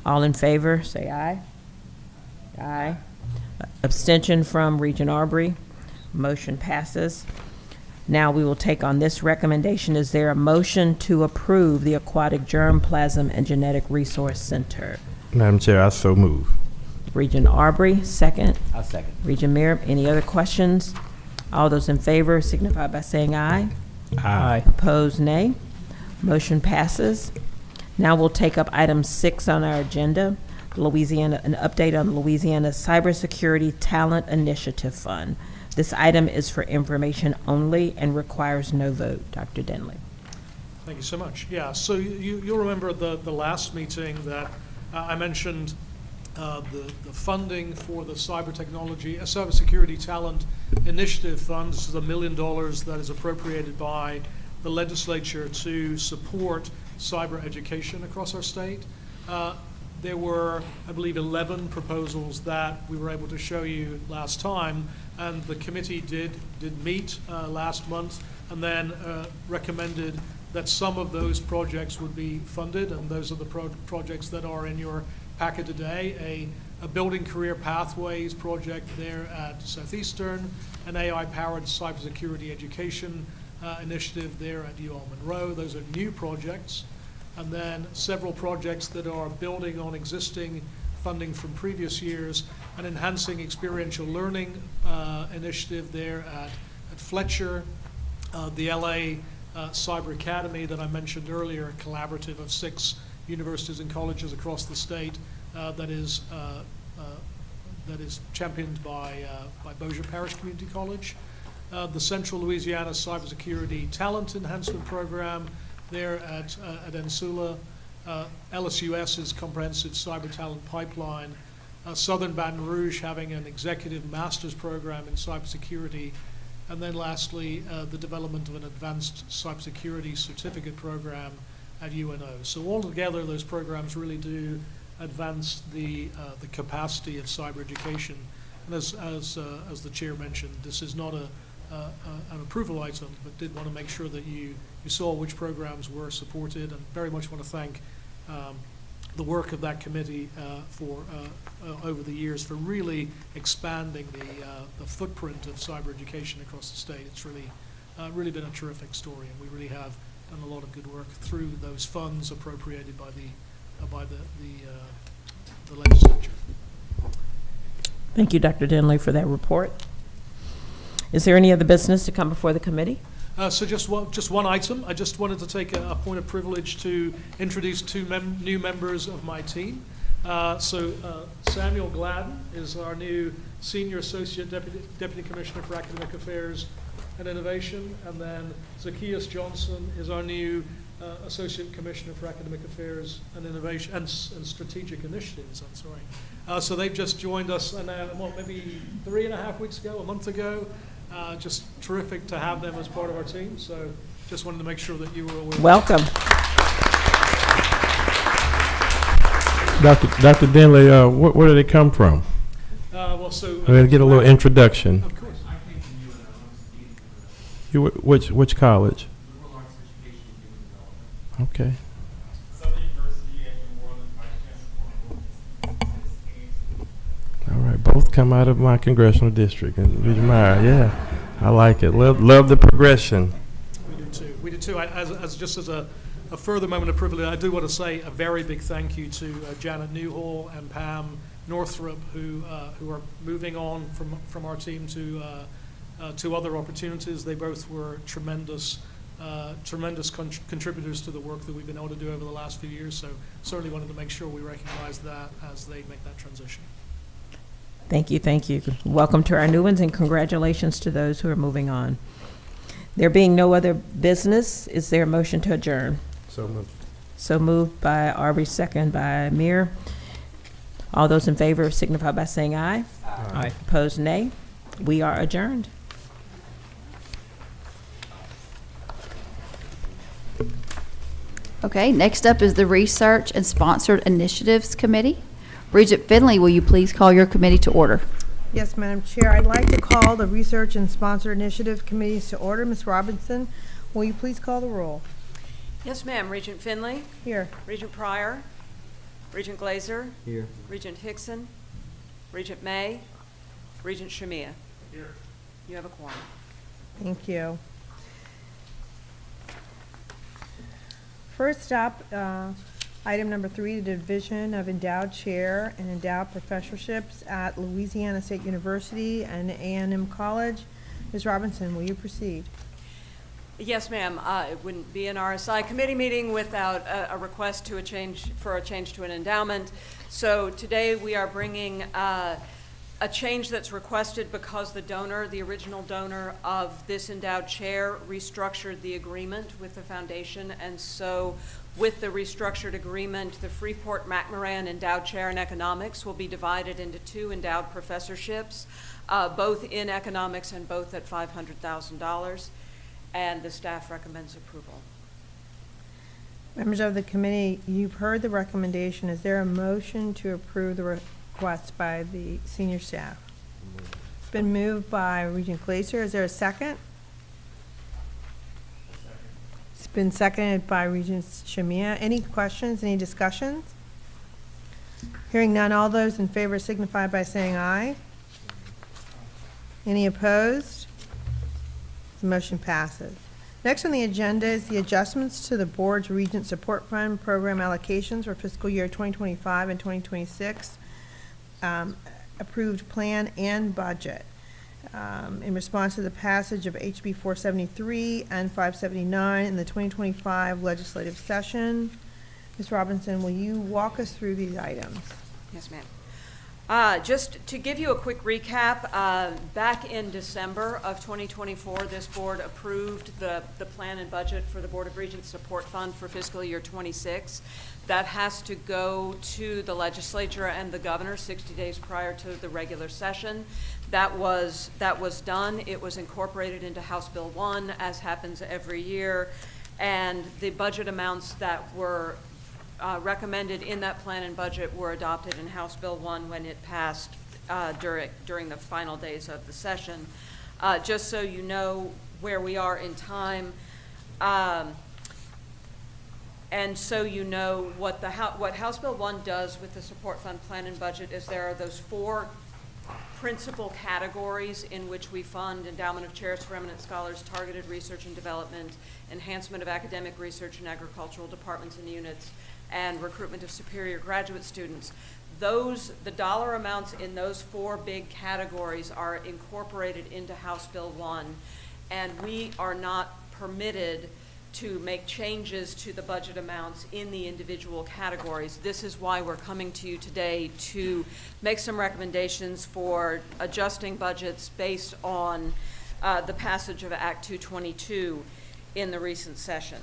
All in favor, say aye. Aye. Abstention from Regent Arbery. Motion passes. Now we will take on this recommendation. Is there a motion to approve the Aquatic Germplasm and Genetic Resource Center? Madam Chair, I so move. Regent Arbery, second. I'll second. Regent Meir, any other questions? All those in favor signify by saying aye. Aye. Opposed, nay. Motion passes. Now we'll take up item 6 on our agenda, Louisiana, an update on the Louisiana Cybersecurity Talent Initiative Fund. This item is for information only and requires no vote. Dr. Denley. Thank you so much. Yeah, so you'll remember the last meeting that I mentioned the funding for the Cybersecurity Talent Initiative Fund. This is $1 million that is appropriated by the legislature to support cyber education across our state. There were, I believe, 11 proposals that we were able to show you last time, and the committee did meet last month and then recommended that some of those projects would be funded, and those are the projects that are in your packet today. A building career pathways project there at Southeastern, an AI-powered cybersecurity education initiative there at UL Monroe. Those are new projects. And then several projects that are building on existing funding from previous years, an enhancing experiential learning initiative there at Fletcher, the LA Cyber Academy that I mentioned earlier, a collaborative of 6 universities and colleges across the state that is championed by Bossier Parish Community College. The Central Louisiana Cybersecurity Talent Enhancement Program there at Ensula, LSUS's Comprehensive Cyber Talent Pipeline, Southern Baton Rouge having an executive master's program in cybersecurity, and then lastly, the development of an advanced cybersecurity certificate program at UNO. So altogether, those programs really do advance the capacity of cyber education. And as the chair mentioned, this is not an approval item, but did want to make sure that you saw which programs were supported, and very much want to thank the work of that committee for over the years for really expanding the footprint of cyber education across the state. It's really been a terrific story, and we really have done a lot of good work through those funds appropriated by the legislature. Thank you, Dr. Denley, for that report. Is there any other business to come before the committee? So just one item. I just wanted to take a point of privilege to introduce 2 new members of my team. Samuel Gladden is our new Senior Associate Deputy Commissioner for Academic Affairs and Innovation, and then Zacchaeus Johnson is our new Associate Commissioner for Academic Affairs and Innovation and Strategic Initiatives. I'm sorry. So they've just joined us, maybe 3.5 weeks ago, a month ago. Just terrific to have them as part of our team. So just wanted to make sure that you were aware. Welcome. Dr. Denley, where did they come from? I'm going to get a little introduction. Of course. Which college? Okay. All right, both come out of my congressional district in Regent Meyer. Yeah, I like it. Love the progression. We do too. Just as a further moment of privilege, I do want to say a very big thank you to Janet Newhall and Pam Northrup, who are moving on from our team to two other opportunities. They both were tremendous contributors to the work that we've been able to do over the last few years. So certainly wanted to make sure we recognize that as they make that transition. Thank you, thank you. Welcome to our new ones, and congratulations to those who are moving on. There being no other business, is there a motion to adjourn? So moved. So moved by Aubrey, second by Amir. All those in favor signify by saying aye. Aye. Opposed, nay. We are adjourned. Okay, next up is the Research and Sponsored Initiatives Committee. Regent Finley, will you please call your committee to order? Yes, Madam Chair. I'd like to call the Research and Sponsor Initiative Committees to order. Ms. Robinson, will you please call the roll? Yes, ma'am. Regent Finley? Here. Regent Pryor? Regent Glazer? Here. Regent Hickson? Regent May? Regent Shamia? Here. You have a quorum. Thank you. First up, item number 3, the Division of Endowed Chair and Endowed Professorships at Louisiana State University and A&M College. Ms. Robinson, will you proceed? Yes, ma'am. It wouldn't be an RSI committee meeting without a request to a change to an endowment. So today we are bringing a change that's requested because the original donor of this endowed chair restructured the agreement with the foundation, and so with the restructured agreement, the Freeport-McMoran Endowed Chair in Economics will be divided into 2 endowed professorships, both in economics and both at $500,000, and the staff recommends approval. Members of the committee, you've heard the recommendation. Is there a motion to approve the request by the senior staff? It's been moved by Regent Glazer. Is there a second? It's been seconded by Regent Shamia. Any questions, any discussions? Hearing none, all those in favor signify by saying aye. Any opposed? The motion passes. Next on the agenda is the adjustments to the Board's Regent Support Fund program allocations for fiscal year 2025 and 2026, approved plan and budget. In response to the passage of HB 473 and 579 in the 2025 legislative session. Ms. Robinson, will you walk us through these items? Yes, ma'am. Just to give you a quick recap, back in December of 2024, this board approved the plan and budget for the Board of Regents Support Fund for fiscal year 26. That has to go to the legislature and the governor 60 days prior to the regular session. That was done. It was incorporated into House Bill 1, as happens every year, and the budget amounts that were recommended in that plan and budget were adopted in House Bill 1 when it passed during the final days of the session. Just so you know where we are in time, and so you know what House Bill 1 does with the support fund plan and budget is there are those 4 principal categories in which we fund endowment of chairs for eminent scholars, targeted research and development, enhancement of academic research in agricultural departments and units, and recruitment of superior graduate students. The dollar amounts in those 4 big categories are incorporated into House Bill 1, and we are not permitted to make changes to the budget amounts in the individual categories. This is why we're coming to you today to make some recommendations for adjusting budgets based on the passage of Act 222 in the recent session.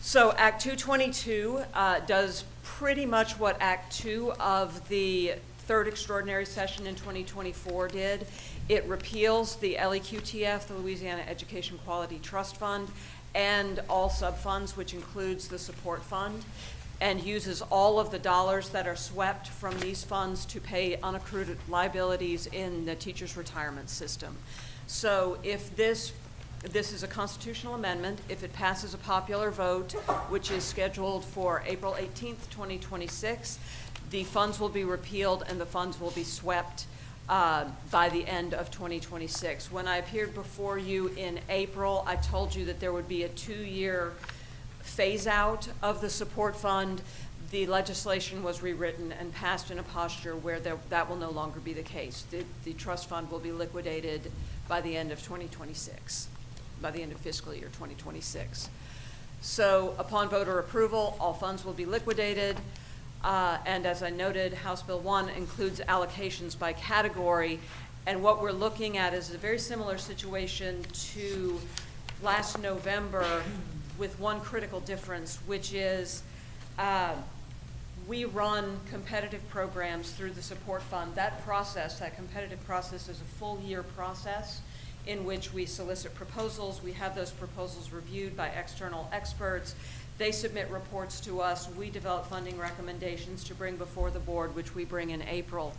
So Act 222 does pretty much what Act 2 of the third extraordinary session in 2024 did. It repeals the LEQTF, the Louisiana Education Quality Trust Fund, and all subfunds, which includes the support fund, and uses all of the dollars that are swept from these funds to pay unaccrued liabilities in the teachers' retirement system. So if this is a constitutional amendment. If it passes a popular vote, which is scheduled for April 18th, 2026, the funds will be repealed and the funds will be swept by the end of 2026. When I appeared before you in April, I told you that there would be a 2-year phase out of the support fund. the legislation was rewritten and passed in a posture where that will no longer be the case. The trust fund will be liquidated by the end of 2026, by the end of fiscal year 2026. So upon voter approval, all funds will be liquidated. And as I noted, House Bill 1 includes allocations by category. And what we're looking at is a very similar situation to last November, with one critical difference, which is we run competitive programs through the support fund. That process, that competitive process, is a full year process in which we solicit proposals. We have those proposals reviewed by external experts. They submit reports to us. We develop funding recommendations to bring before the board, which we bring in April.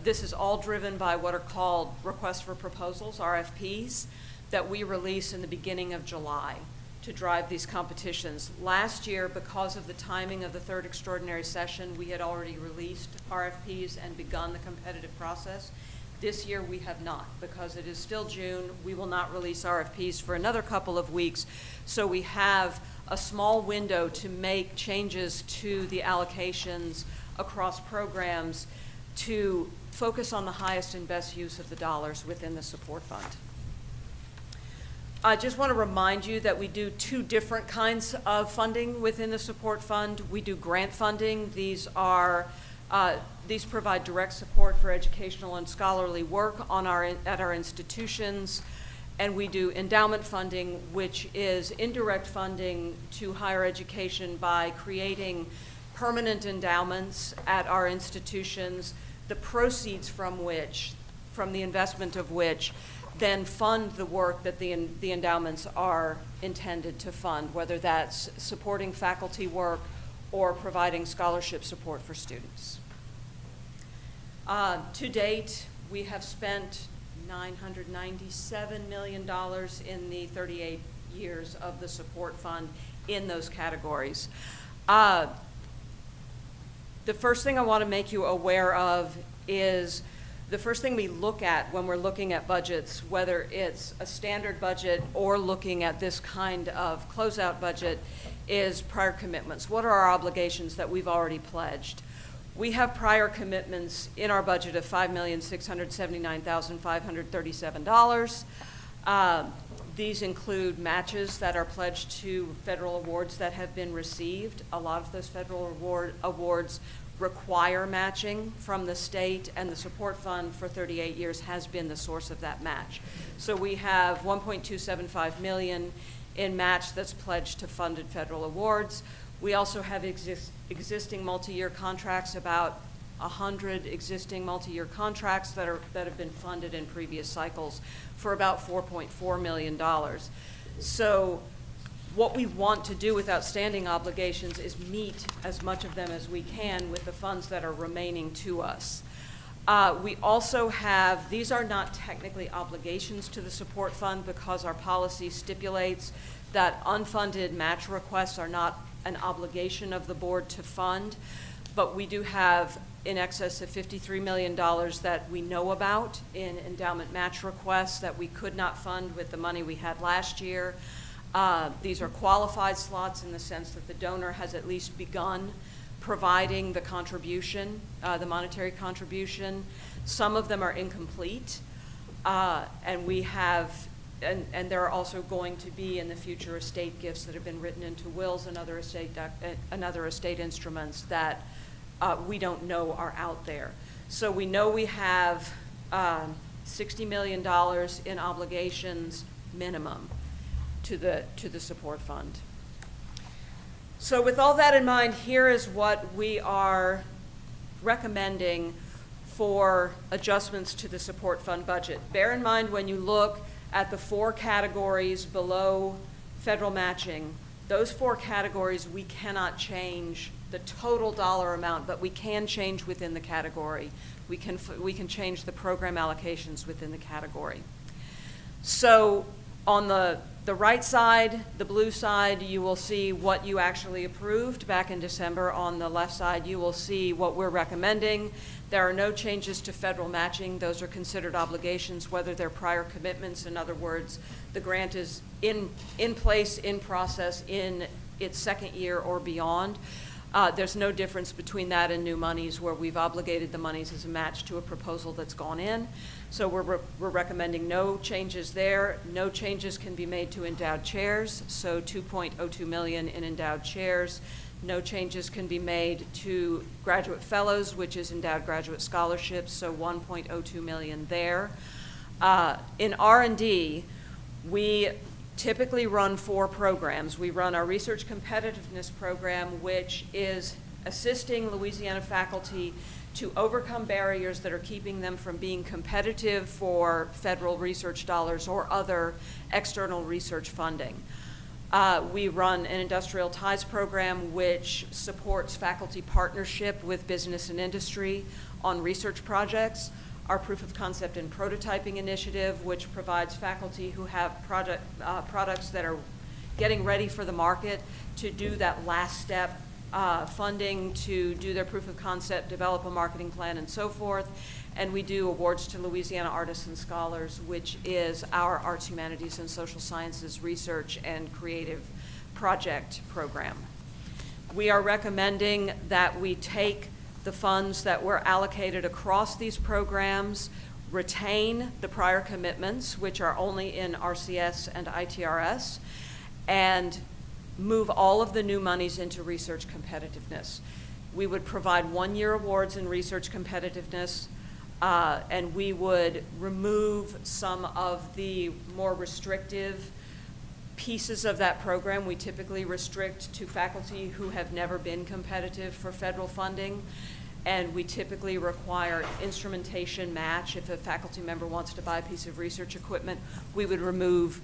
This is all driven by what are called requests for proposals, RFPs, that we release in the beginning of July to drive these competitions. Last year, because of the timing of the third extraordinary session, we had already released RFPs and begun the competitive process. This year we have not, because it is still June. We will not release RFPs for another couple of weeks. So we have a small window to make changes to the allocations across programs to focus on the highest and best use of the dollars within the support fund. I just want to remind you that we do two different kinds of funding within the support fund. We do grant funding. These provide direct support for educational and scholarly work at our institutions. And we do endowment funding, which is indirect funding to higher education by creating permanent endowments at our institutions, the proceeds from the investment of which then fund the work that the endowments are intended to fund, whether that's supporting faculty work or providing scholarship support for students. To date, we have spent $997 million in the 38 years of the support fund in those categories. The first thing I want to make you aware of is the first thing we look at when we're looking at budgets, whether it's a standard budget or looking at this kind of closeout budget, is prior commitments. What are our obligations that we've already pledged? We have prior commitments in our budget of $5,679,537. These include matches that are pledged to federal awards that have been received. A lot of those federal awards require matching from the state, and the support fund for 38 years has been the source of that match. So we have $1.275 million in match that's pledged to funded federal awards. We also have existing multi-year contracts, about 100 existing multi-year contracts that have been funded in previous cycles for about $4.4 million. So what we want to do with outstanding obligations is meet as much of them as we can with the funds that are remaining to us. We also have, these are not technically obligations to the support fund because our policy stipulates that unfunded match requests are not an obligation of the board to fund, but we do have in excess of $53 million that we know about in endowment match requests that we could not fund with the money we had last year. These are qualified slots in the sense that the donor has at least begun providing the contribution, the monetary contribution. Some of them are incomplete, and we have, and there are also going to be in the future estate gifts that have been written into wills and other estate instruments that we don't know are out there. So we know we have $60 million in obligations minimum to the support fund. So with all that in mind, here is what we are recommending for adjustments to the support fund budget. Bear in mind when you look at the 4 categories below federal matching, those 4 categories we cannot change the total dollar amount, but we can change within the category. We can change the program allocations within the category. So on the right side, the blue side, you will see what you actually approved back in December. On the left side, you will see what we're recommending. There are no changes to federal matching. Those are considered obligations, whether they're prior commitments. In other words, the grant is in place, in process, in its second year or beyond. There's no difference between that and new monies where we've obligated the monies as a match to a proposal that's gone in. So we're recommending no changes there. No changes can be made to endowed chairs, so 2.02 million in endowed chairs. No changes can be made to graduate fellows, which is endowed graduate scholarships, so 1.02 million there. In R&D, we typically run 4 programs. We run our research competitiveness program, which is assisting Louisiana faculty to overcome barriers that are keeping them from being competitive for federal research dollars or other external research funding. We run an industrial ties program, which supports faculty partnership with business and industry on research projects. Our proof of concept and prototyping initiative, which provides faculty who have products that are getting ready for the market to do that last step funding to do their proof of concept, develop a marketing plan, and so forth. And we do awards to Louisiana Artists and Scholars, which is our arts, humanities, and social sciences research and creative project program. We are recommending that we take the funds that were allocated across these programs, retain the prior commitments, which are only in RCS and ITRS, and move all of the new monies into research competitiveness. We would provide 1-year awards in research competitiveness, and we would remove some of the more restrictive pieces of that program. We typically restrict to faculty who have never been competitive for federal funding, and we typically require instrumentation match. If a faculty member wants to buy a piece of research equipment, we would remove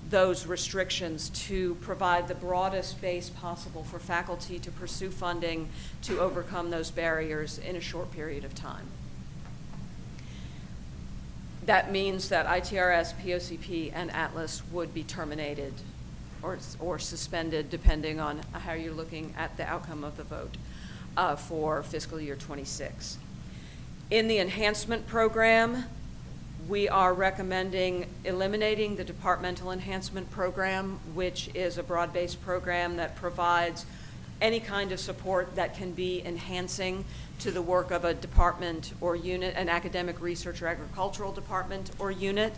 those restrictions to provide the broadest base possible for faculty to pursue funding to overcome those barriers in a short period of time. That means that ITRS, POCP, and Atlas would be terminated or suspended depending on how you're looking at the outcome of the vote for fiscal year 26. In the enhancement program, we are recommending eliminating the departmental enhancement program, which is a broad-based program that provides any kind of support that can be enhancing to the work of a department or unit, an academic research or agricultural department or unit.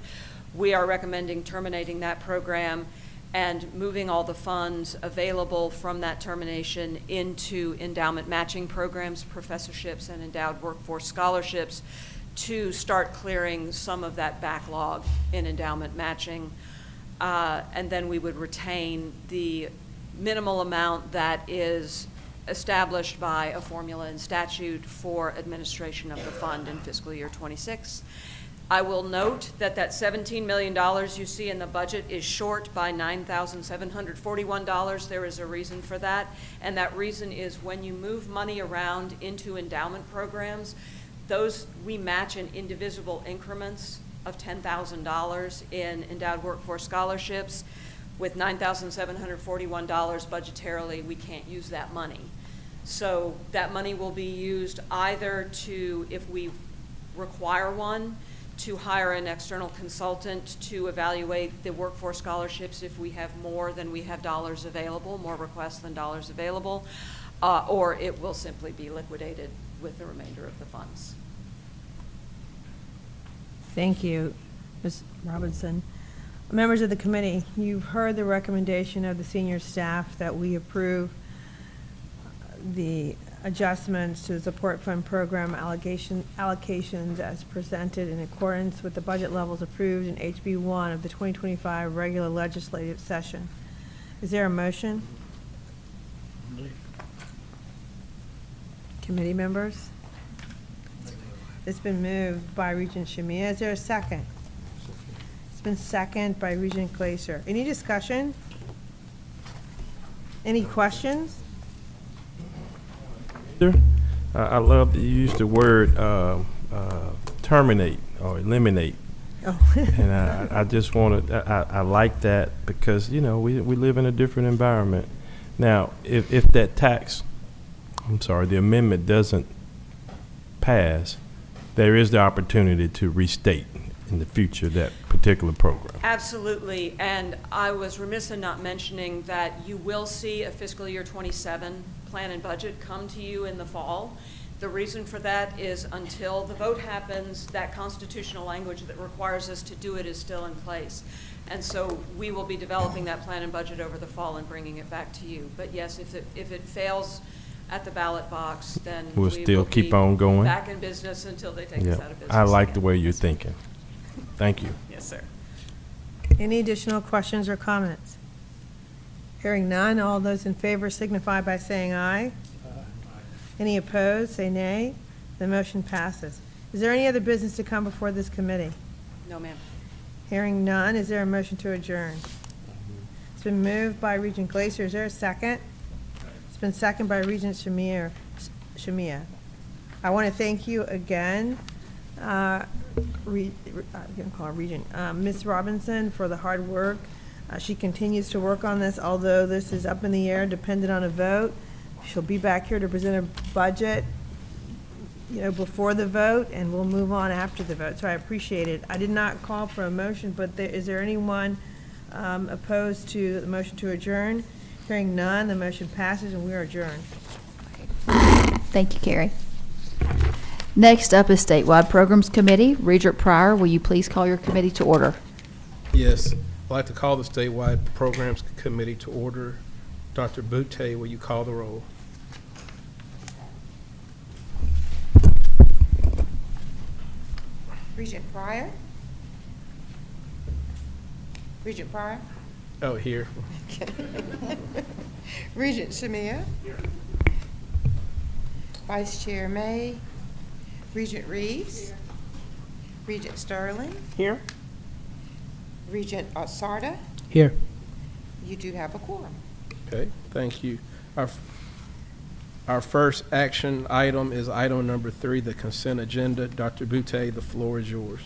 We are recommending terminating that program and moving all the funds available from that termination into endowment matching programs, professorships, and endowed workforce scholarships to start clearing some of that backlog in endowment matching. And then we would retain the minimal amount that is established by a formula and statute for administration of the fund in fiscal year 26. I will note that that $17 million you see in the budget is short by $9,741. There is a reason for that, and that reason is when you move money around into endowment programs, those we match in indivisible increments of $10,000 in endowed workforce scholarships. With $9,741 budgetarily, we can't use that money. So that money will be used either to, if we require one, to hire an external consultant to evaluate the workforce scholarships if we have more than we have dollars available, more requests than dollars available, or it will simply be liquidated with the remainder of the funds. Thank you, Ms. Robinson. Members of the committee, you've heard the recommendation of the senior staff that we approve the adjustments to the support fund program allocations as presented in accordance with the budget levels approved in HB 1 of the 2025 regular legislative session. Is there a motion? Committee members? It's been moved by Regent Shamia. Is there a second? It's been seconded by Regent Glaser. Any discussion? Any questions? I love that you used the word terminate or eliminate. Oh. And I just wanted, I like that because, you know, we live in a different environment. Now, if that the amendment doesn't pass, there is the opportunity to restate in the future, that particular program. Absolutely, and I was remiss in not mentioning that you will see a fiscal year 27 plan and budget come to you in the fall. The reason for that is until the vote happens, that constitutional language that requires us to do it is still in place. And so we will be developing that plan and budget over the fall and bringing it back to you. But yes, if it fails at the ballot box, then We'll we still will keep be on going. back in business until they take us out of business. I like again. the way you're thinking. Thank you. Yes, sir. Any additional questions or comments? Hearing none, all those in favor signify by saying aye. Any opposed, say nay. The motion passes. Is there any other business to come before this committee? No, ma'am. Hearing none, is there a motion to adjourn? It's been moved by Regent Glacier. Is there a second? It's been seconded by Regent Shamia. I want to thank you again, I'm going to call her Regent, Ms. Robinson, for the hard work. She continues to work on this, although this is up in the air, dependent on a vote. She'll be back here to present a budget, before the vote, and we'll move on after the vote. So I appreciate it. I did not call for a motion, but is there anyone opposed to the motion to adjourn? Hearing none, the motion passes and we are adjourned. Thank you, Carrie. Next up is Statewide Programs Committee. Regent Pryor, will you please call your committee to order? Yes, I'd like to call the Statewide Programs Committee to order. Dr. Boutte, will you call the roll? Regent Pryor? Regent Pryor? Oh, here. Regent Shamia? Here. Vice Chair May? Regent Reeves? Here. Regent Sterling? Here. Regent Sarda? Here. You do have a quorum. Okay, thank you. Our first action item is item number 3, the consent agenda. Dr. Boutte, the floor is yours.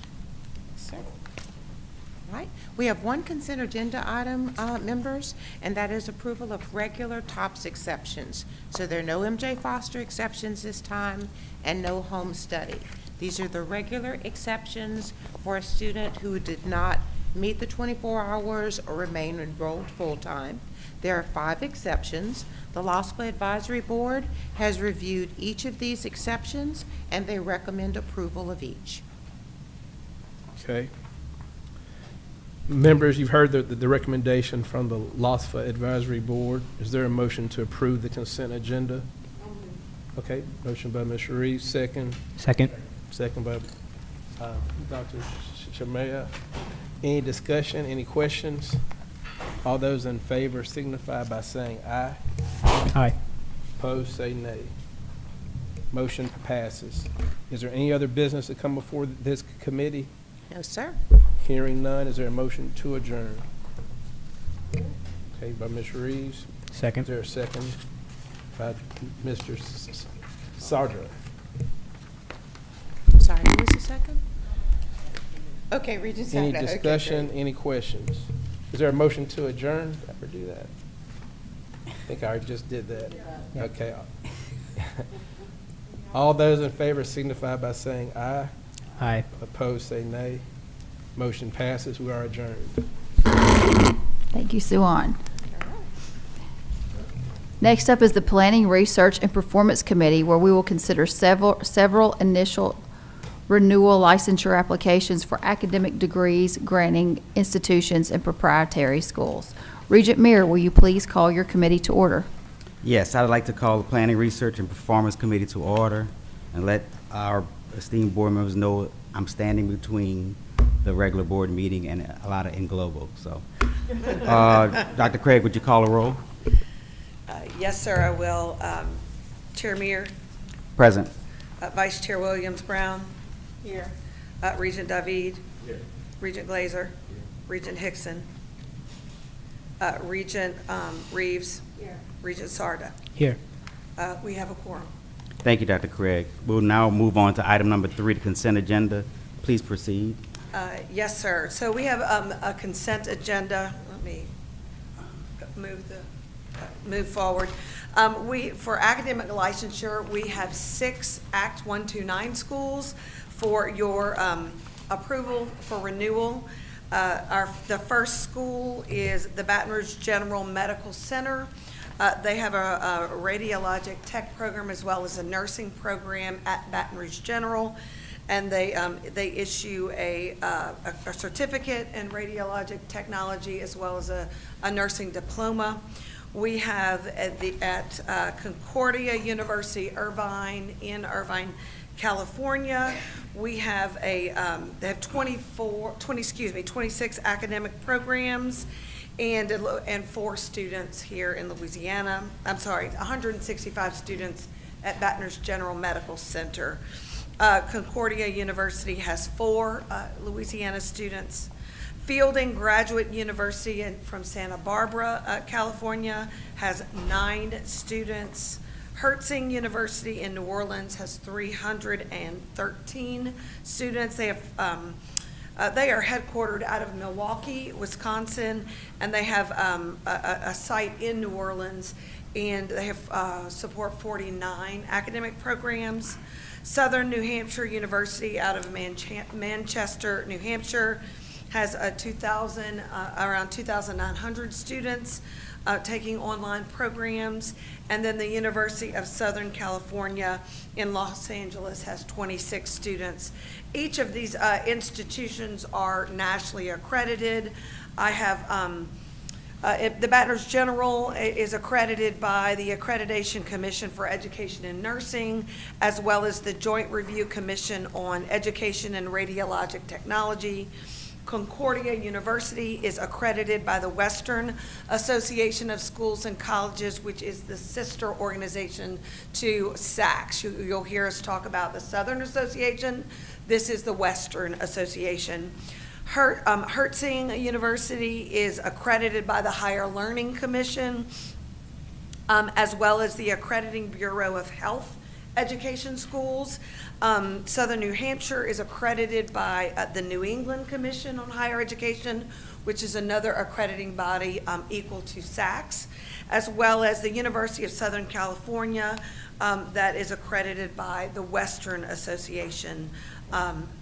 Sir. All right. We have one consent agenda item, members, and that is approval of regular TOPS exceptions. So there are no MJ Foster exceptions this time and no home study. These are the regular exceptions for a student who did not meet the 24 hours or remain enrolled full-time. There are 5 exceptions. The Law School Advisory Board has reviewed each of these exceptions, and they recommend approval of each. Okay. Members, you've heard the recommendation from the LOSFA Advisory Board. Is there a motion to approve the consent agenda? Okay, motion by Ms. Reeves, second. Second. Second by Dr. Shamia. Any discussion, any questions? All those in favor signify by saying aye. Aye. Opposed, say nay. Motion passes. Is there any other business to come before this committee? No, sir. Hearing none, is there a motion to adjourn? Okay, by Ms. Reeves. Second. Is there a second? By Mr. Sarda. Sorry, who was the second? Okay, Regent Sarda. Any discussion, any questions? Is there a motion to adjourn? Did I ever do that? I think I already just did that. Yeah. Okay. All those in favor signify by saying aye. Aye. Opposed, say nay. Motion passes. We are adjourned. Thank you, Suan. Next up is the Planning, Research, and Performance Committee, where we will consider several initial renewal licensure applications for academic degrees granting institutions and proprietary schools. Regent Meir, will you please call your committee to order? Yes, I'd like to call the Planning, Research, and Performance Committee to order and let our esteemed board members know I'm standing between the regular board meeting and a lot of in global. So, Dr. Craig, would you call a roll? Yes, sir, I will. Chair Meir, Present. Vice Chair Williams Brown. Here. Regent David. Here. Regent Glazer. Here. Regent Hickson. Regent Reeves. Here. Regent Sarda. Here. We have a quorum. Thank you, Dr. Craig. We'll now move on to item number 3, the consent agenda. Please proceed. Yes, sir. So we have a consent agenda. Let me move forward. For academic licensure, we have 6 Act 129 schools for your approval for renewal. The first school is the Baton Rouge General Medical Center. They have a radiologic tech program as well as a nursing program at Baton Rouge General, and they issue a certificate in radiologic technology as well as a nursing diploma. We have at Concordia University, Irvine, in Irvine, California, we have they have 26 academic programs and 4 students here in Louisiana. I'm sorry, 165 students at Baton Rouge General Medical Center. Concordia University has 4 Louisiana students. Fielding Graduate University from Santa Barbara, California has 9 students. Hertzing University in New Orleans has 313 students. They are headquartered out of Milwaukee, Wisconsin, and they have a site in New Orleans, and they have support 49 academic programs. Southern New Hampshire University out of Manchester, New Hampshire has around 2,900 students taking online programs. And then the University of Southern California in Los Angeles has 26 students. Each of these institutions are nationally accredited. I have the Baton Rouge General is accredited by the Accreditation Commission for Education and Nursing, as well as the Joint Review Commission on Education and Radiologic Technology. Concordia University is accredited by the Western Association of Schools and Colleges, which is the sister organization to SACS. You'll hear us talk about the Southern Association. This is the Western Association. Hertzing University is accredited by the Higher Learning Commission, as well as the Accrediting Bureau of Health Education Schools. Southern New Hampshire is accredited by the New England Commission on Higher Education, which is another accrediting body equal to SACS, as well as the University of Southern California that is accredited by the Western Association,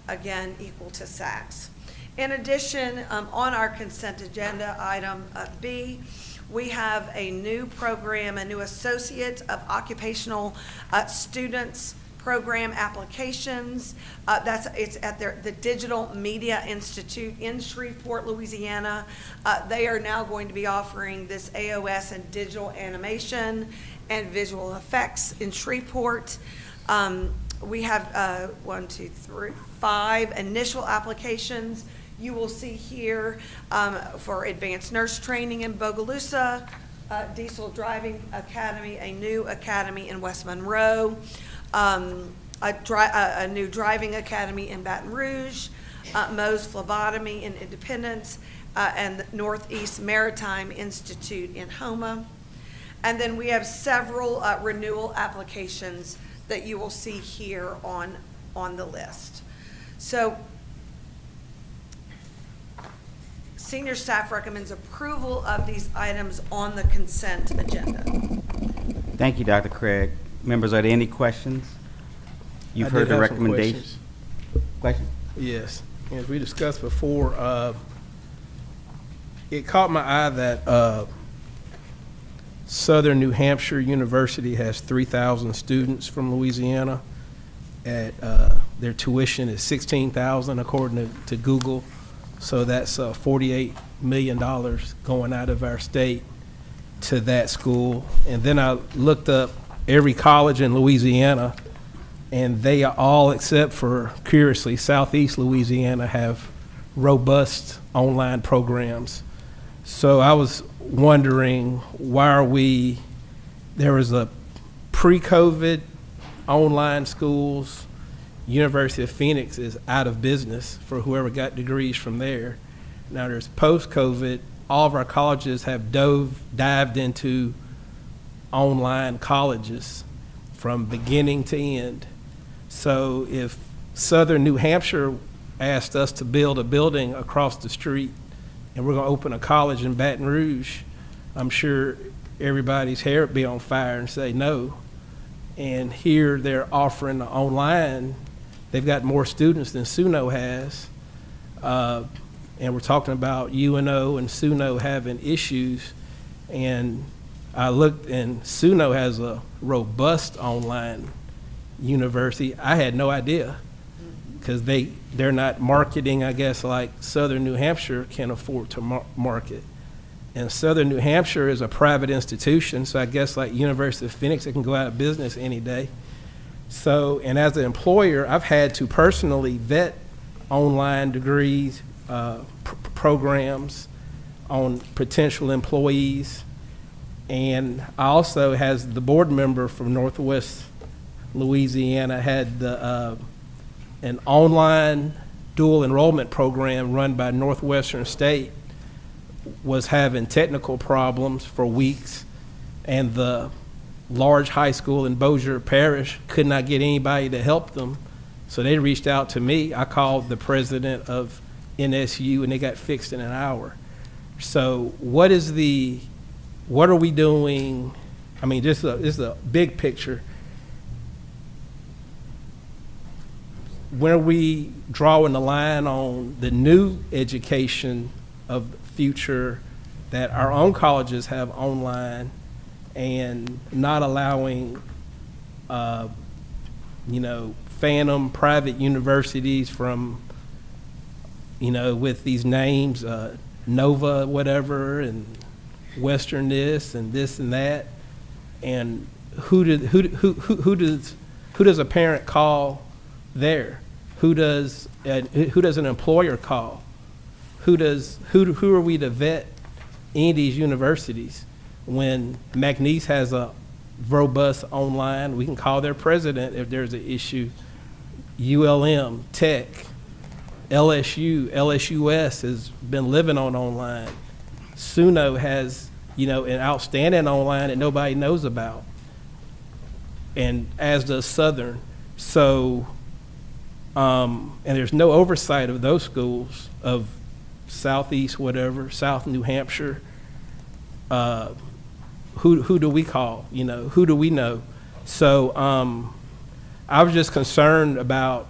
again equal to SACS. In addition, on our consent agenda, item B, we have a new program, a new Associate of Occupational Students program applications. It's at the Digital Media Institute in Shreveport, Louisiana. They are now going to be offering this AOS and digital animation and visual effects in Shreveport. We have 5 initial applications. You will see here for Advanced Nurse Training in Bogalusa, Diesel Driving Academy, a new academy in West Monroe, a new driving academy in Baton Rouge, Mohs Phlebotomy in Independence, and the Northeast Maritime Institute in Houma. And then we have several renewal applications that you will see here on the list. So, senior staff recommends approval of these items on the consent agenda. Thank you, Dr. Craig. Members, are there any questions? You've heard the recommendations. Question? Yes. As we discussed before, it caught my eye that Southern New Hampshire University has 3,000 students from Louisiana. Their tuition is $16,000 according to Google. So that's $48 million going out of our state to that school. And then I looked up every college in Louisiana, and they are all, except for, curiously, Southeast Louisiana, have robust online programs. So I was wondering, why are there was a pre-COVID online schools. University of Phoenix is out of business for whoever got degrees from there. Now there's post-COVID, all of our colleges have dived into online colleges from beginning to end. So if Southern New Hampshire asked us to build a building across the street and we're gonna open a college in Baton Rouge, I'm sure everybody's hair would be on fire and say no. And here they're offering online. They've got more students than SUNO has, and we're talking about UNO and SUNO having issues, and I looked, and SUNO has a robust online university. I had no idea, because they're not marketing, I guess, like Southern New Hampshire can afford to market. And Southern New Hampshire is a private institution, so I guess like University of Phoenix, it can go out of business any day. So, and as an employer, I've had to personally vet online degrees, programs on potential employees. And I also, as the board member from Northwest Louisiana, had the, an online dual enrollment program run by Northwestern State was having technical problems for weeks, and the large high school in Bossier Parish could not get anybody to help them. So they reached out to me. I called the president of NSU, and they got fixed in an hour. So what are we doing? I mean, this is a big picture. When are we drawing the line on the new education of the future that our own colleges have online, and not allowing, phantom private universities from, with these names, Nova whatever, and Western this and this and that, and who does a parent call there? Who does an employer call? Who are we to vet any of these universities? When McNeese has a robust online, we can call their president if there's an issue. ULM, Tech, LSU, LSUS has been living on online. SUNO has, an outstanding online that nobody knows about, and as does Southern. So, and there's no oversight of those schools, of Southeast whatever, South New Hampshire. Who do we call? Who do we know? So I was just concerned about,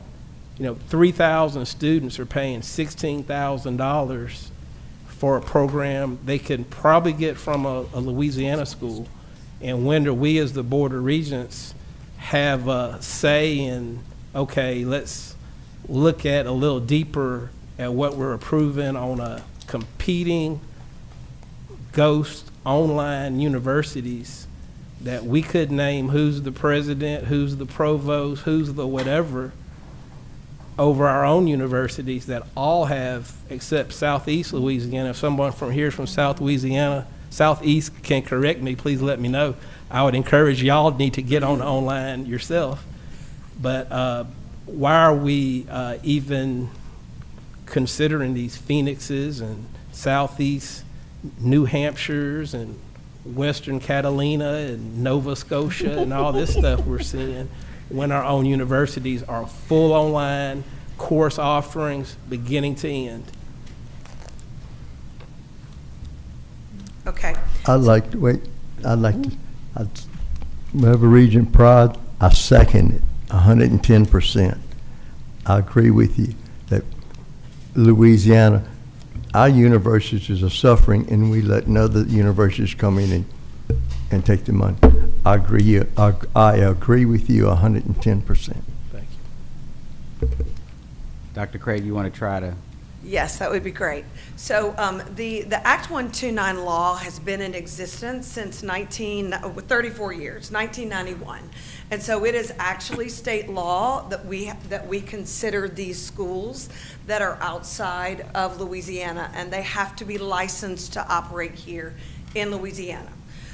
3,000 students are paying $16,000 for a program they can probably get from a Louisiana school. And when do we as the Board of Regents have a say in, okay, let's look at a little deeper at what we're approving on a competing ghost online universities that we could name who's the president, who's the provost, who's the whatever, over our own universities that all have, except Southeast Louisiana. If someone from here from South Louisiana, Southeast can correct me, please let me know. I would encourage y'all need to get on online yourself. But why are we even considering these Phoenixes and Southeast New Hampshires and Western Catalina and Nova Scotia and all this stuff we're seeing, when our own universities are full online course offerings beginning to end? Okay. Whenever Regent Pride, I second it 110%. I agree with you that Louisiana, our universities are suffering, and we let other universities come in and take the money. I agree with you 110%. Thank you. Dr. Craig, you want to try to? Yes, that would be great. So the Act 129 law has been in existence since 34 years, 1991. And so it is actually state law that we consider these schools that are outside of Louisiana, and they have to be licensed to operate here in Louisiana.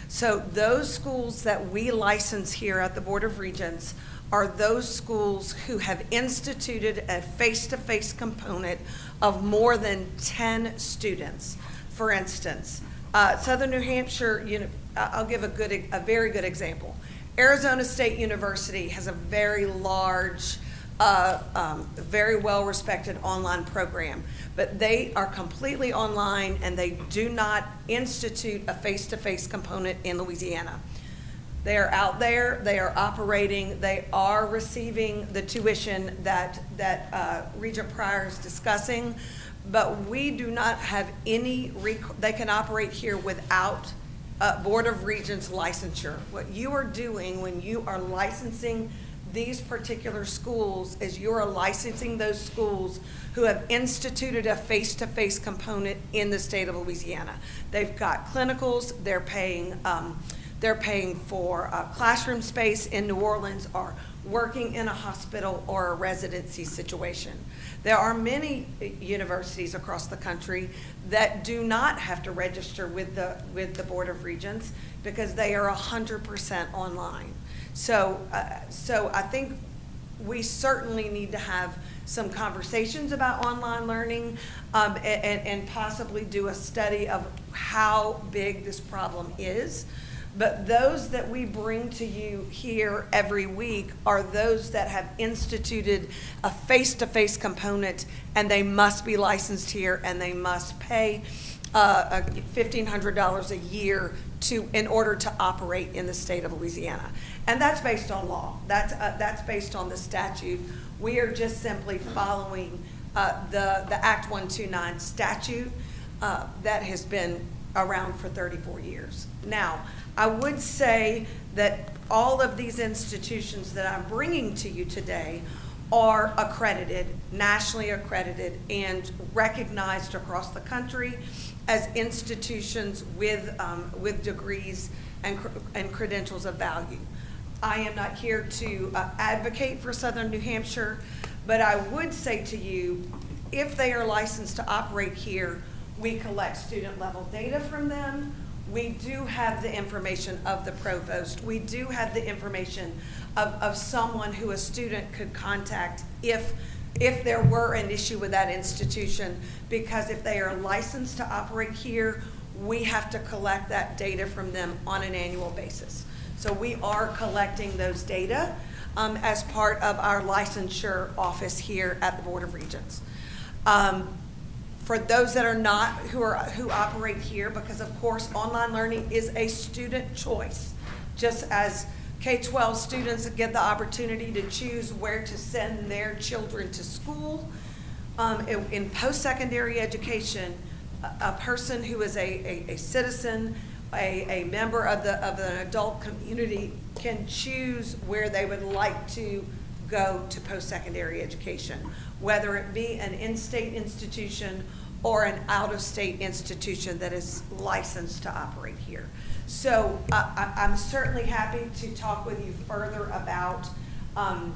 So those schools that we license here at the Board of Regents are those schools who have instituted a face-to-face component of more than 10 students. For instance, Southern New Hampshire, I'll give a very good example. Arizona State University has a very large, very well-respected online program, but they are completely online and they do not institute a face-to-face component in Louisiana. They are out there, they are operating, they are receiving the tuition that Regent Pryor is discussing, but we do not have any, they can operate here without Board of Regents licensure. What you are doing when you are licensing these particular schools is you are licensing those schools who have instituted a face-to-face component in the state of Louisiana. They've got clinicals, they're paying for classroom space in New Orleans, or working in a hospital or a residency situation. There are many universities across the country that do not have to register with the Board of Regents because they are 100% online. So I think we certainly need to have some conversations about online learning and possibly do a study of how big this problem is. But those that we bring to you here every week are those that have instituted a face-to-face component, and they must be licensed here, and they must pay $1,500 a year in order to operate in the state of Louisiana. And that's based on law. That's based on the statute. We are just simply following the Act 129 statute that has been around for 34 years. Now, I would say that all of these institutions that I'm bringing to you today are accredited, nationally accredited, and recognized across the country as institutions with degrees and credentials of value. I am not here to advocate for Southern New Hampshire, but I would say to you, if they are licensed to operate here, we collect student level data from them. We do have the information of the provost. We do have the information of someone who a student could contact if there were an issue with that institution, because if they are licensed to operate here, we have to collect that data from them on an annual basis. So we are collecting those data as part of our licensure office here at the Board of Regents. For those that are not, who operate here, because of course online learning is a student choice, just as K-12 students get the opportunity to choose where to send their children to school. In post-secondary education, a person who is a citizen, a member of an adult community can choose where they would like to go to post-secondary education, whether it be an in-state institution or an out-of-state institution that is licensed to operate here. So I'm certainly happy to talk with you further about how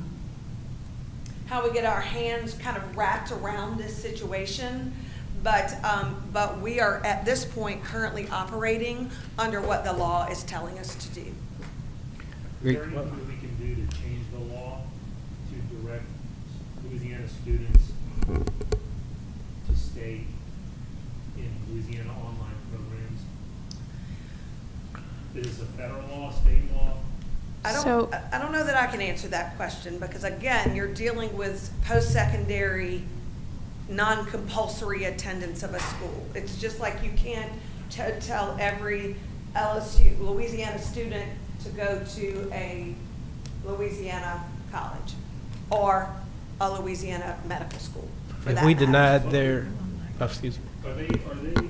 we get our hands kind of wrapped around this situation, but we are at this point currently operating under what the law is telling us to do. Is there anything that we can do to change the law to direct Louisiana students to stay in Louisiana online programs? Is this a federal law, state law? I don't know that I can answer that question, because again, you're dealing with post-secondary non-compulsory attendance of a school. It's just like you can't tell every Louisiana student to go to a Louisiana college or a Louisiana medical school. If we denied their, excuse me. Are they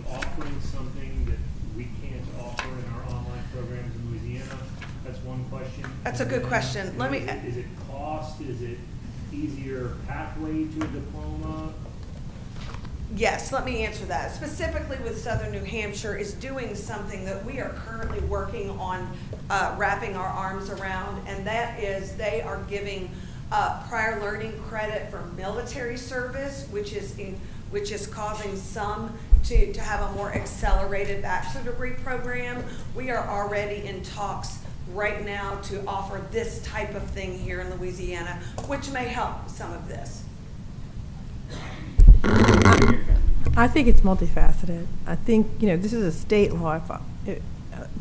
offering something that we can't offer in our online programs in Louisiana? That's one question. That's a good question. Is it cost? Is it easier pathway to a diploma? Yes, let me answer that. Specifically with Southern New Hampshire is doing something that we are currently working on wrapping our arms around, and that is they are giving prior learning credit for military service, which is causing some to have a more accelerated bachelor degree program. We are already in talks right now to offer this type of thing here in Louisiana, which may help some of this. I think it's multifaceted. I think, this is a state law,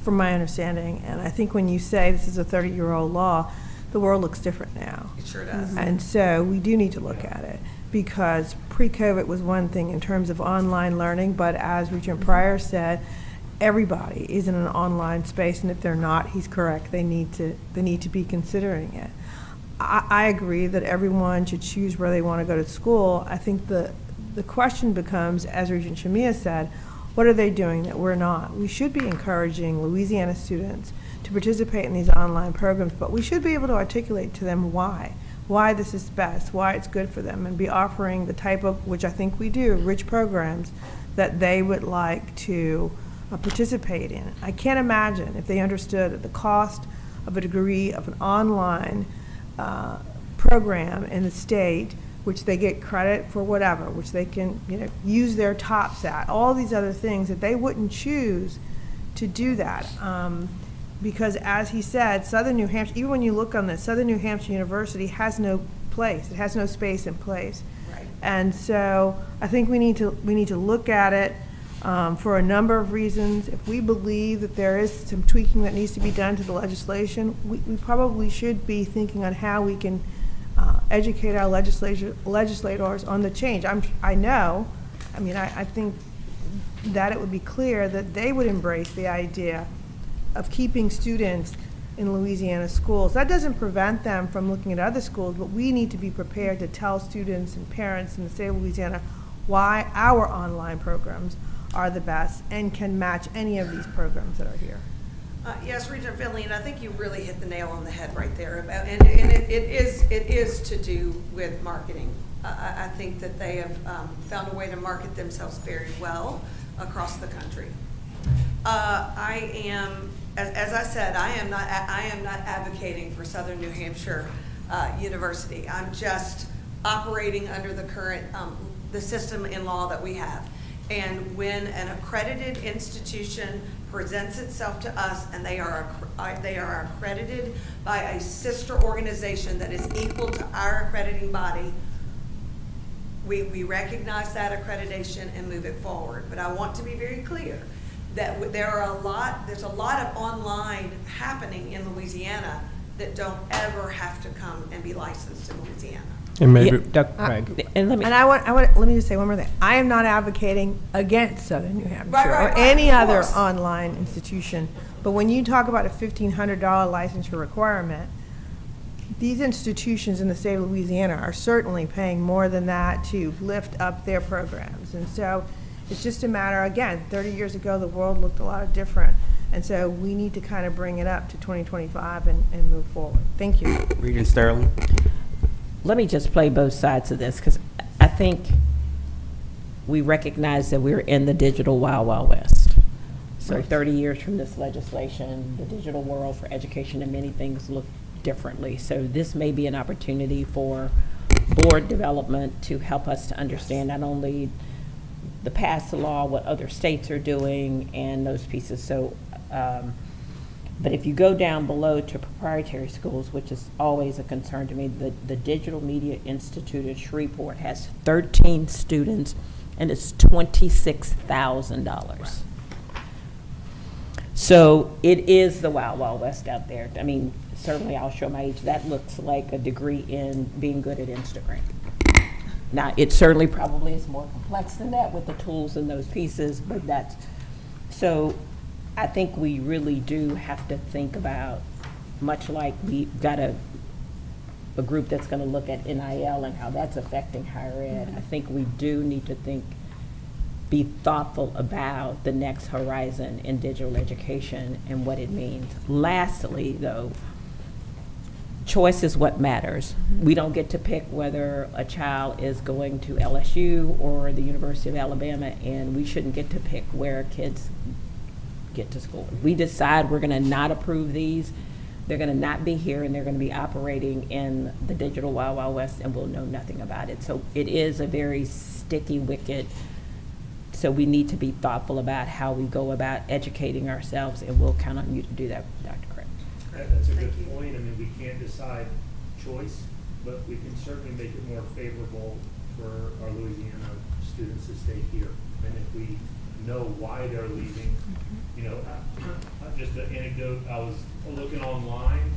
from my understanding, and I think when you say this is a 30-year-old law, the world looks different now. It sure does. And so we do need to look at it, because pre-COVID was one thing in terms of online learning, but as Regent Pryor said, everybody is in an online space, and if they're not, he's correct. They need to be considering it. I agree that everyone should choose where they want to go to school. I think the question becomes, as Regent Shamia said, what are they doing that we're not? We should be encouraging Louisiana students to participate in these online programs, but we should be able to articulate to them why this is best, why it's good for them, and be offering the type of, which I think we do, rich programs that they would like to participate in. I can't imagine if they understood the cost of a degree of an online program in the state, which they get credit for whatever, which they can use their TOPS at, all these other things, that they wouldn't choose to do that. Because as he said, Southern New Hampshire, even when you look on this, Southern New Hampshire University has no place. It has no space in place. Right. And so I think we need to look at it for a number of reasons. If we believe that there is some tweaking that needs to be done to the legislation, we probably should be thinking on how we can educate our legislators on the change. I think that it would be clear that they would embrace the idea of keeping students in Louisiana schools. That doesn't prevent them from looking at other schools, but we need to be prepared to tell students and parents in the state of Louisiana why our online programs are the best and can match any of these programs that are here. Yes, Regent Finley, and I think you really hit the nail on the head right there. And it is to do with marketing. I think that they have found a way to market themselves very well across the country. I am, as I said, I am not advocating for Southern New Hampshire University. I'm just operating under the current the system in law that we have. And when an accredited institution presents itself to us and they are accredited by a sister organization that is equal to our accrediting body, we recognize that accreditation and move it forward. But I want to be very clear that there's a lot of online happening in Louisiana that don't ever have to come and be licensed in Louisiana. And maybe let me just say one more thing. I am not advocating against Southern New Hampshire or any other online institution, but when you talk about a $1,500 licensure requirement, these institutions in the state of Louisiana are certainly paying more than that to lift up their programs. And so it's just a matter, again, 30 years ago the world looked a lot different. And so we need to kind of bring it up to 2025 and move forward. Thank you. Regent Sterling. Let me just play both sides of this, because I think we recognize that we're in the digital Wild Wild West. So 30 years from this legislation, the digital world for education and many things look differently. So this may be an opportunity for board development to help us to understand not only the passed law, what other states are doing, and those pieces. So, but if you go down below to proprietary schools, which is always a concern to me, the Digital Media Institute at Shreveport has 13 students and it's $26,000. So it is the Wild Wild West out there. I mean, certainly I'll show my age. That looks like a degree in being good at Instagram. Now, it certainly probably is more complex than that with the tools and those pieces, but that's, so I think we really do have to think about, much like we've got a group that's going to look at NIL and how that's affecting higher ed. I think we do need to be thoughtful about the next horizon in digital education and what it means. Lastly, though, choice is what matters. We don't get to pick whether a child is going to LSU or the University of Alabama, and we shouldn't get to pick where kids get to school. If we decide we're going to not approve these, they're going to not be here and they're going to be operating in the digital Wild Wild West and we'll know nothing about it. So it is a very sticky wicket. So we need to be thoughtful about how we go about educating ourselves, and we'll count on you to do that, Dr. Craig. That's a good point. I mean, we can't decide choice, but we can certainly make it more favorable for our Louisiana students to stay here. And if we know why they're leaving, you know, just an anecdote, I was looking online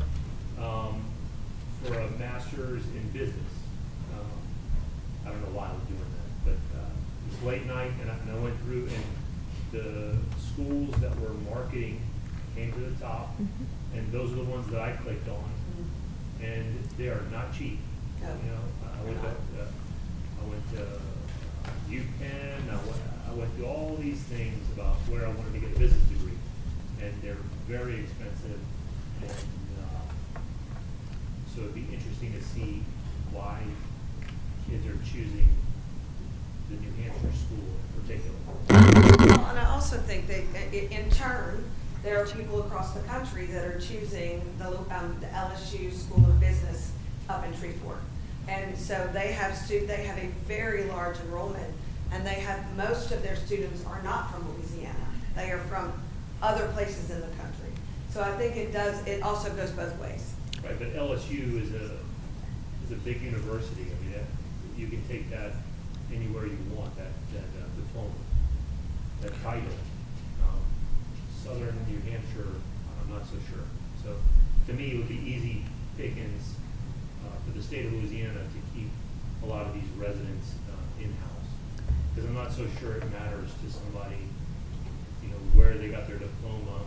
for a master's in business. I don't know why I was doing that, but it was late night, and I went through, and the schools that were marketing came to the top, and those are the ones that I clicked on, and they are not cheap. You know, I went to UPenn, I went to all these things about where I wanted to get a business degree, and they're very expensive, and so it'd be interesting to see why kids are choosing the New Hampshire school in particular. Well, and I also think that in turn, there are people across the country that are choosing the LSU School of Business up in Shreveport. And so they have a very large enrollment, and they have, most of their students are not from Louisiana. They are from other places in the country. So I think it also goes both ways. Right, but LSU is a big university. I mean, you can take that anywhere you want, that diploma, that title. Southern New Hampshire, I'm not so sure. So to me, it would be easy pickings for the state of Louisiana to keep a lot of these residents in-house. Because I'm not so sure it matters to somebody, you know, where they got their diploma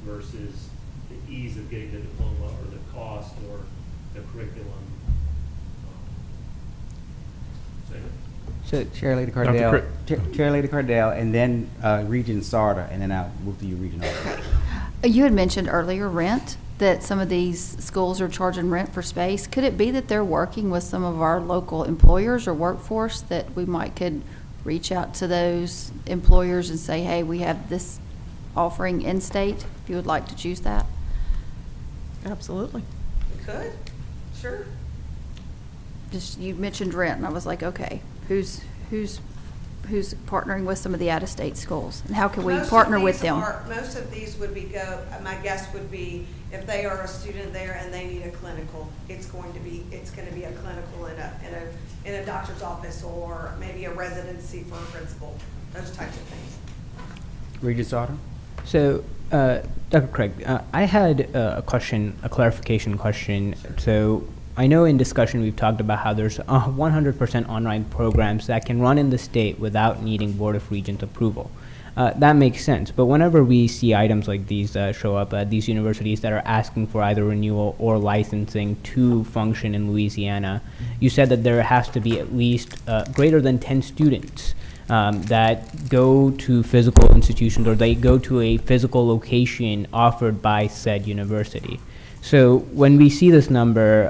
versus the ease of getting the diploma or the cost or the curriculum. So Chair Lady Cardell, Chair Lady Cardell, and then Regent Sarda, and then I'll move to you, Regent Sarda. You had mentioned earlier rent, that some of these schools are charging rent for space. Could it be that they're working with some of our local employers or workforce that we could reach out to those employers and say, hey, we have this offering in-state, if you would like to choose that? Absolutely. You could, sure. Just, you mentioned rent, and I was like, okay, who's partnering with some of the out-of-state schools, and how can we partner with them? Most of these would be my guess would be, if they are a student there and they need a clinical, it's going to be a clinical in a doctor's office, or maybe a residency for a principal, those types of things. Regent Sarda? So, Dr. Craig, I had a clarification question. So, I know in discussion we've talked about how there's 100% online programs that can run in the state without needing Board of Regents approval. That makes sense, but whenever we see items like these show up at these universities that are asking for either renewal or licensing to function in Louisiana, you said that there has to be at least greater than 10 students that go to physical institutions, or they go to a physical location offered by said university. So when we see this number,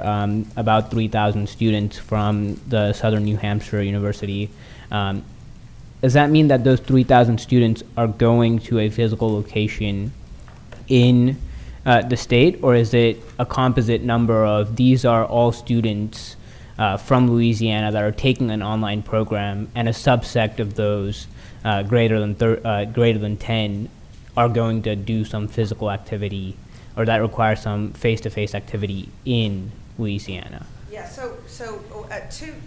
about 3,000 students from the Southern New Hampshire University, does that mean that those 3,000 students are going to a physical location in the state, or is it a composite number of these are all students from Louisiana that are taking an online program, and a subset of those greater than 10 are going to do some physical activity, or that requires some face-to-face activity in Louisiana? Yeah, so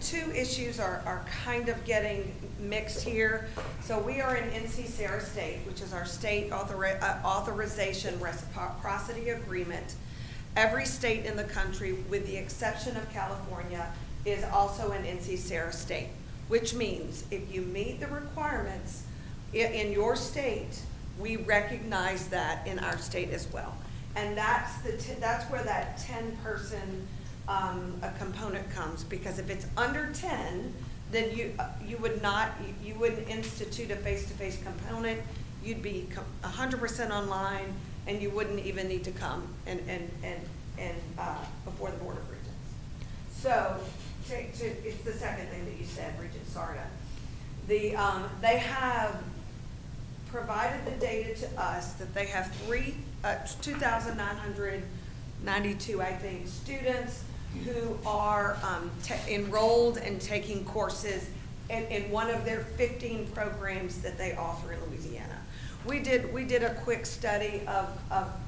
two issues are kind of getting mixed here. So we are in NC State, which is our state authorization reciprocity agreement. Every state in the country, with the exception of California, is also an NC State, which means if you meet the requirements in your state, we recognize that in our state as well. And that's where that 10-person a component comes, because if it's under 10, then you wouldn't institute a face-to-face component. You'd be 100% online, and you wouldn't even need to come and before the Board of Regents. So it's the second thing that you said, Regent Sarda. They have provided the data to us that they have 2,992, I think, students who are enrolled and taking courses in one of their 15 programs that they offer in Louisiana. We did a quick study of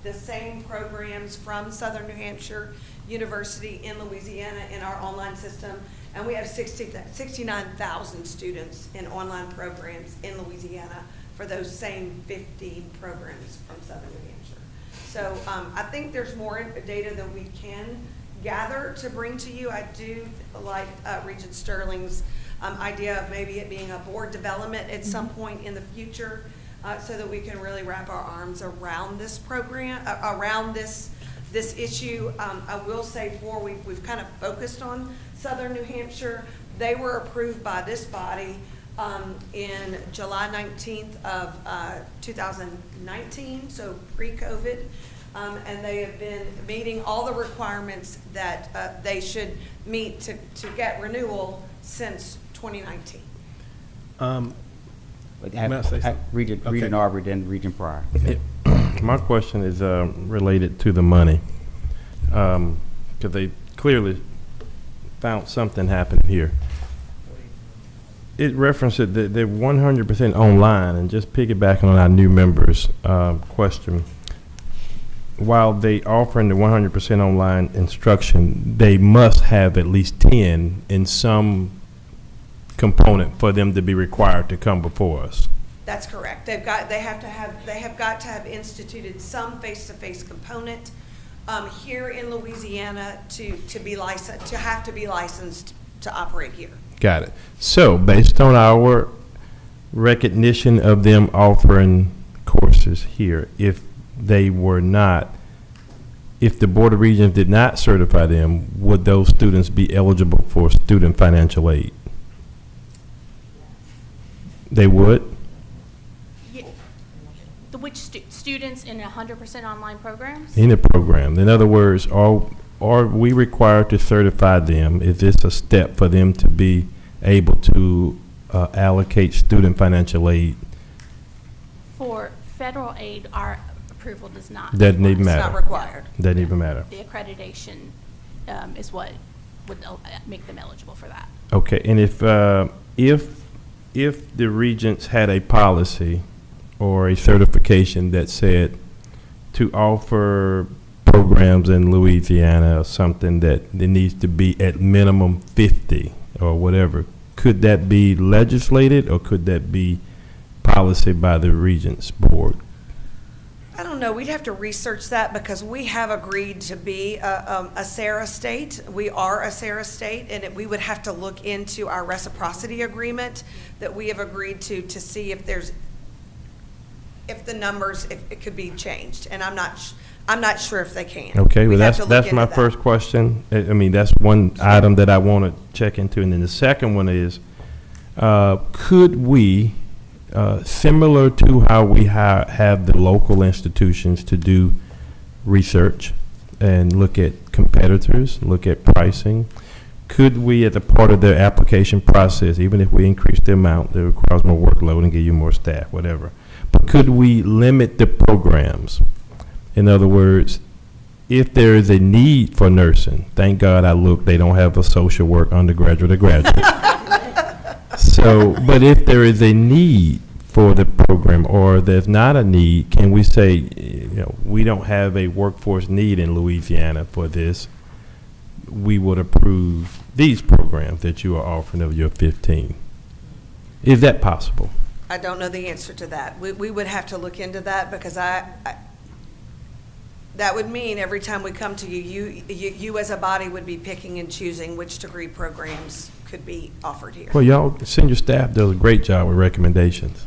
the same programs from Southern New Hampshire University in Louisiana in our online system, and we have 69,000 students in online programs in Louisiana for those same 15 programs from Southern New Hampshire. So I think there's more data that we can gather to bring to you. I do like Regent Sterling's idea of maybe it being a board development at some point in the future. so that we can really wrap our arms around this program, around this issue. I will say we've kind of focused on Southern New Hampshire. They were approved by this body in July 19th of 2019, so pre-COVID. And they have been meeting all the requirements that they should meet to get renewal since 2019. May I say something? Regent Aubrey, then Regent Pryor. My question is related to the money, because they clearly found something happened here. It referenced that they're 100% online, and just piggybacking on our new members' question, while they offering the 100% online instruction, they must have at least 10 in some component for them to be required to come before us. That's correct. They have got to have instituted some face-to-face component here in Louisiana to be licensed, to have to be licensed to operate here. Got it. So based on our recognition of them offering courses here, if they were not, if the Board of Regents did not certify them, would those students be eligible for student financial aid? They would? Which students in 100% online programs? In a program. In other words, are we required to certify them? Is this a step for them to be able to allocate student financial aid? For federal aid, our approval does not. Doesn't even matter. It's not required. Doesn't even matter. The accreditation is what would make them eligible for that. Okay, and if the Regents had a policy or a certification that said to offer programs in Louisiana or something that it needs to be at minimum 50 or whatever, could that be legislated or could that be policy by the Regents Board? I don't know. We'd have to research that because we have agreed to be a SARA state. We are a SARA state, and we would have to look into our reciprocity agreement that we have agreed to see if the numbers, if it could be changed. And I'm not sure if they can. Okay, well, We'd have to look that's my into that. first question. I mean, that's one item that I want to check into. And then the second one is, could we, similar to how we have the local institutions to do research and look at competitors, look at pricing, could we, as a part of their application process, even if we increase the amount that requires more workload and give you more staff, whatever, but could we limit the programs? In other words, if there is a need for nursing, thank God I looked, they don't have a social work undergraduate or graduate. So, but if there is a need for the program or there's not a need, can we say, we don't have a workforce need in Louisiana for this, we would approve these programs that you are offering of your 15? Is that possible? I don't know the answer to that. We would have to look into that because that would mean every time we come to you as a body would be picking and choosing which degree programs could be offered here. Well, y'all, senior staff does a great job with recommendations,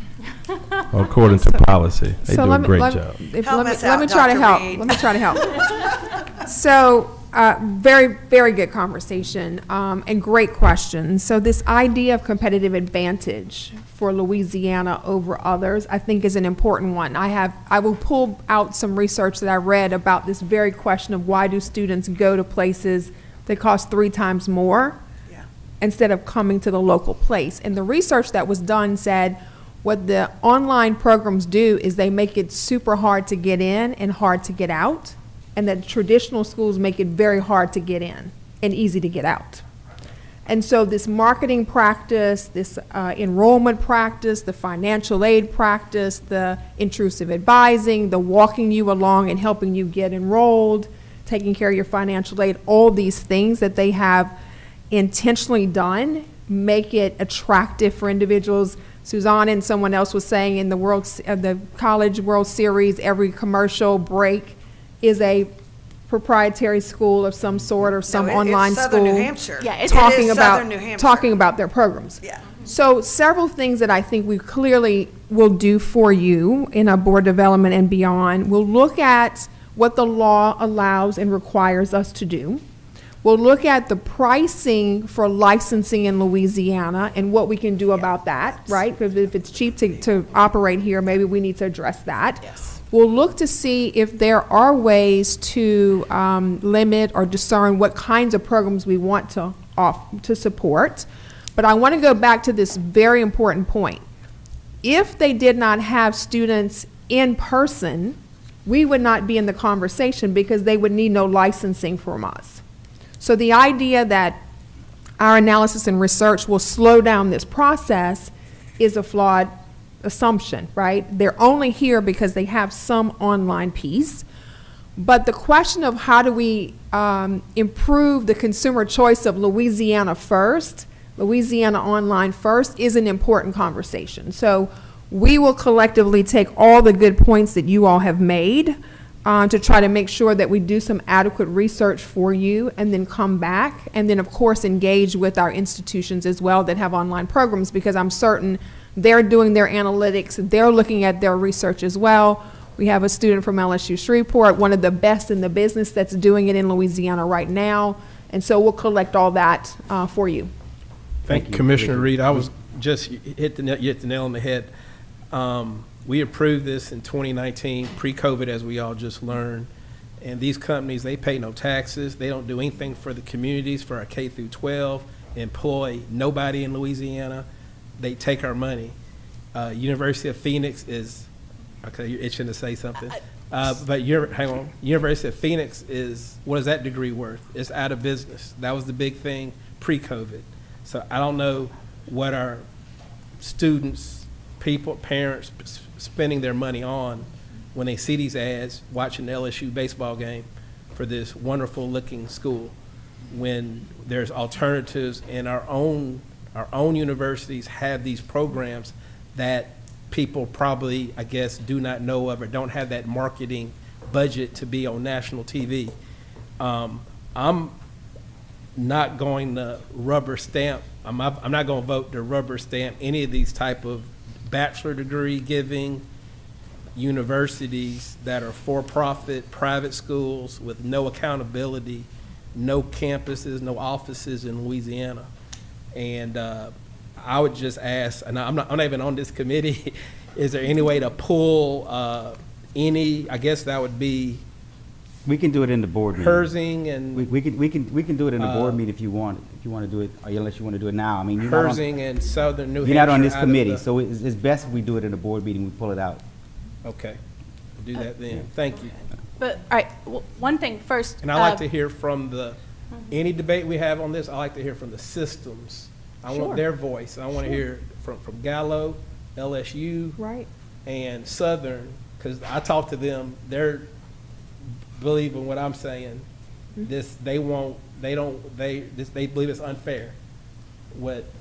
according to policy. They do a great job. Let me try to help. So, very, very good conversation and great question. So this idea of competitive advantage for Louisiana over others, I think is an important one. I will pull out some research that I read about this very question of why do students go to places that cost 3 times more instead of coming to the local place. And the research that was done said what the online programs do is they make it super hard to get in and hard to get out, and that traditional schools make it very hard to get in and easy to get out. And so this marketing practice, this enrollment practice, the financial aid practice, the intrusive advising, the walking you along and helping you get enrolled, taking care of your financial aid, all these things that they have intentionally done make it attractive for individuals. Suzanne and someone else was saying in the College World Series, every commercial break is a proprietary school of some sort or some online it's school. Southern New Hampshire. Yeah, it talking is about Southern New Hampshire. talking about their programs. Yeah. So several things that I think we clearly will do for you in our board development and beyond, we'll look at what the law allows and requires us to do. We'll look at the pricing for licensing in Louisiana and what we can do about that, right? Because if it's cheap to operate here, maybe we need to address that. Yes. We'll look to see if there are ways to limit or discern what kinds of programs we want to support. But I want to go back to this very important point. If they did not have students in person, we would not be in the conversation because they would need no licensing from us. So the idea that our analysis and research will slow down this process is a flawed assumption, right? They're only here because they have some online piece. But the question of how do we improve the consumer choice of Louisiana first, Louisiana online first, is an important conversation. So we will collectively take all the good points that you all have made to try to make sure that we do some adequate research for you and then come back and then of course engage with our institutions as well that have online programs, because I'm certain they're doing their analytics, they're looking at their research as well. We have a student from LSU Shreveport, one of the best in the business, that's doing it in Louisiana right now. And so we'll collect all that for you. Thank you, Commissioner Reed. I was just, you hit the nail on the head. We approved this in 2019, pre-COVID, as we all just learned. And these companies, they pay no taxes. They don't do anything for the communities, for our K through 12, employ nobody in Louisiana. They take our money. University of Phoenix is, okay, you're itching to say something. But hang on. University of Phoenix is, what is that degree worth? It's out of business. That was the big thing pre-COVID. So I don't know what our students, people, parents spending their money on when they see these ads, watching the LSU baseball game for this wonderful looking school, when there's alternatives and our own universities have these programs that people probably, I guess, do not know of or don't have that marketing budget to be on national TV. I'm not going to rubber stamp, I'm not going to vote to rubber stamp any of these type of bachelor degree giving universities that are for-profit private schools with no accountability, no campuses, no offices in Louisiana. And I would just ask, and I'm not even on this committee, is there any way to pull any, I guess that would be. We can do it in the board meeting. Herzing and. We can do it in the board meeting if you want to do it, or unless you want to do it now. I mean, Herzing and Southern New Hampshire. You're not on this committee, so it's best if we do it in the board meeting, we pull it out. Okay, we'll do that then. Thank you. But, all right, one thing first. And I'd like to hear from any debate we have on this, I'd like to hear from the systems. I want their voice. I want to hear from Gallo, LSU, right, and Southern, because I talk to them, they're believing what I'm saying. They believe it's unfair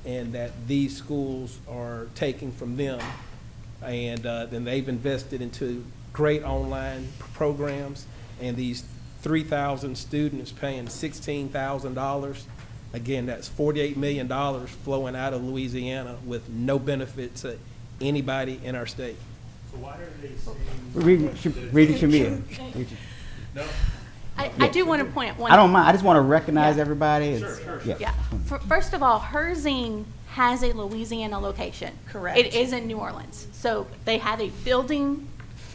and that these schools are taking from them, and then they've invested into great online programs, and these 3,000 students paying $16,000. Again, that's $48 million flowing out of Louisiana with no benefit to anybody in our state. So why are they saying? Read it to me. No. I do want to point out one. I don't mind. I just want to recognize everybody. Sure. Yeah. First of all, Herzing has a Louisiana location. Correct. It is in New Orleans. So they have a building.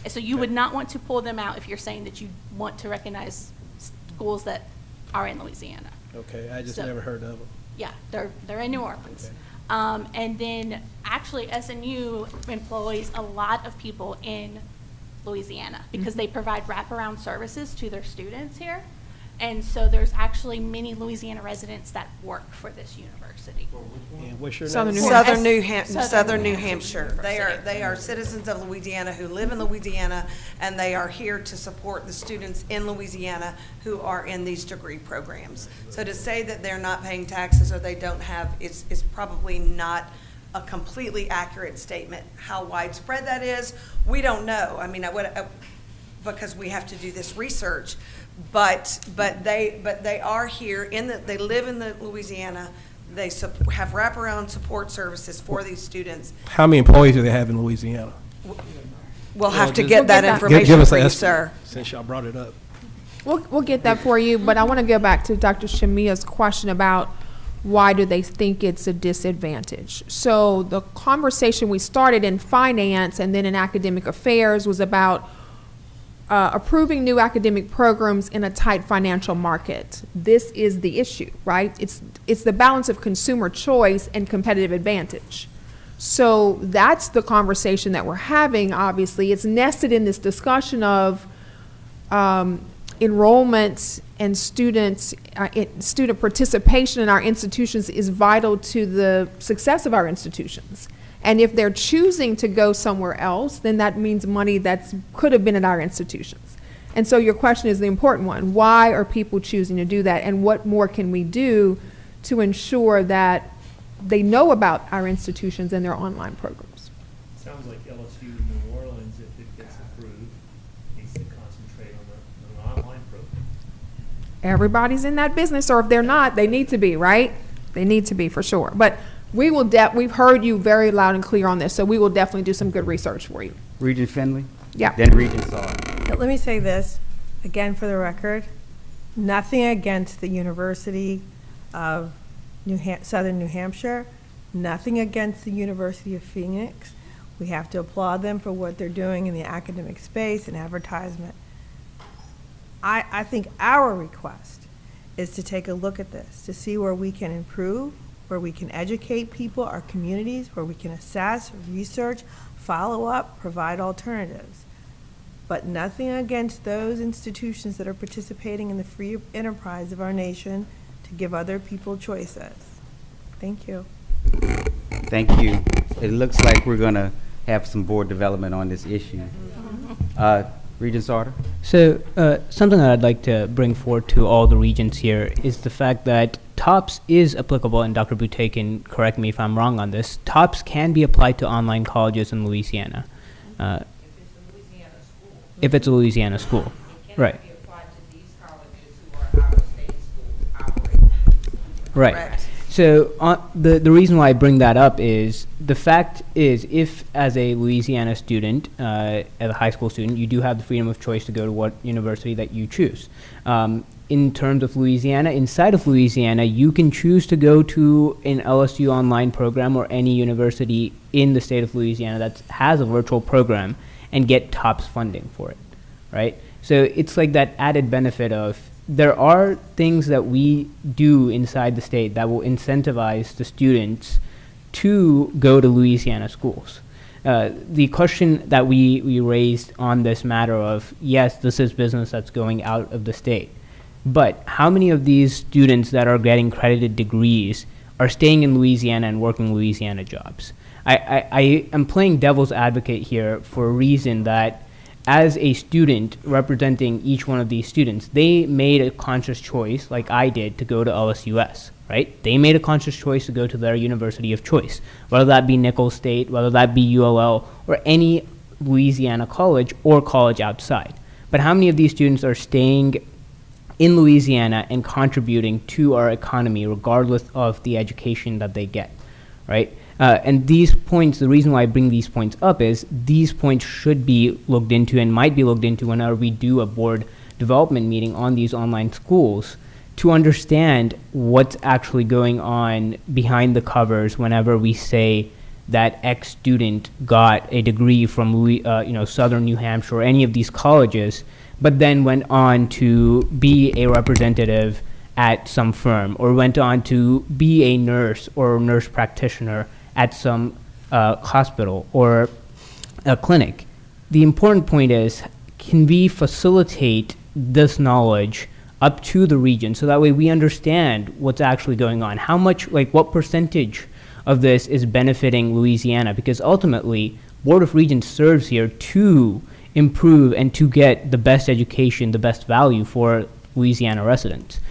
So you would not want to pull them out if you're saying that you want to recognize schools that are in Louisiana. Okay, I just never heard of them. Yeah, they're in New Orleans. Okay. And then actually SNU employs a lot of people in Louisiana because they provide wraparound services to their students here. And so there's actually many Louisiana residents that work for this university. And what's your Southern name? Southern New Hampshire. They are citizens of Louisiana who live in Louisiana, and they are here to support the students in Louisiana who are in these degree programs. So to say that they're not paying taxes or they don't have is probably not a completely accurate statement. How widespread that is, we don't know. I mean, because we have to do this research. But they are here they live in the Louisiana. They have wraparound support services for these students. How many employees do they have in Louisiana? We'll have to just- get that Give information us for an you, estimate, sir. since y'all brought it up. We'll get that for you, but I want to go back to Dr. Shamia's question about why do they think it's a disadvantage. So the conversation we started in finance and then in academic affairs was about approving new academic programs in a tight financial market. This is the issue, right? It's the balance of consumer choice and competitive advantage. So that's the conversation that we're having, obviously. It's nested in this discussion of enrollment and student participation in our institutions is vital to the success of our institutions. And if they're choosing to go somewhere else, then that means money that could have been at our institutions. And so your question is the important one. Why are people choosing to do that? And what more can we do to ensure that they know about our institutions and their online programs? Sounds like LSU New Orleans, if it gets approved, needs to concentrate on an online program. Everybody's in that business, or if they're not, they need to be, right? They need to be for sure. But we've heard you very loud and clear on this, so we will definitely do some good research for you. Regent Finley? Yeah. Then Regent Sard. Let me say this, again for the record, nothing against the University of Southern New Hampshire, nothing against the University of Phoenix. We have to applaud them for what they're doing in the academic space and advertisement. I think our request is to take a look at this, to see where we can improve, where we can educate people, our communities, where we can assess, research, follow up, provide alternatives. But nothing against those institutions that are participating in the free enterprise of our nation to give other people choices. Thank you. Thank you. It looks like we're going to have some board development on this issue. Regent Sarter? So something that I'd like to bring forward to all the regents here is the fact that TOPS is applicable, and Dr. Boutte can correct me if I'm wrong on this. TOPS can be applied to online colleges in Louisiana. If it's a Louisiana school. Right. Right. Correct. So the reason why I bring that up is the fact is, if as a Louisiana student, as a high school student, you do have the freedom of choice to go to what university that you choose. In terms of Louisiana, inside of Louisiana, you can choose to go to an LSU online program or any university in the state of Louisiana that has a virtual program and get TOPS funding for it, right? So it's like that added benefit of there are things that we do inside the state that will incentivize the students to go to Louisiana schools. The question that we raised on this matter of, yes, this is business that's going out of the state, but how many of these students that are getting credited degrees are staying in Louisiana and working Louisiana jobs? I am playing devil's advocate here for a reason that as a student representing each one of these students, they made a conscious choice, like I did, to go to LSUS, right? They made a conscious choice to go to their university of choice, whether that be Nicholls State, whether that be ULL, or any Louisiana college or college outside. But how many of these students are staying in Louisiana and contributing to our economy regardless of the education that they get, right? And these points, the reason why I bring these points up is these points should be looked into and might be looked into whenever we do a board development meeting on these online schools to understand what's actually going on behind the covers whenever we say that X student got a degree from Southern New Hampshire or any of these colleges, but then went on to be a representative at some firm or went on to be a nurse or a nurse practitioner at some hospital or a clinic. The important point is, can we facilitate this knowledge up to the region so that way we understand what's actually going on? How much, what percentage of this is benefiting Louisiana? Because ultimately, Board of Regents serves here to improve and to get the best education, the best value for Louisiana residents.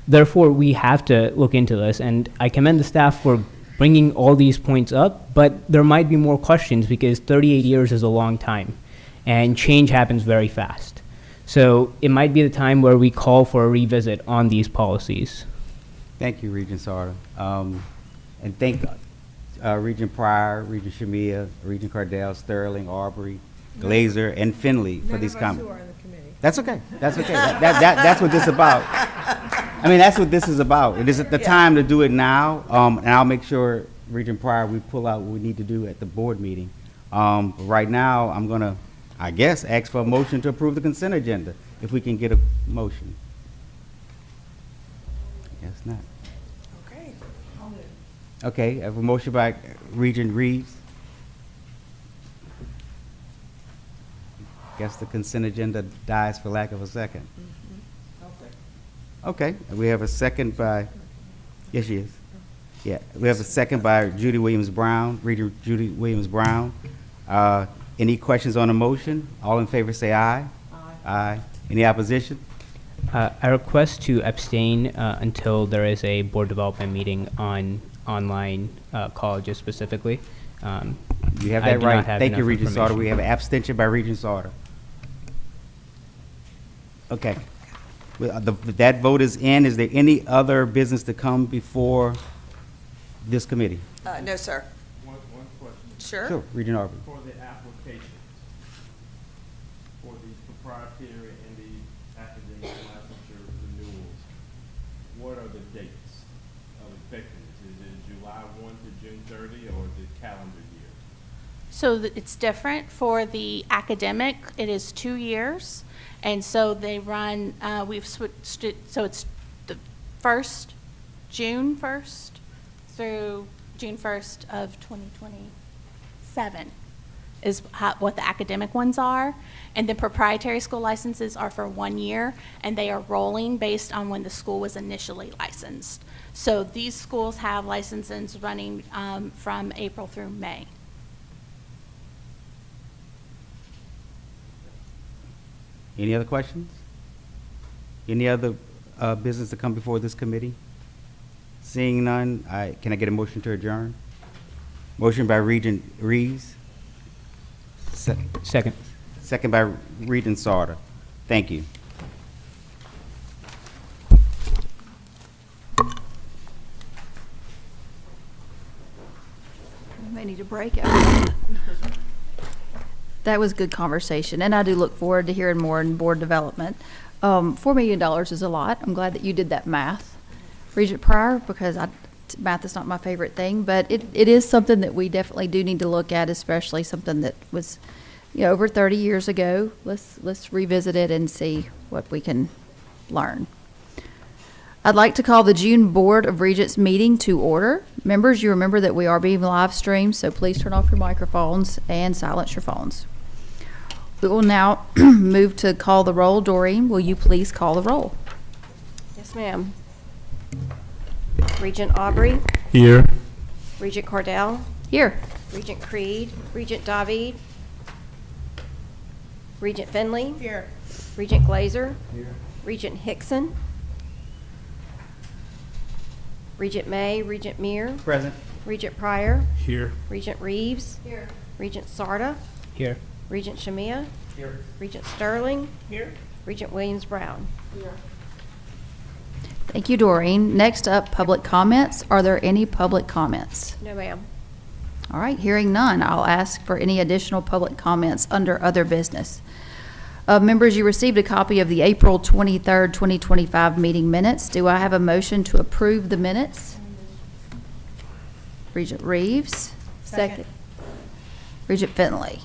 Therefore, we have to look into this, and I commend the staff for bringing all these points up, but there might be more questions because 38 years is a long time, and change happens very fast. So it might be the time where we call for a revisit on these policies. Thank you, Regent Sarter. And thank Regent Pryor, Regent Shamia, Regent Cardell, Sterling, Aubrey, Glazer, and Finley for these comments. None of us who are in the committee. That's okay. That's okay. That's what this is about. I mean, that's what this is about. It is the time to do it now, and I'll make sure, Regent Pryor, we pull out what we need to do at the board meeting. But right now, I'm gonna, I guess, ask for a motion to approve the consent agenda, if we can get a motion. I guess not. Okay. Okay, I have a motion by Regent Reeves. Guess the consent agenda dies for lack of a second. Okay, we have a second by, yes, she is. Yeah, we have a second by Judy Williams-Brown, Regent Judy Williams-Brown. Any questions on the motion? All in favor say aye. Aye. Any opposition? I request to abstain until there is a board development meeting on online colleges specifically. You have that right. Thank you, Regent Sauter. We have an abstention by Regent Sauter. Okay. That vote is in. Is there any other business to come before this committee? No, sir. One question. Sure. Sure, Regent Aubrey. For the applications, for the proprietary and the academic licensure renewals, what are the dates of effectiveness? Is it July 1 to June 30 or the calendar year? So it's different. For the academic, it is 2 years. And so they run, we've switched it, so it's the June 1st through June 1st of 2027 is what the academic ones are. And the proprietary school licenses are for 1 year, and they are rolling based on when the school was initially licensed. So these schools have licenses running from April through May. Any other questions? Any other business to come before this committee? Seeing none, can I get a motion to adjourn? Motion by Regent Reeves. Second. Second by Regent Sauter. Thank you. We may need a break after. That was good conversation, and I do look forward to hearing more in board development. $4 million is a lot. I'm glad that you did that math, Regent Pryor, because math is not my favorite thing, but it is something that we definitely do need to look at, especially something that was, over 30 years ago. Let's revisit it and see what we can learn. I'd like to call the June Board of Regents meeting to order. Members, you remember that we are being live streamed, so please turn off your microphones and silence your phones. We will now move to call the roll. Doreen, will you please call the roll? Yes, ma'am. Regent Aubrey. Here. Regent Cardell. Here. Regent Creed. Regent David. Regent Finley. Here. Regent Glazer. Here. Regent Hickson. Regent May. Regent Meir. Present. Regent Pryor. Here. Regent Reeves. Here. Regent Sarda. Here. Regent Shamia. Here. Regent Sterling. Here. Regent Williams-Brown. Here. Thank you, Doreen. Next up, public comments. Are there any public comments? No, ma'am. All right, hearing none, I'll ask for any additional public comments under other business. Members, you received a copy of the April 23rd, 2025 meeting minutes. Do I have a motion to approve the minutes? Regent Reeves. Second. Regent Finley.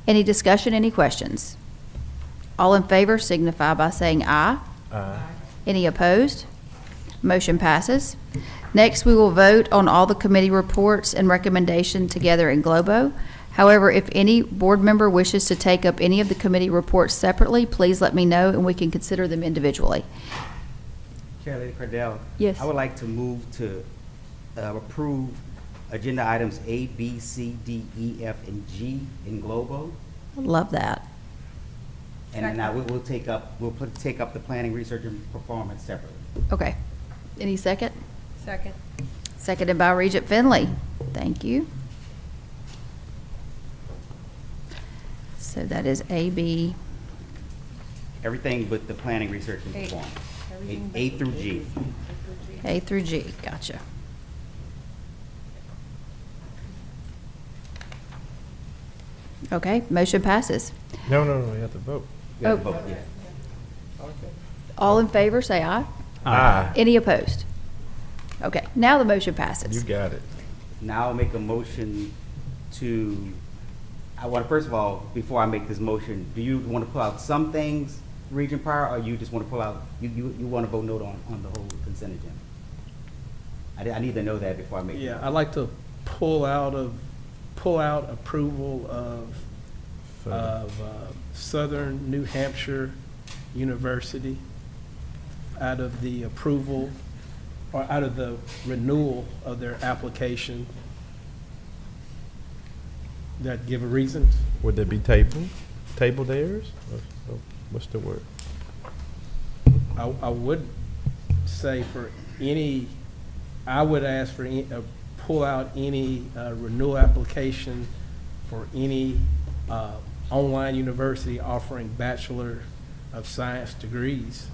Any discussion, any questions? All in favor signify by saying aye. Aye. Any opposed? Motion passes. Next, we will vote on all the committee reports and recommendation together in globo. However, if any board member wishes to take up any of the committee reports separately, please let me know and we can consider them individually. Chair Lady Cardell. Yes. I would like to move to approve agenda items A, B, C, D, E, F, and G in globo. Love that. And then now we'll take up the planning, research, and performance separately. Okay. Any second? Second. Seconded by Regent Finley. Thank you. So that is A, B. Everything but the planning, research, and performance. A through G. A through G, gotcha. Okay, motion passes. No, you have to vote. We have to Oh. vote, yeah. All in favor, say aye. Aye. Any opposed? Okay, now the motion passes. You got it. Now I'll make a motion to, I want to, first of all, before I make this motion, do you want to pull out some things, Regent Pryor, or you just want to pull out, you want to vote no on the whole consent agenda? I need to know that before I make. Yeah, I'd like to pull out approval of Southern New Hampshire University out of the approval, or out of the renewal of their application. That give a reason? Would there be table theirs? What's the word? I would say for any, I would ask for pull out any renewal application for any online university offering Bachelor of Science degrees.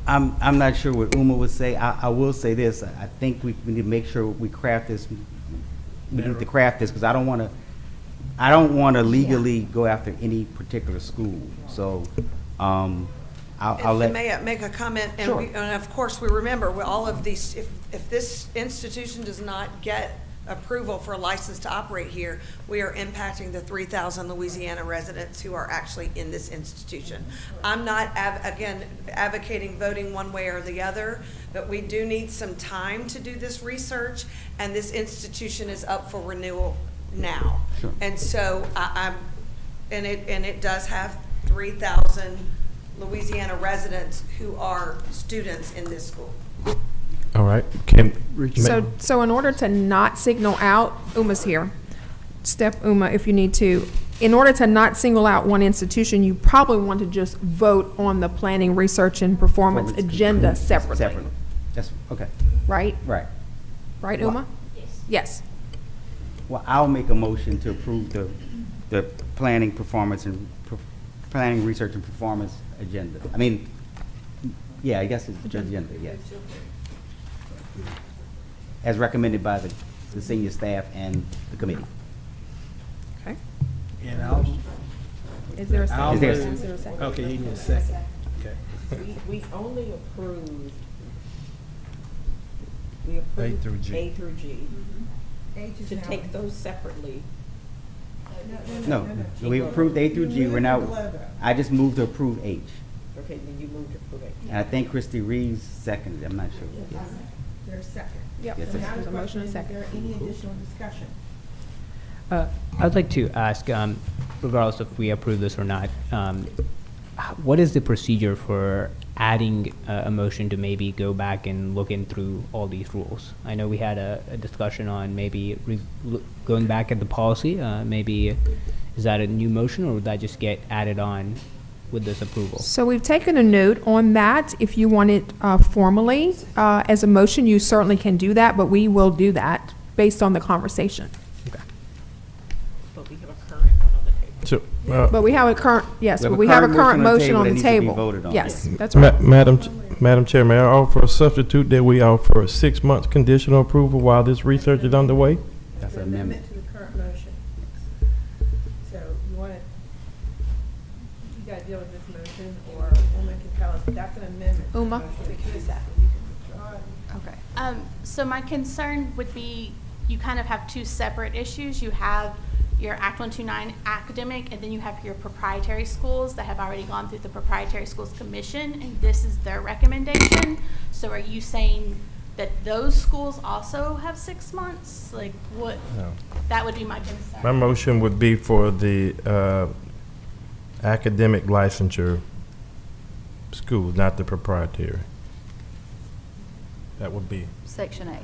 I'm not sure what Uma would say. I will say this. I think we need to make sure we craft this. We need to craft this because I don't want to legally go after any particular school. So I'll let. May I make a comment? And, Sure. and of course, we remember all of these. If this institution does not get approval for a license to operate here, we are impacting the 3,000 Louisiana residents who are actually in this institution. I'm not, advocating voting one way or the other, but we do need some time to do this research, and this institution is up for renewal now. Sure. And so it does have 3,000 Louisiana residents who are students in this school. All right. So in order to not signal out, Uma's here. Step Uma, if you need to. In order to not single out one institution, you probably want to just vote on the planning, research, and performance agenda separately. Separately. That's okay. Right? Right. Right, Uma? Yes. Well, I'll make a motion to approve the planning, performance, and planning, research, and performance agenda. I mean, yeah, I guess it's agenda, yes. As recommended by the senior staff and the committee. Okay. And I'll. Is there a second? Is there a Is there a second? Okay, you need a second. Okay. We only approved, A through G. A through G. H is To now- take those separately. No, we approved A through G. We're now, I just moved to approve H. Okay, then you moved to approve it. And I think Christy Reeves seconded, I'm not sure. There's a second. Yep. Yes, So now sir. the There's a motion question and is, a is second. there any additional discussion? I'd like to ask, regardless if we approve this or not, what is the procedure for adding a motion to maybe go back and look in through all these rules? I know we had a discussion on maybe going back at the policy. Maybe is that a new motion, or would that just get added on with this approval? So we've taken a note on that. If you want it formally as a motion, you certainly can do that, but we will do that based on the conversation. But we have a current one on the table. So, But we have a current, yes, We have but a we have a current current motion on that the needs to be table. voted on. Yes, that's right. Madam Chair, may I offer a substitute that we offer a 6-month conditional approval while this research is underway? That's an amendment. To the current motion. So you want to, you got to deal with this motion, or Uma can tell us, that's an amendment. to the Uma? motion. We can do that. You can withdraw it. Okay. So my concern would be, you kind of have two separate issues. You have your Act 129 academic, and then you have your proprietary schools that have already gone through the Proprietary Schools Commission, and this is their recommendation. So are you saying that those schools also have 6 months? Like, what? No. That would be my concern. My motion would be for the academic licensure schools, not the proprietary. That would be. Section A.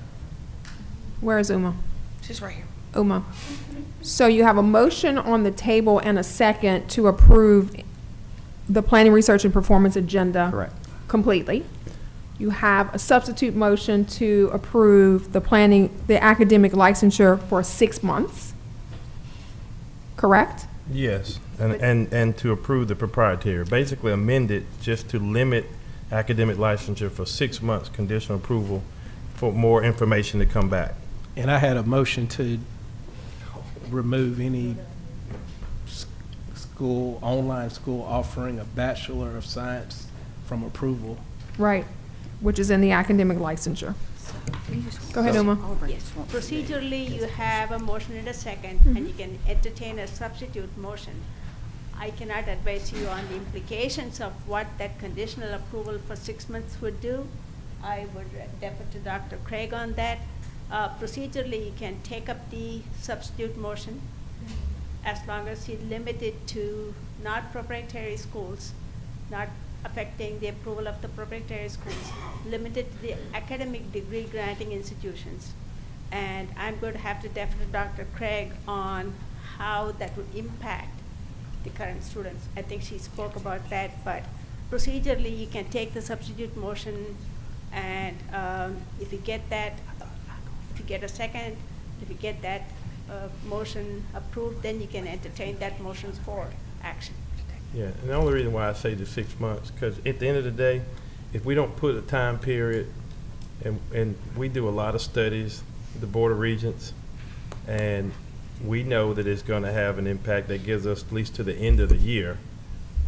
Where is Uma? She's right here. Uma. So you have a motion on the table and a second to approve the planning, research, and performance agenda. Correct. Completely. You have a substitute motion to approve the planning, the academic licensure for 6 months. Correct? Yes, and to approve the proprietary, basically amend it just to limit academic licensure for 6 months, conditional approval for more information to come back. And I had a motion to remove any school, online school offering a Bachelor of Science from approval. Right, which is in the academic licensure. Go ahead, Uma. Yes, procedurally, you have a motion and a second, and you can entertain a substitute motion. I cannot advise you on the implications of what that conditional approval for 6 months would do. I would defer to Dr. Craig on that. Procedurally, you can take up the substitute motion as long as you limit it to not proprietary schools, not affecting the approval of the proprietary schools, limited to the academic degree granting institutions. And I'm going to have to defer to Dr. Craig on how that would impact the current students. I think she spoke about that, but procedurally, you can take the substitute motion, and if you get that, if you get a second, if you get that motion approved, then you can entertain that motion for action. Yeah, and the only reason why I say the 6 months, because at the end of the day, if we don't put a time period, and we do a lot of studies, the Board of Regents, and we know that it's going to have an impact that gives us at least to the end of the year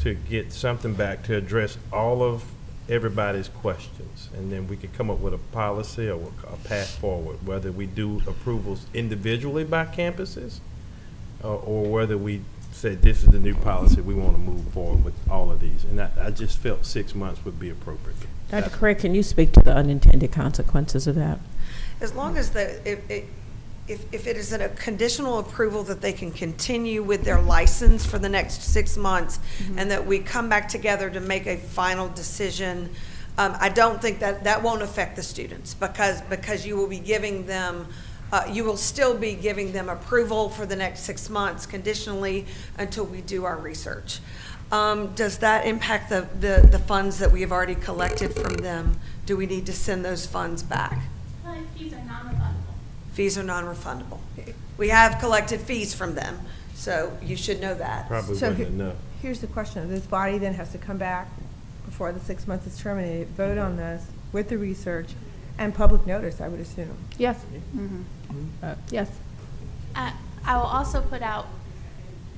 to get something back to address all of everybody's questions, and then we could come up with a policy or a path forward, whether we do approvals individually by campuses or whether we say this is the new policy, we want to move forward with all of these. And I just felt 6 months would be appropriate. Dr. Craig, can you speak to the unintended consequences of that? As long as if it is a conditional approval that they can continue with their license for the next 6 months, and that we come back together to make a final decision, I don't think that won't affect the students, because you will be giving them, you will still be giving them approval for the next 6 months conditionally until we do our research. Does that impact the funds that we have already collected from them? Do we need to send those funds back? Fees are non-refundable. Fees are non-refundable. We have collected fees from them, so you should know that. Probably So wasn't enough. Here's the question. This body then has to come back before the 6 months is terminated, vote on this with the research and public notice, I would assume. Yes. Yes. I will also put out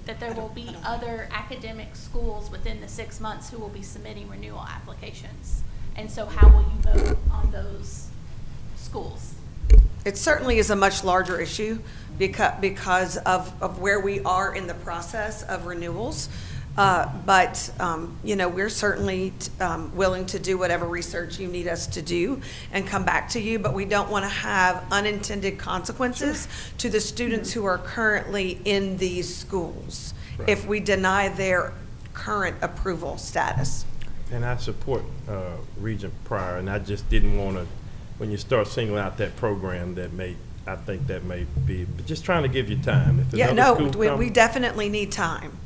that there will be other academic schools within the 6 months who will be submitting renewal applications. And so how will you vote on those schools? It certainly is a much larger issue because of where we are in the process of renewals. But we're certainly willing to do whatever research you need us to do and come back to you, but we don't want to have unintended consequences to the students who are currently in these schools if we deny their current approval status. And I support Regent Pryor, and I just didn't want to, when you start singling out that program, I think that may be, but just trying to give you time. If Yeah, another no, school we definitely need time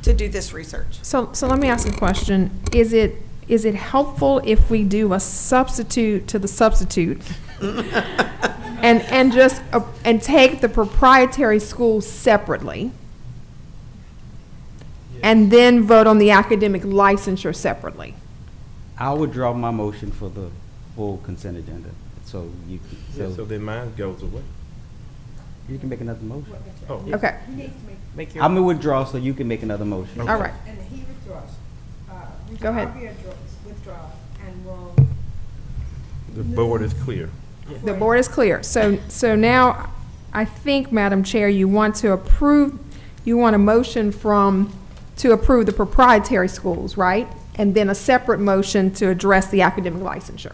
to do this research. So let me ask a question. Is it helpful if we do a substitute to the substitute and just and take the proprietary schools separately and then vote on the academic licensure separately? I'll withdraw my motion for the full consent agenda, so you can. So then mine goes away. You can make another motion. Oh. Okay. I'm gonna withdraw so you can make another motion. All right. And he withdraws. Go ahead. Withdraws, and we'll. The board is clear. The board is clear. So now, I think, Madam Chair, you want a motion to approve the proprietary schools, right? And then a separate motion to address the academic licensure.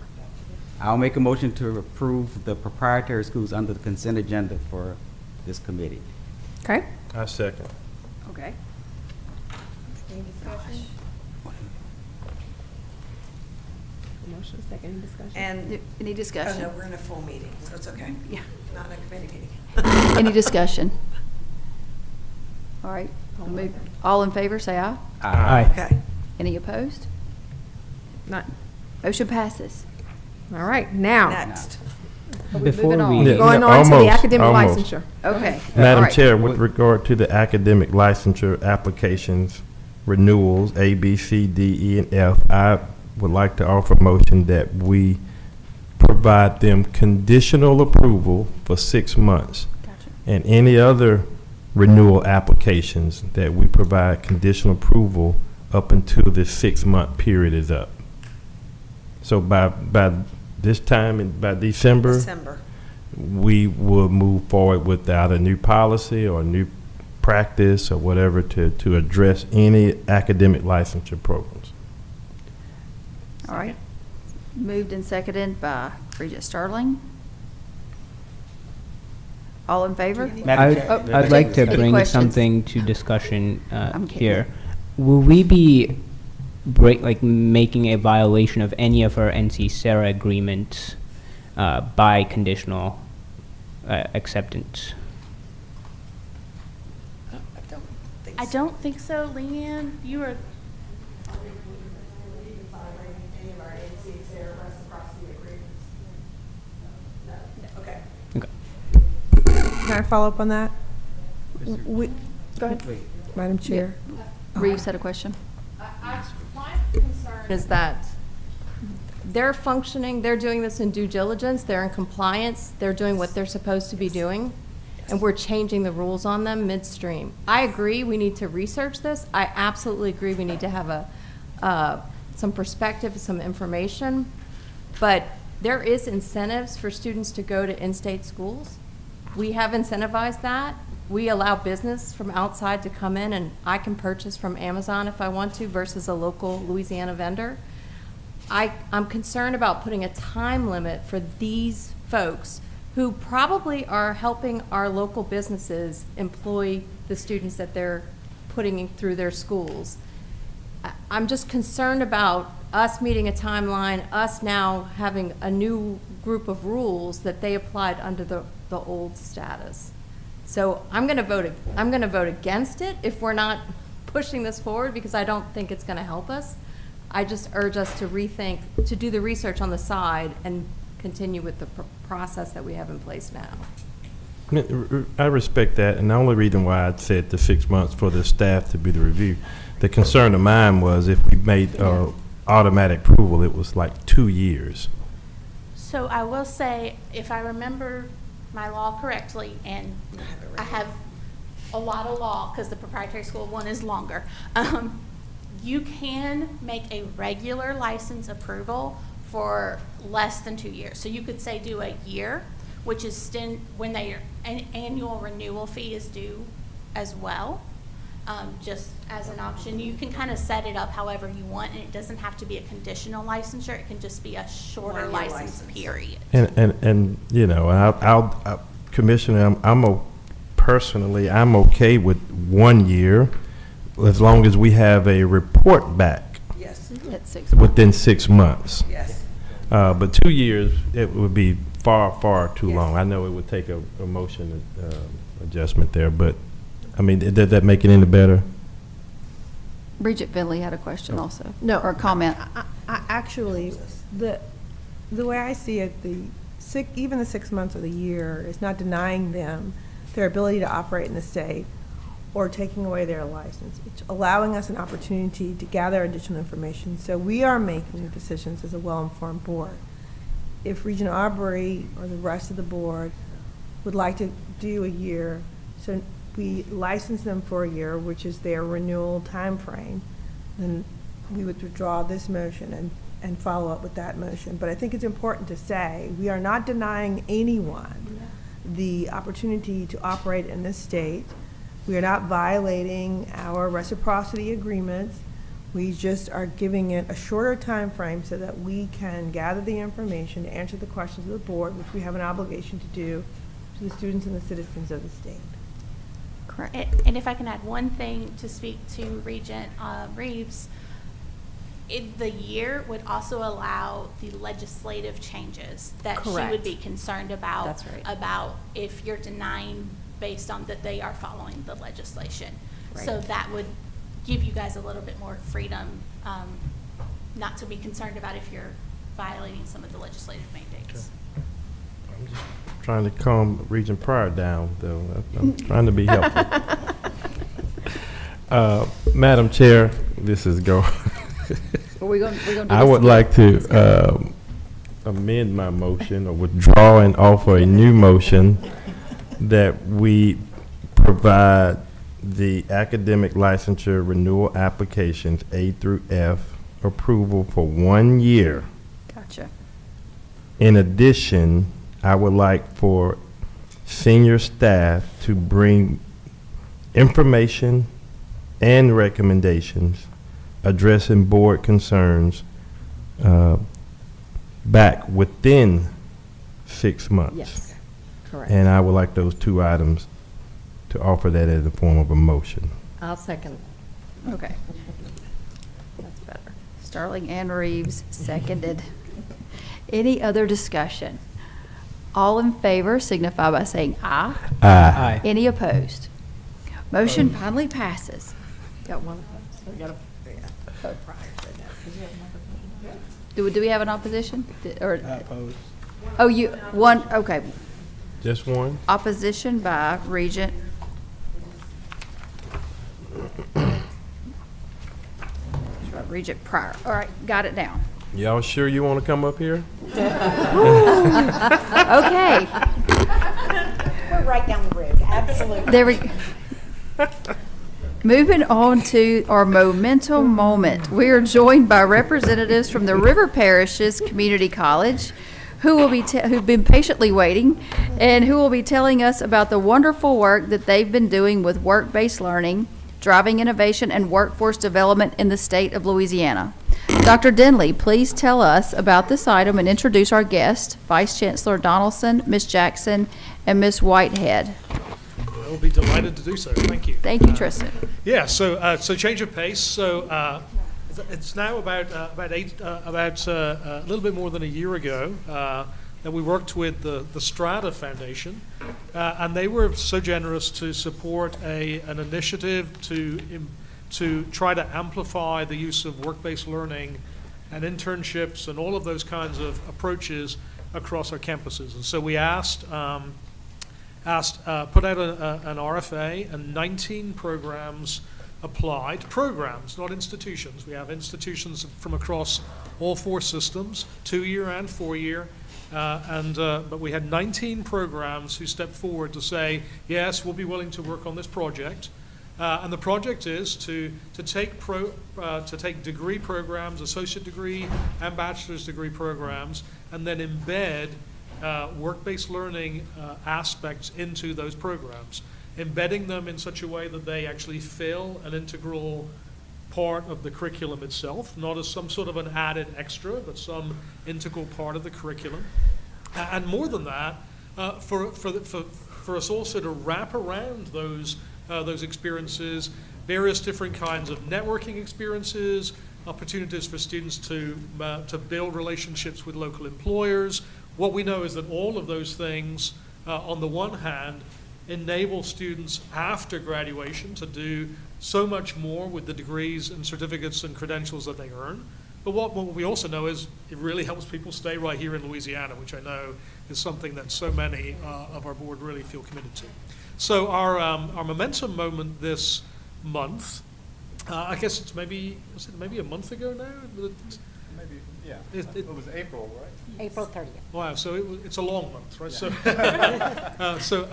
I'll make a motion to approve the proprietary schools under the consent agenda for this committee. Okay? I second. Okay. Any discussion? Motion, second, discussion. And Any discussion? Oh, no, we're in a full meeting, so it's okay. Yeah. Not in a committee meeting. Any discussion? All right, all in favor, say aye. Aye. Okay. Any opposed? None. Motion passes. All right, now. Next. Are we Before moving on? we- Yeah, Going no, on to the almost, academic almost. licensure. Okay. Madam All right. Chair, with regard to the academic licensure applications, renewals, A, B, C, D, E, and F, I would like to offer a motion that we provide them conditional approval for 6 months. Gotcha. And any other renewal applications that we provide conditional approval up until the 6-month period is up. So by this time, by December, we will move forward with either a new policy or a new practice or whatever to address any academic licensure programs. All right. Moved and seconded by Regent Sterling. All in favor? I'd like to Any bring questions? something to discussion I'm kidding. here. Will we be making a violation of any of our NC-SARA agreements by conditional acceptance? I don't think so, Leanne. You were. Can I follow up on that? Go ahead. Madam Chair. Reeves had a question. My concern is that they're functioning, they're doing this in due diligence, they're in compliance, they're doing what they're supposed to be doing, and we're changing the rules on them midstream. I agree we need to research this. I absolutely agree we need to have some perspective, some information, but there is incentives for students to go to in-state schools. We have incentivized that. We allow business from outside to come in, and I can purchase from Amazon if I want to versus a local Louisiana vendor. I'm concerned about putting a time limit for these folks who probably are helping our local businesses employ the students that they're putting through their schools. I'm just concerned about us meeting a timeline, us now having a new group of rules that they applied under the old status. So I'm going to vote against it if we're not pushing this forward, because I don't think it's going to help us. I just urge us to rethink, to do the research on the side and continue with the process that we have in place now. I respect that, and the only reason why I said the 6 months for the staff to be the review, the concern of mine was if we made automatic approval, it was like 2 years. So I will say, if I remember my law correctly, and I have a lot of law because the proprietary school one is longer, you can make a regular license approval for less than 2 years. So you could say do a year, which is when an annual renewal fee is due as well. Just as an option, you can kind of set it up however you want, and it doesn't have to be a conditional licensure. It can just be a shorter license period. And you know, I'll Commissioner, personally, I'm okay with 1 year, as long as we have a report back. Yes. At 6 months. Within 6 months. Yes. But 2 years, it would be far too long. I know it would take a motion adjustment there, but I mean, did that make it any better? Regent Finley had a question also. No. Or a comment. I actually, the way I see it, even the 6 months of the year is not denying them their ability to operate in the state or taking away their license. It's allowing us an opportunity to gather additional information. So we are making decisions as a well-informed board. If Regent Aubrey or the rest of the board would like to do a year, so we license them for a year, which is their renewal time frame, then we would withdraw this motion and follow up with that motion. But I think it's important to say we are not denying anyone the opportunity to operate in this state. We are not violating our reciprocity agreements. We just are giving it a shorter time frame so that we can gather the information to answer the questions of the board, which we have an obligation to do to the students and the citizens of the state. Correct. And if I can add one thing to speak to Regent Reeves, the year would also allow the legislative changes that she would Correct. be concerned about. That's right. About if you're denying based on that they are following the legislation. Right. So that would give you guys a little bit more freedom, not to be concerned about if you're violating some of the legislative mandates. I'm just trying to calm Regent Pryor down, though. I'm trying to be helpful. Madam Chair, this is go. We're gonna do I this would again. like to, amend my motion or withdraw and offer a new motion that we provide the academic licensure renewal applications A through F approval for 1 year. Gotcha. In addition, I would like for senior staff to bring information and recommendations addressing board concerns back within 6 months. Yes, correct. And I would like those 2 items to offer that as a form of a motion. I'll second. Okay. That's better. Sterling and Reeves, seconded. Any other discussion? All in favor signify by saying aye. Aye. Any opposed? Motion finally passes. Got one. Do we have an opposition? Or Opposed. oh, you one? Okay. Just one? Opposition by Regent. Regent Pryor. All right, got it down. Y'all sure you want to come up here? Okay. We're right down the road, absolutely. There we go. Moving on to our momentum moment. We are joined by representatives from the River Parishes Community College who will be who've been patiently waiting and who will be telling us about the wonderful work that they've been doing with work-based learning, driving innovation and workforce development in the state of Louisiana. Dr. Denley, please tell us about this item and introduce our guests, Vice Chancellor Donaldson, Ms. Jackson, and Ms. Whitehead. I will be delighted to do so. Thank you. Thank you, Tristan. Yeah, so change of pace. So it's now about a little bit more than a year ago that we worked with the Strata Foundation, and they were so generous to support an initiative to try to amplify the use of work-based learning and internships and all of those kinds of approaches across our campuses. And so we put out an RFA, and 19 programs applied. Programs, not institutions. We have institutions from across all 4 systems, 2-year and 4-year. But we had 19 programs who stepped forward to say, yes, we'll be willing to work on this project. And the project is to take degree programs, associate degree and bachelor's degree programs, and then embed work-based learning aspects into those programs, embedding them in such a way that they actually fill an integral part of the curriculum itself, not as some sort of an added extra, but some integral part of the curriculum. And more than that, for us also to wrap around those experiences, various different kinds of networking experiences, opportunities for students to build relationships with local employers. What we know is that all of those things, on the one hand, enable students after graduation to do so much more with the degrees and certificates and credentials that they earn. But what we also know is it really helps people stay right here in Louisiana, which I know is something that so many of our board really feel committed to. So our momentum moment this month, I guess it's maybe a month ago now? Maybe, yeah. It was April, right? April 30th. Wow, so it's a long month, right? Yeah. So,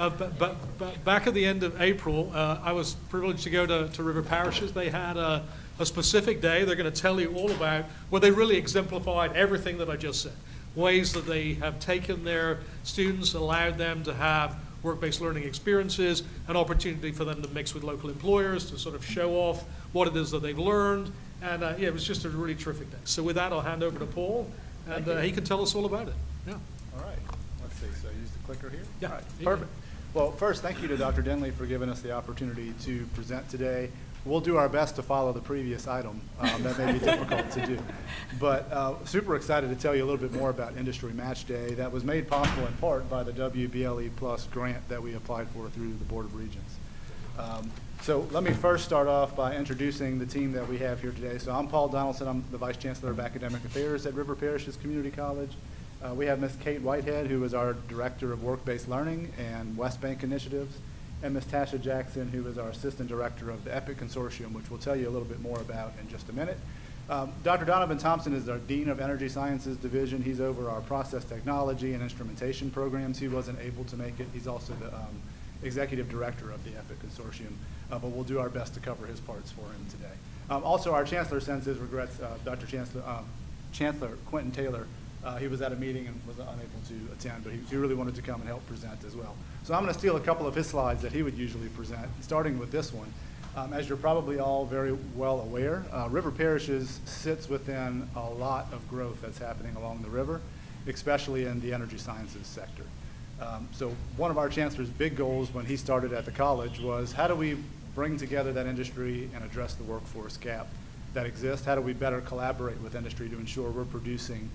back at the end of April, I was privileged to go to River Parishes. They had a specific day. They're going to tell you all about where they really exemplified everything that I just said. Ways that they have taken their students, allowed them to have work-based learning experiences, an opportunity for them to mix with local employers, to sort of show off what it is that they've learned. And yeah, it was just a really terrific day. So with that, I'll hand over to Paul, and he can tell us all about it. Yeah. All right. Let's see. So use the clicker here? Yeah. All right. Perfect. Well, first, thank you to Dr. Denley for giving us the opportunity to present today. We'll do our best to follow the previous item. That may be difficult to do. But super excited to tell you a little bit more about Industry Match Day. That was made possible in part by the WBLE Plus grant that we applied for through the Board of Regents. So let me first start off by introducing the team that we have here today. So I'm Paul Donaldson. I'm the Vice Chancellor of Academic Affairs at River Parishes Community College. We have Ms. Kate Whitehead, who is our Director of Work-Based Learning and West Bank Initiatives, and Ms. Tasha Jackson, who is our Assistant Director of the EPIC Consortium, which we'll tell you a little bit more about in just a minute. Dr. Donovan Thompson is our Dean of Energy Sciences Division. He's over our process technology and instrumentation programs. He wasn't able to make it. He's also the Executive Director of the EPIC Consortium, but we'll do our best to cover his parts for him today. Also, our Chancellor sends his regrets, Dr. Chancellor Quentin Taylor. He was at a meeting and was unable to attend, but he really wanted to come and help present as well. So I'm going to steal a couple of his slides that he would usually present, starting with this one. As you're probably all very well aware, River Parishes sits within a lot of growth that's happening along the river, especially in the energy sciences sector. So one of our chancellor's big goals when he started at the college was, how do we bring together that industry and address the workforce gap that exists? How do we better collaborate with industry to ensure we're producing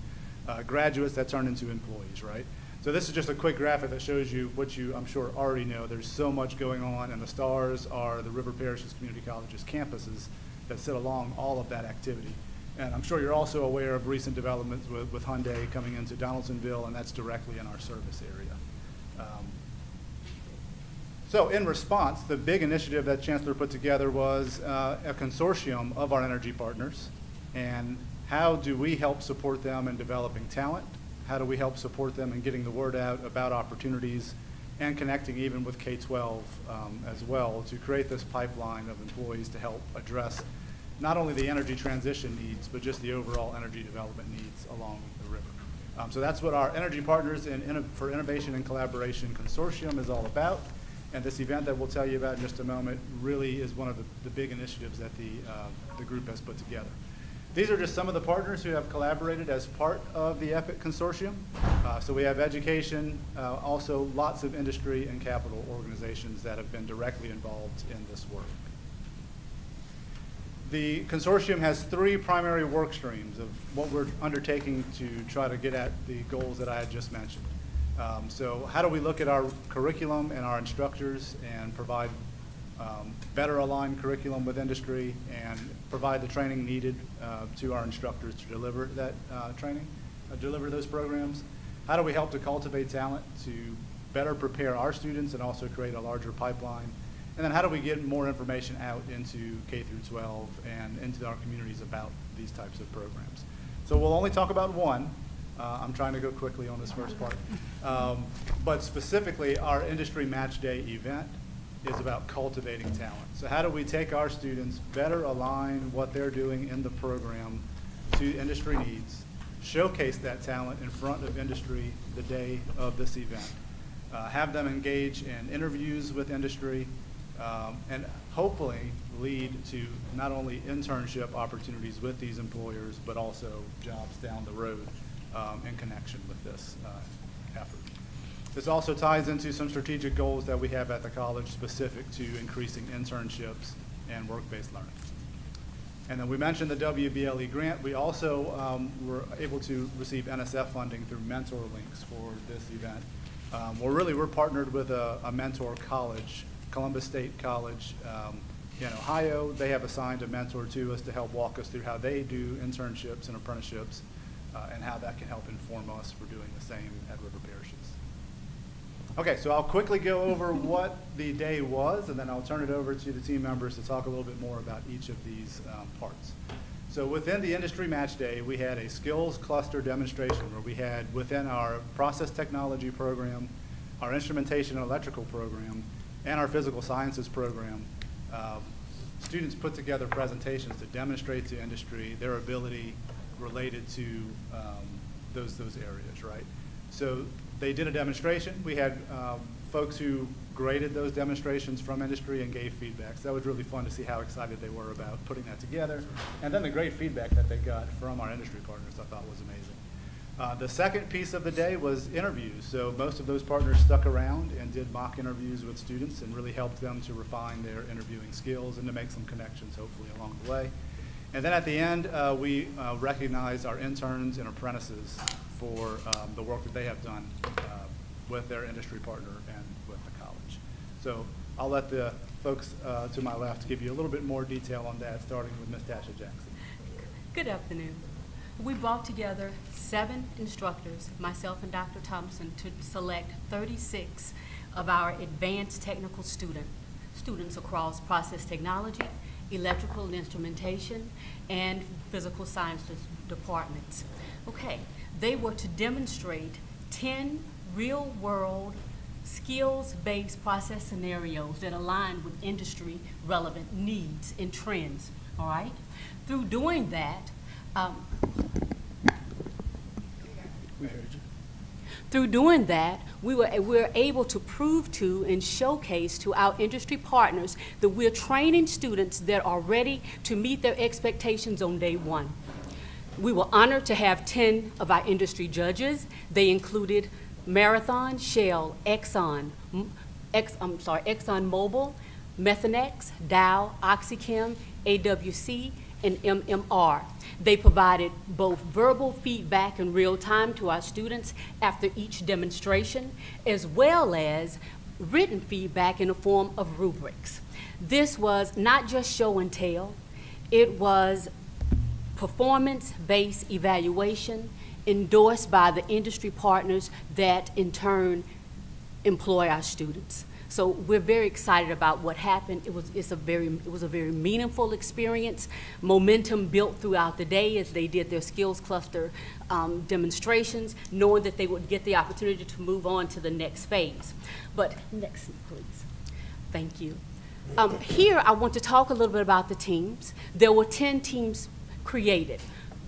graduates that turn into employees, right? So this is just a quick graphic that shows you what you, I'm sure, already know. There's so much going on, and the stars are the River Parishes Community College's campuses that sit along all of that activity. And I'm sure you're also aware of recent developments with Hyundai coming into Donaldsonville, and that's directly in our service area. So in response, the big initiative that Chancellor put together was a consortium of our energy partners. And how do we help support them in developing talent? How do we help support them in getting the word out about opportunities and connecting even with K-12 as well to create this pipeline of employees to help address not only the energy transition needs, but just the overall energy development needs along the river. So that's what our Energy Partners for Innovation and Collaboration Consortium is all about. And this event that we'll tell you about in just a moment really is one of the big initiatives that the group has put together. These are just some of the partners who have collaborated as part of the EPIC Consortium. So we have education, also lots of industry and capital organizations that have been directly involved in this work. The consortium has 3 primary work streams of what we're undertaking to try to get at the goals that I had just mentioned. So how do we look at our curriculum and our instructors and provide better aligned curriculum with industry and provide the training needed to our instructors to deliver that training, deliver those programs? How do we help to cultivate talent to better prepare our students and also create a larger pipeline? And then how do we get more information out into K through 12 and into our communities about these types of programs? So we'll only talk about one. I'm trying to go quickly on this first part. But specifically, our Industry Match Day event is about cultivating talent. So how do we take our students, better align what they're doing in the program to industry needs, showcase that talent in front of industry the day of this event, have them engage in interviews with industry, and hopefully lead to not only internship opportunities with these employers, but also jobs down the road in connection with this effort. This also ties into some strategic goals that we have at the college specific to increasing internships and work-based learning. And then we mentioned the WBLE grant. We also were able to receive NSF funding through Mentor Links for this event. We're partnered with a mentor college, Columbus State College in Ohio. They have assigned a mentor to us to help walk us through how they do internships and apprenticeships and how that can help inform us for doing the same at River Parishes. Okay, so I'll quickly go over what the day was, and then I'll turn it over to the team members to talk a little bit more about each of these parts. So within the Industry Match Day, we had a skills cluster demonstration where we had within our process technology program, our instrumentation and electrical program, and our physical sciences program, students put together presentations to demonstrate to industry their ability related to those areas, right? So they did a demonstration. We had folks who graded those demonstrations from industry and gave feedback. So that was really fun to see how excited they were about putting that together. And then the great feedback that they got from our industry partners I thought was amazing. The second piece of the day was interviews. So most of those partners stuck around and did mock interviews with students and really helped them to refine their interviewing skills and to make some connections hopefully along the way. And then at the end, we recognized our interns and apprentices for the work that they have done with their industry partner and with the college. So I'll let the folks to my left give you a little bit more detail on that, starting with Ms. Tasha Jackson. Good afternoon. We brought together 7 instructors, myself and Dr. Thompson, to select 36 of our advanced technical students across process technology, electrical and instrumentation, and physical sciences departments. Okay, they were to demonstrate 10 real-world skills-based process scenarios that align with industry-relevant needs and trends, all right? Through doing that, we were able to prove to and showcase to our industry partners that we're training students that are ready to meet their expectations on day one. We were honored to have 10 of our industry judges. They included Marathon, Shell, ExxonMobil, Methanex, Dow, OxyChem, AWC, and MMR. They provided both verbal feedback in real time to our students after each demonstration, as well as written feedback in the form of rubrics. This was not just show and tell, it was performance-based evaluation endorsed by the industry partners that in turn employ our students. So we're very excited about what happened. It was a very meaningful experience. Momentum built throughout the day as they did their skills cluster demonstrations, knowing that they would get the opportunity to move on to the next phase. But next, please. Thank you. Here, I want to talk a little bit about the teams. There were 10 teams created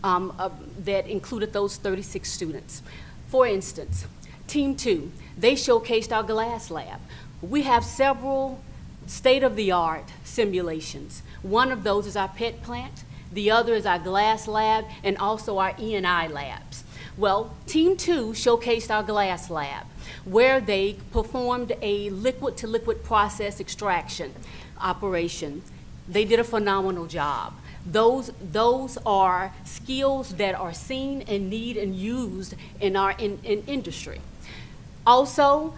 that included those 36 students. For instance, Team 2, they showcased our glass lab. We have several state-of-the-art simulations. One of those is our PET plant, the other is our glass lab, and also our E&I labs. Well, Team 2 showcased our glass lab, where they performed a liquid-to-liquid process extraction operation. They did a phenomenal job. Those are skills that are seen and need and used in our industry. Also,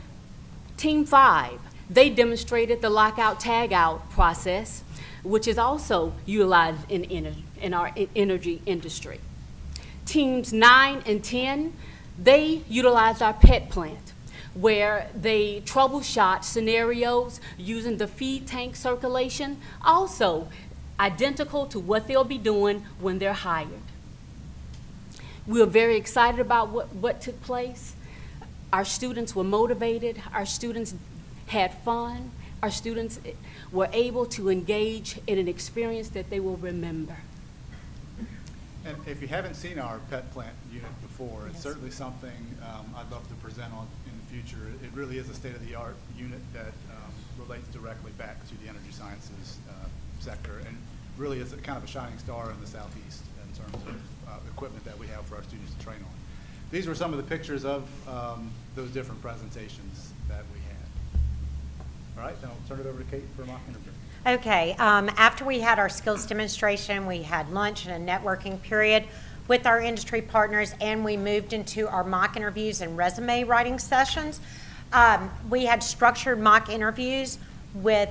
Team 5, they demonstrated the lockout-tagout process, which is also utilized in our energy industry. Teams 9 and 10, they utilized our PET plant, where they troubleshot scenarios using the feed tank circulation, also identical to what they'll be doing when they're hired. We were very excited about what took place. Our students were motivated, our students had fun, our students were able to engage in an experience that they will remember. And if you haven't seen our PET plant unit before, it's certainly something I'd love to present on in the future. It really is a state-of-the-art unit that relates directly back to the energy sciences sector, and really is kind of a shining star in the Southeast in terms of equipment that we have for our students to train on. These were some of the pictures of those different presentations that we had. All right, then I'll turn it over to Kate for a mock interview. Okay, after we had our skills demonstration, we had lunch and a networking period with our industry partners, and we moved into our mock interviews and resume writing sessions. We had structured mock interviews with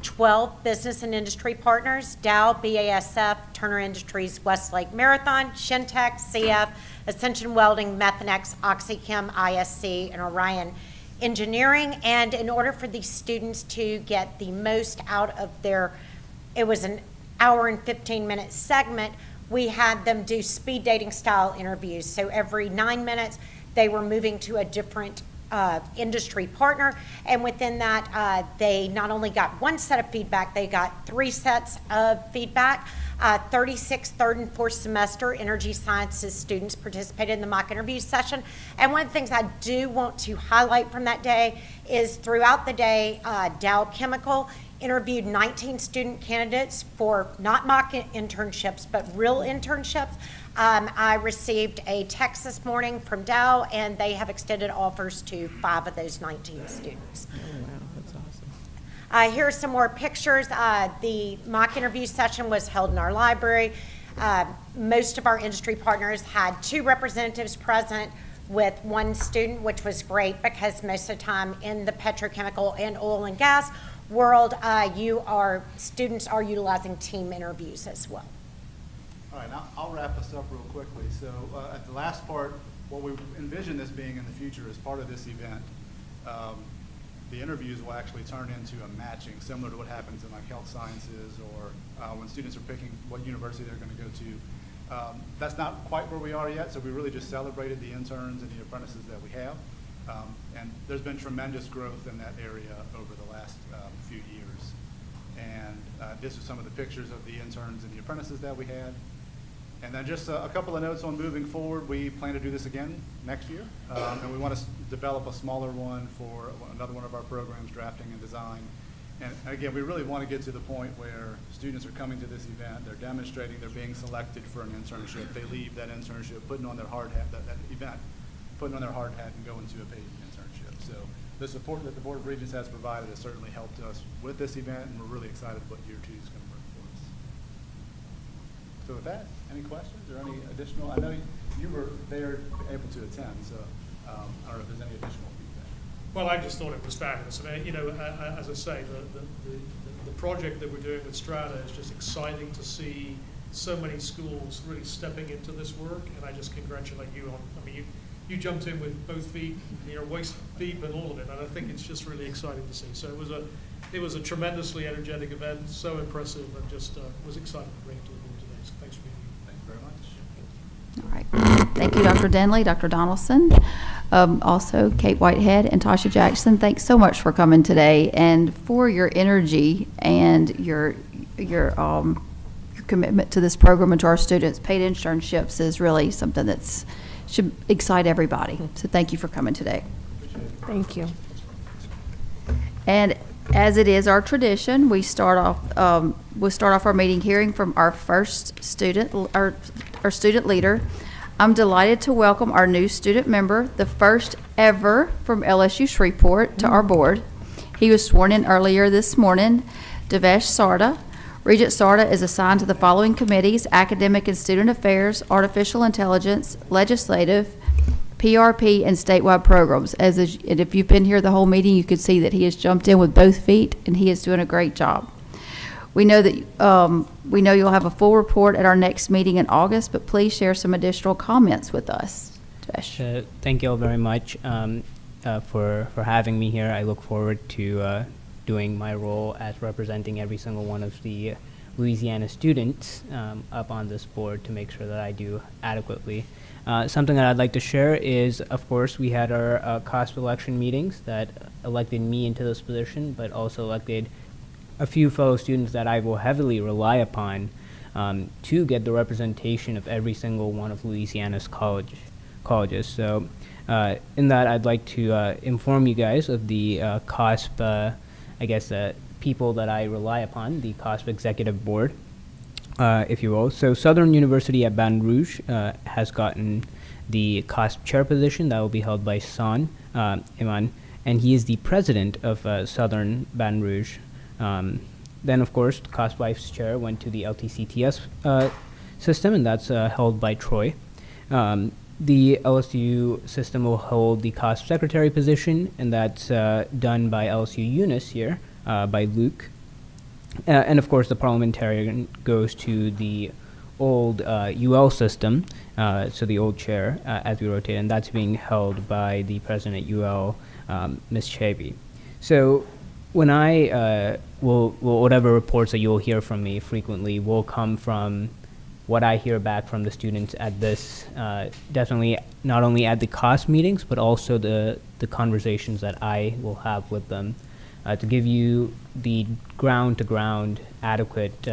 12 business and industry partners: Dow, BASF, Turner Industries, Westlake Marathon, Shintech, CF, Ascension Welding, Methanex, OxyChem, ISC, and Orion Engineering. And in order for these students to get the most out of their, it was an hour and 15-minute segment, we had them do speed dating style interviews. So every 9 minutes, they were moving to a different industry partner, and within that, they not only got one set of feedback, they got 3 sets of feedback. 36 third and fourth semester energy sciences students participated in the mock interview session. And one of the things I do want to highlight from that day is throughout the day, Dow Chemical interviewed 19 student candidates for not mock internships, but real internships. I received a text this morning from Dow, and they have extended offers to 5 of those 19 students. Oh, wow, that's awesome. Here are some more pictures. The mock interview session was held in our library. Most of our industry partners had 2 representatives present with 1 student, which was great because most of the time in the petrochemical and oil and gas world, students are utilizing team interviews as well. All right, now I'll wrap us up real quickly. So at the last part, what we envision this being in the future as part of this event the interviews will actually turn into a matching, similar to what happens in like health sciences or when students are picking what university they're going to go to. That's not quite where we are yet, so we really just celebrated the interns and the apprentices that we have. And there's been tremendous growth in that area over the last few years. And this is some of the pictures of the interns and the apprentices that we had. And then just a couple of notes on moving forward. We plan to do this again next year. And we want to develop a smaller one for another one of our programs, drafting and design. And again, we really want to get to the point where students are coming to this event, they're demonstrating, they're being selected for an internship. They leave that internship, putting on their hard hat, that event, putting on their hard hat and going to a paid internship. So the support that the Board of Regents has provided has certainly helped us with this event, and we're really excited what year 2 is going to bring for us. So with that, any questions or any additional? I know you were there able to attend, so I don't know if there's any additional feedback. Well, I just thought it was fabulous. I mean, you know, as I say, the project that we're doing with Strata is just exciting to see so many schools really stepping into this work, and I just congratulate you on, I mean, you jumped in with both feet, you know, waist deep and all of it, and I think it's just really exciting to see. So it was a tremendously energetic event, so impressive, and just was excited to bring it to the board today. So thanks for being here. Thank you very much. All right. Thank you, Dr. Denley, Dr. Donaldson. Also, Kate Whitehead and Tasha Jackson, thanks so much for coming today and for your energy and your commitment to this program and to our students. Paid internships is really something that's should excite everybody. So thank you for coming today. Thank you. And as it is our tradition, we'll start off our meeting hearing from our first student, our student leader. I'm delighted to welcome our new student member, the first ever from LSU Shreveport, to our board. He was sworn in earlier this morning, Devesh Sarda. Regent Sarda is assigned to the following committees: Academic and Student Affairs, Artificial Intelligence, Legislative, PRP, and statewide programs. And if you've been here the whole meeting, you could see that he has jumped in with both feet, and he is doing a great job. We know that you'll have a full report at our next meeting in August, but please share some additional comments with us. Devesh. Thank you all very much for having me here. I look forward to doing my role as representing every single one of the Louisiana students up on this board to make sure that I do adequately. Something that I'd like to share is, of course, we had our COSP election meetings that elected me into this position, but also elected a few fellow students that I will heavily rely upon to get the representation of every single one of Louisiana's colleges. So in that, I'd like to inform you guys of the COSP, people that I rely upon, the COSP Executive Board, if you will. So Southern University at Baton Rouge has gotten the COSP chair position that will be held by San Iman, and he is the president of Southern Baton Rouge. Then, of course, the COSP Vice Chair went to the LTCTS system, and that's held by Troy. The LSU system will hold the COSP Secretary position, and that's done by LSU Eunice here, by Luke. And, of course, the parliamentarian goes to the old UL system, so the old chair, as we rotate, and that's being held by the president at UL, Ms. Chavy. So when I whatever reports that you'll hear from me frequently will come from what I hear back from the students at this, definitely not only at the COSP meetings, but also the conversations that I will have with them to give you the ground-to-ground adequate,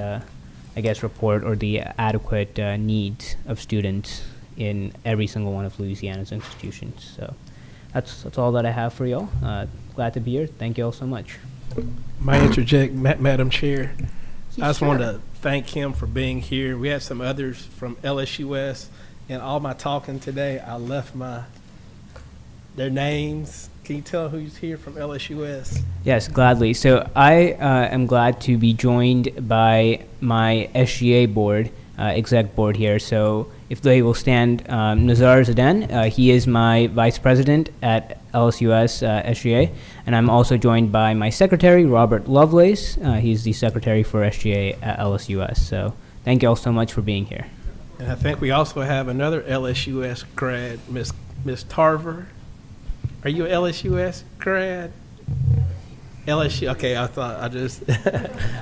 report or the adequate needs of students in every single one of Louisiana's institutions. So that's all that I have for y'all. Glad to be here. Thank you all so much. May I interject, Madam Chair? I just wanted to thank him for being here. We had some others from LSUS, and all my talking today, I left their names. Can you tell who's here from LSUS? Yes, gladly. So I am glad to be joined by my SGA board, exec board here. So if they will stand, Nazar Zaden, he is my vice president at LSUS SGA, and I'm also joined by my secretary, Robert Lovelace. He's the secretary for SGA at LSUS. So thank you all so much for being here. And I think we also have another LSUS grad, Miss Tarver. Are you an LSUS grad? LSU, okay, I thought I just,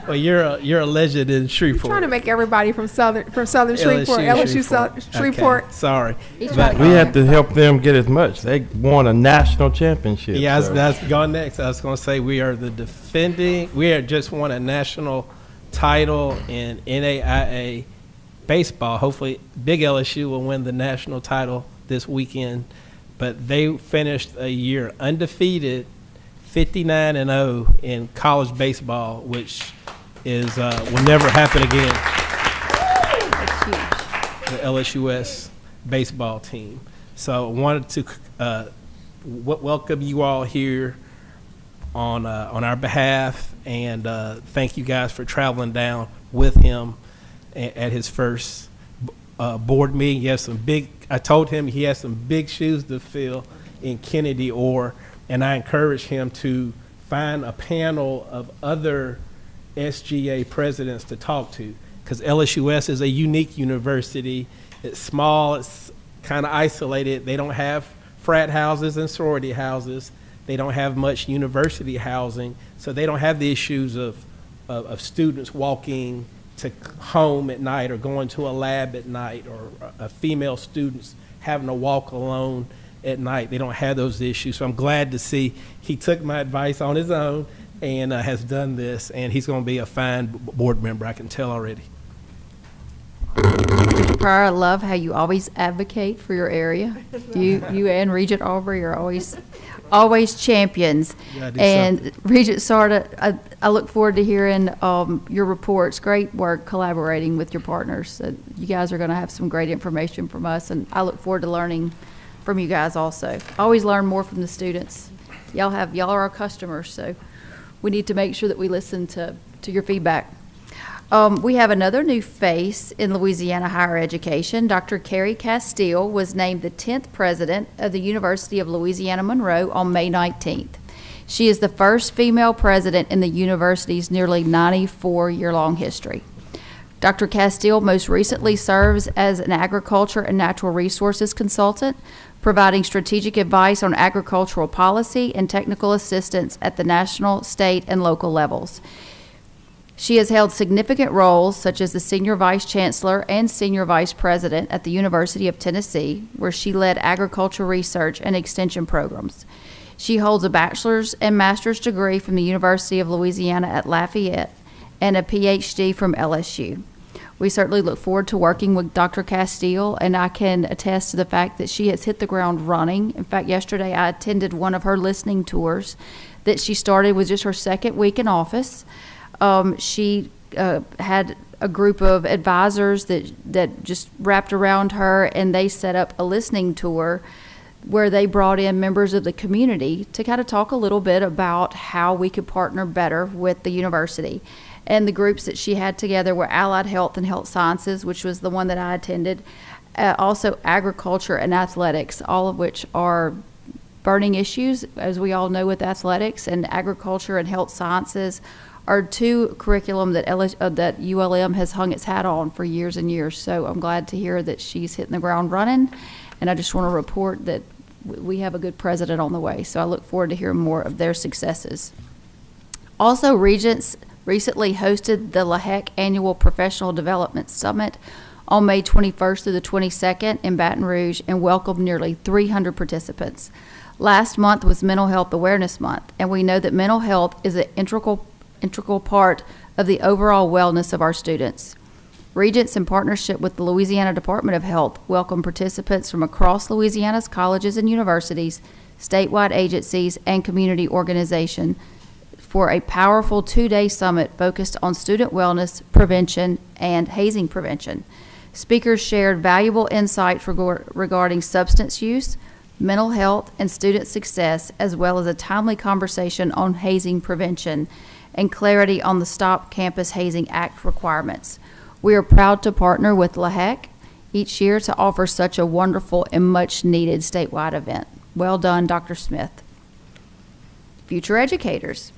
well, you're a legend in Shreveport. Trying to make everybody from Southern Shreveport, LSU Shreveport. Okay, sorry. But we had to help them get as much. They won a national championship. Yeah, so. that's going next. I was going to say we are just won a national title in NAIA baseball. Hopefully, big LSU will win the national title this weekend. But they finished a year undefeated, 59-0 in college baseball, which is will never happen again. That's huge. The LSUS baseball team. So I wanted to welcome you all here on our behalf, and thank you guys for traveling down with him at his first board meeting. He has some I told him he has some big shoes to fill in Kennedy Orr, and I encouraged him to find a panel of other SGA presidents to talk to, because LSUS is a unique university. It's small, it's kind of isolated. They don't have frat houses and sorority houses. They don't have much university housing, so they don't have the issues of students walking to home at night or going to a lab at night, or female students having to walk alone at night. They don't have those issues. So I'm glad to see he took my advice on his own and has done this, and he's going to be a fine board member, I can tell already. Pryor, I love how you always advocate for your area. You and Regent Aubrey are always champions. And Regent Sarda, I look forward to hearing your reports. Great work collaborating with your partners. You guys are going to have some great information from us, and I look forward to learning from you guys also. I always learn more from the students. Y'all are our customers, so we need to make sure that we listen to your feedback. We have another new face in Louisiana higher education. Dr. Carrie Castile was named the 10th president of the University of Louisiana Monroe on May 19th. She is the first female president in the university's nearly 94-year-long history. Dr. Castile most recently serves as an agriculture and natural resources consultant, providing strategic advice on agricultural policy and technical assistance at the national, state, and local levels. She has held significant roles such as the Senior Vice Chancellor and Senior Vice President at the University of Tennessee, where she led agriculture research and extension programs. She holds a bachelor's and master's degree from the University of Louisiana at Lafayette and a PhD from LSU. We certainly look forward to working with Dr. Castile, and I can attest to the fact that she has hit the ground running. In fact, yesterday I attended one of her listening tours that she started with just her second week in office. She had a group of advisors that just wrapped around her, and they set up a listening tour where they brought in members of the community to kind of talk a little bit about how we could partner better with the university. And the groups that she had together were Allied Health and Health Sciences, which was the one that I attended, also agriculture and athletics, all of which are burning issues, as we all know, with athletics, and agriculture and health sciences are two curriculum that that ULM has hung its hat on for years and years. So I'm glad to hear that she's hitting the ground running, and I just want to report that we have a good president on the way. So I look forward to hearing more of their successes. Also, Regents recently hosted the LAHEC Annual Professional Development Summit on May 21st through the 22nd in Baton Rouge and welcomed nearly 300 participants. Last month was Mental Health Awareness Month, and we know that mental health is an integral part of the overall wellness of our students. Regents, in partnership with the Louisiana Department of Health, welcome participants from across Louisiana's colleges and universities, statewide agencies, and community organizations for a powerful 2-day summit focused on student wellness, prevention, and hazing prevention. Speakers shared valuable insights regarding substance use, mental health, and student success, as well as a timely conversation on hazing prevention and clarity on the Stop Campus Hazing Act requirements. We are proud to partner with LAHEC each year to offer such a wonderful and much-needed statewide event. Well done, Dr. Smith. Future educators.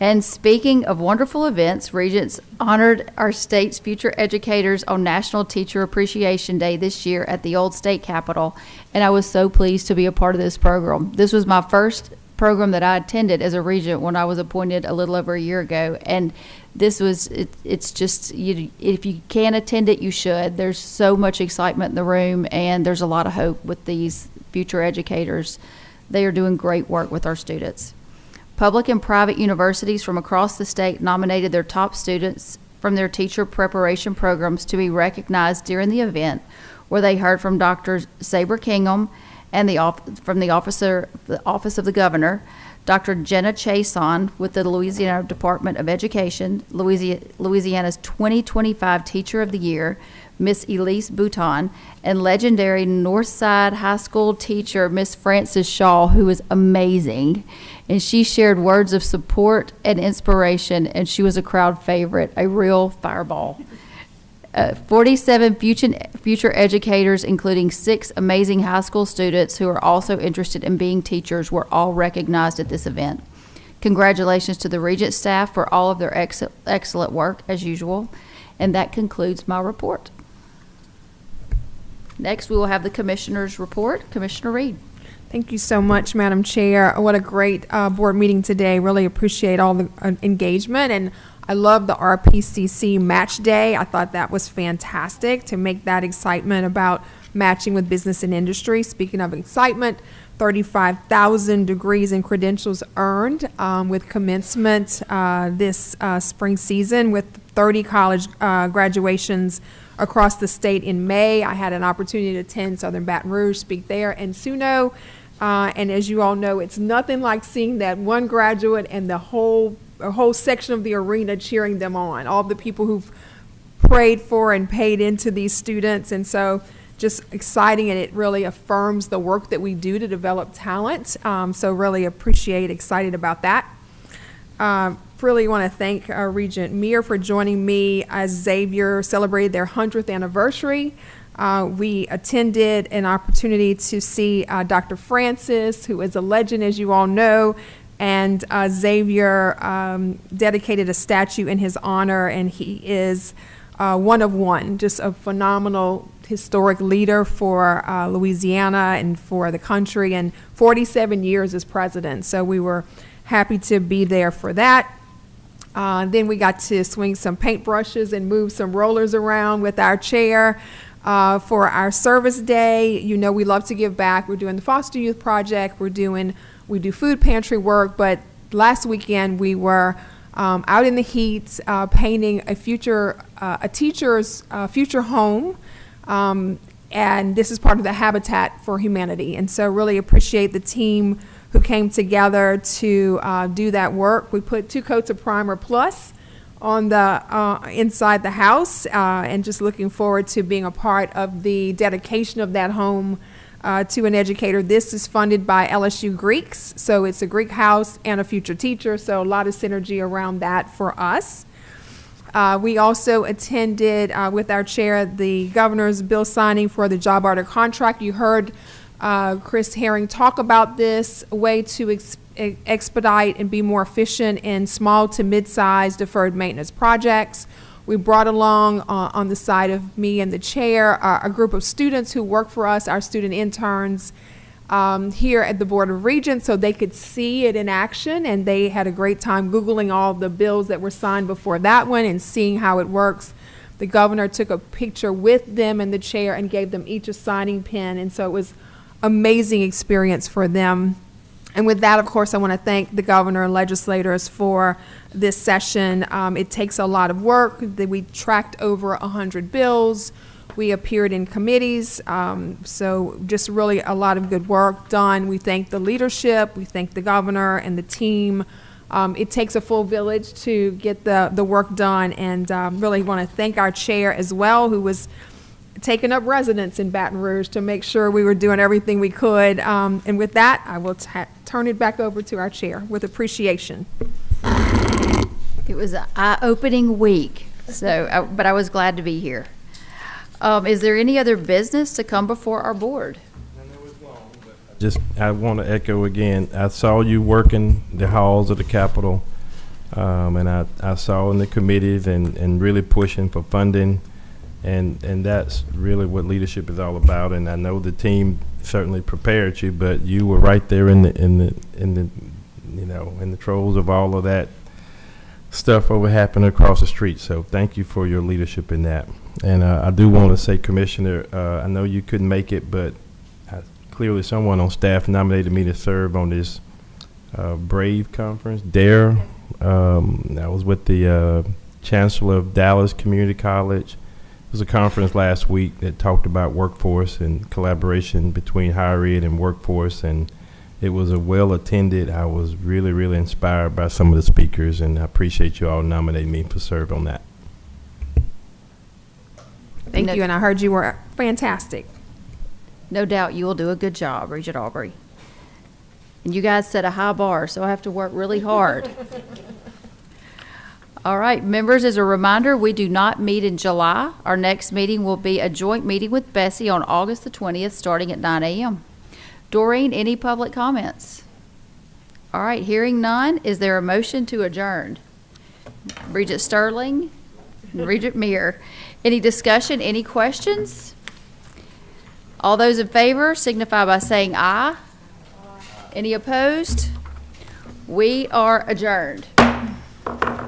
And speaking of wonderful events, Regents honored our state's future educators on National Teacher Appreciation Day this year at the old state capitol, and I was so pleased to be a part of this program. This was my first program that I attended as a regent when I was appointed a little over a year ago. And this was, it's just, if you can attend it, you should. There's so much excitement in the room, and there's a lot of hope with these future educators. They are doing great work with our students. Public and private universities from across the state nominated their top students from their teacher preparation programs to be recognized during the event, where they heard from Dr. Saber Kingham and from the Office of the Governor, Dr. Jenna Chason with the Louisiana Department of Education, Louisiana's 2025 Teacher of the Year, Miss Elise Bouton, and legendary Northside High School teacher, Miss Frances Shaw, who is amazing. And she shared words of support and inspiration, and she was a crowd favorite, a real fireball. 47 future educators, including 6 amazing high school students who are also interested in being teachers, were all recognized at this event. Congratulations to the Regent staff for all of their excellent work, as usual. And that concludes my report. Next, we will have the Commissioner's report. Commissioner Reed. Thank you so much, Madam Chair. What a great board meeting today. Really appreciate all the engagement, and I love the RPCC match day. I thought that was fantastic to make that excitement about matching with business and industry. Speaking of excitement, 35,000 degrees and credentials earned with commencement this spring season, with 30 college graduations across the state in May. I had an opportunity to attend Southern Baton Rouge, speak there, and SUNO. And as you all know, it's nothing like seeing that one graduate and a whole section of the arena cheering them on, all the people who've prayed for and paid into these students. And so just exciting, and it really affirms the work that we do to develop talent. So really excited about that. Really want to thank Regent Monier for joining me as Xavier celebrated their 100th anniversary. We attended an opportunity to see Dr. Francis, who is a legend, as you all know, and Xavier dedicated a statue in his honor, and he is one of one, just a phenomenal historic leader for Louisiana and for the country, and 47 years as president. So we were happy to be there for that. Then we got to swing some paintbrushes and move some rollers around with our chair for our service day. You know, we love to give back. We're doing the Foster Youth Project. We do food pantry work, but last weekend we were out in the heat painting a teacher's future home. And this is part of the Habitat for Humanity. And so really appreciate the team who came together to do that work. We put 2 coats of Primer Plus on the inside the house, and just looking forward to being a part of the dedication of that home to an educator. This is funded by LSU Greeks, so it's a Greek house and a future teacher, so a lot of synergy around that for us. We also attended with our chair the governor's bill signing for the job order contract. You heard Chris Herring talk about this, a way to expedite and be more efficient in small to mid-sized deferred maintenance projects. We brought along on the side of me and the chair a group of students who work for us, our student interns here at the Board of Regents, so they could see it in action, and they had a great time Googling all the bills that were signed before that one and seeing how it works. The governor took a picture with them and the chair and gave them each a signing pen, and so it was amazing experience for them. And with that, of course, I want to thank the governor and legislators for this session. It takes a lot of work. We tracked over 100 bills. We appeared in committees. So just really a lot of good work done. We thank the leadership. We thank the governor and the team. It takes a full village to get the work done. And really want to thank our chair as well, who was taking up residence in Baton Rouge to make sure we were doing everything we could. And with that, I will turn it back over to our chair with appreciation. It was an eye-opening week, but I was glad to be here. Is there any other business to come before our board? I want to echo again, I saw you working the halls of the Capitol, and I saw in the committees and really pushing for funding. And that's really what leadership is all about. And I know the team certainly prepared you, but you were right there in the in the trolls of all of that stuff over happening across the street. So thank you for your leadership in that. And I do want to say, Commissioner, I know you couldn't make it, but clearly someone on staff nominated me to serve on this BRAVE conference, DARE. I was with the Chancellor of Dallas Community College. It was a conference last week that talked about workforce and collaboration between higher ed and workforce, and it was a well-attended. I was really, really inspired by some of the speakers, and I appreciate you all nominating me for serve on that. Thank you, and I heard you were fantastic. No doubt you will do a good job, Regent Aubrey. And you guys set a high bar, so I have to work really hard. All right, members, as a reminder, we do not meet in July. Our next meeting will be a joint meeting with Bessie on August the 20th, starting at 9 a.m. Doreen, any public comments? All right, hearing none, is there a motion to adjourn? Regent Sterling, Regent Meir. Any discussion, any questions? All those in favor signify by saying aye. Any opposed? We are adjourned.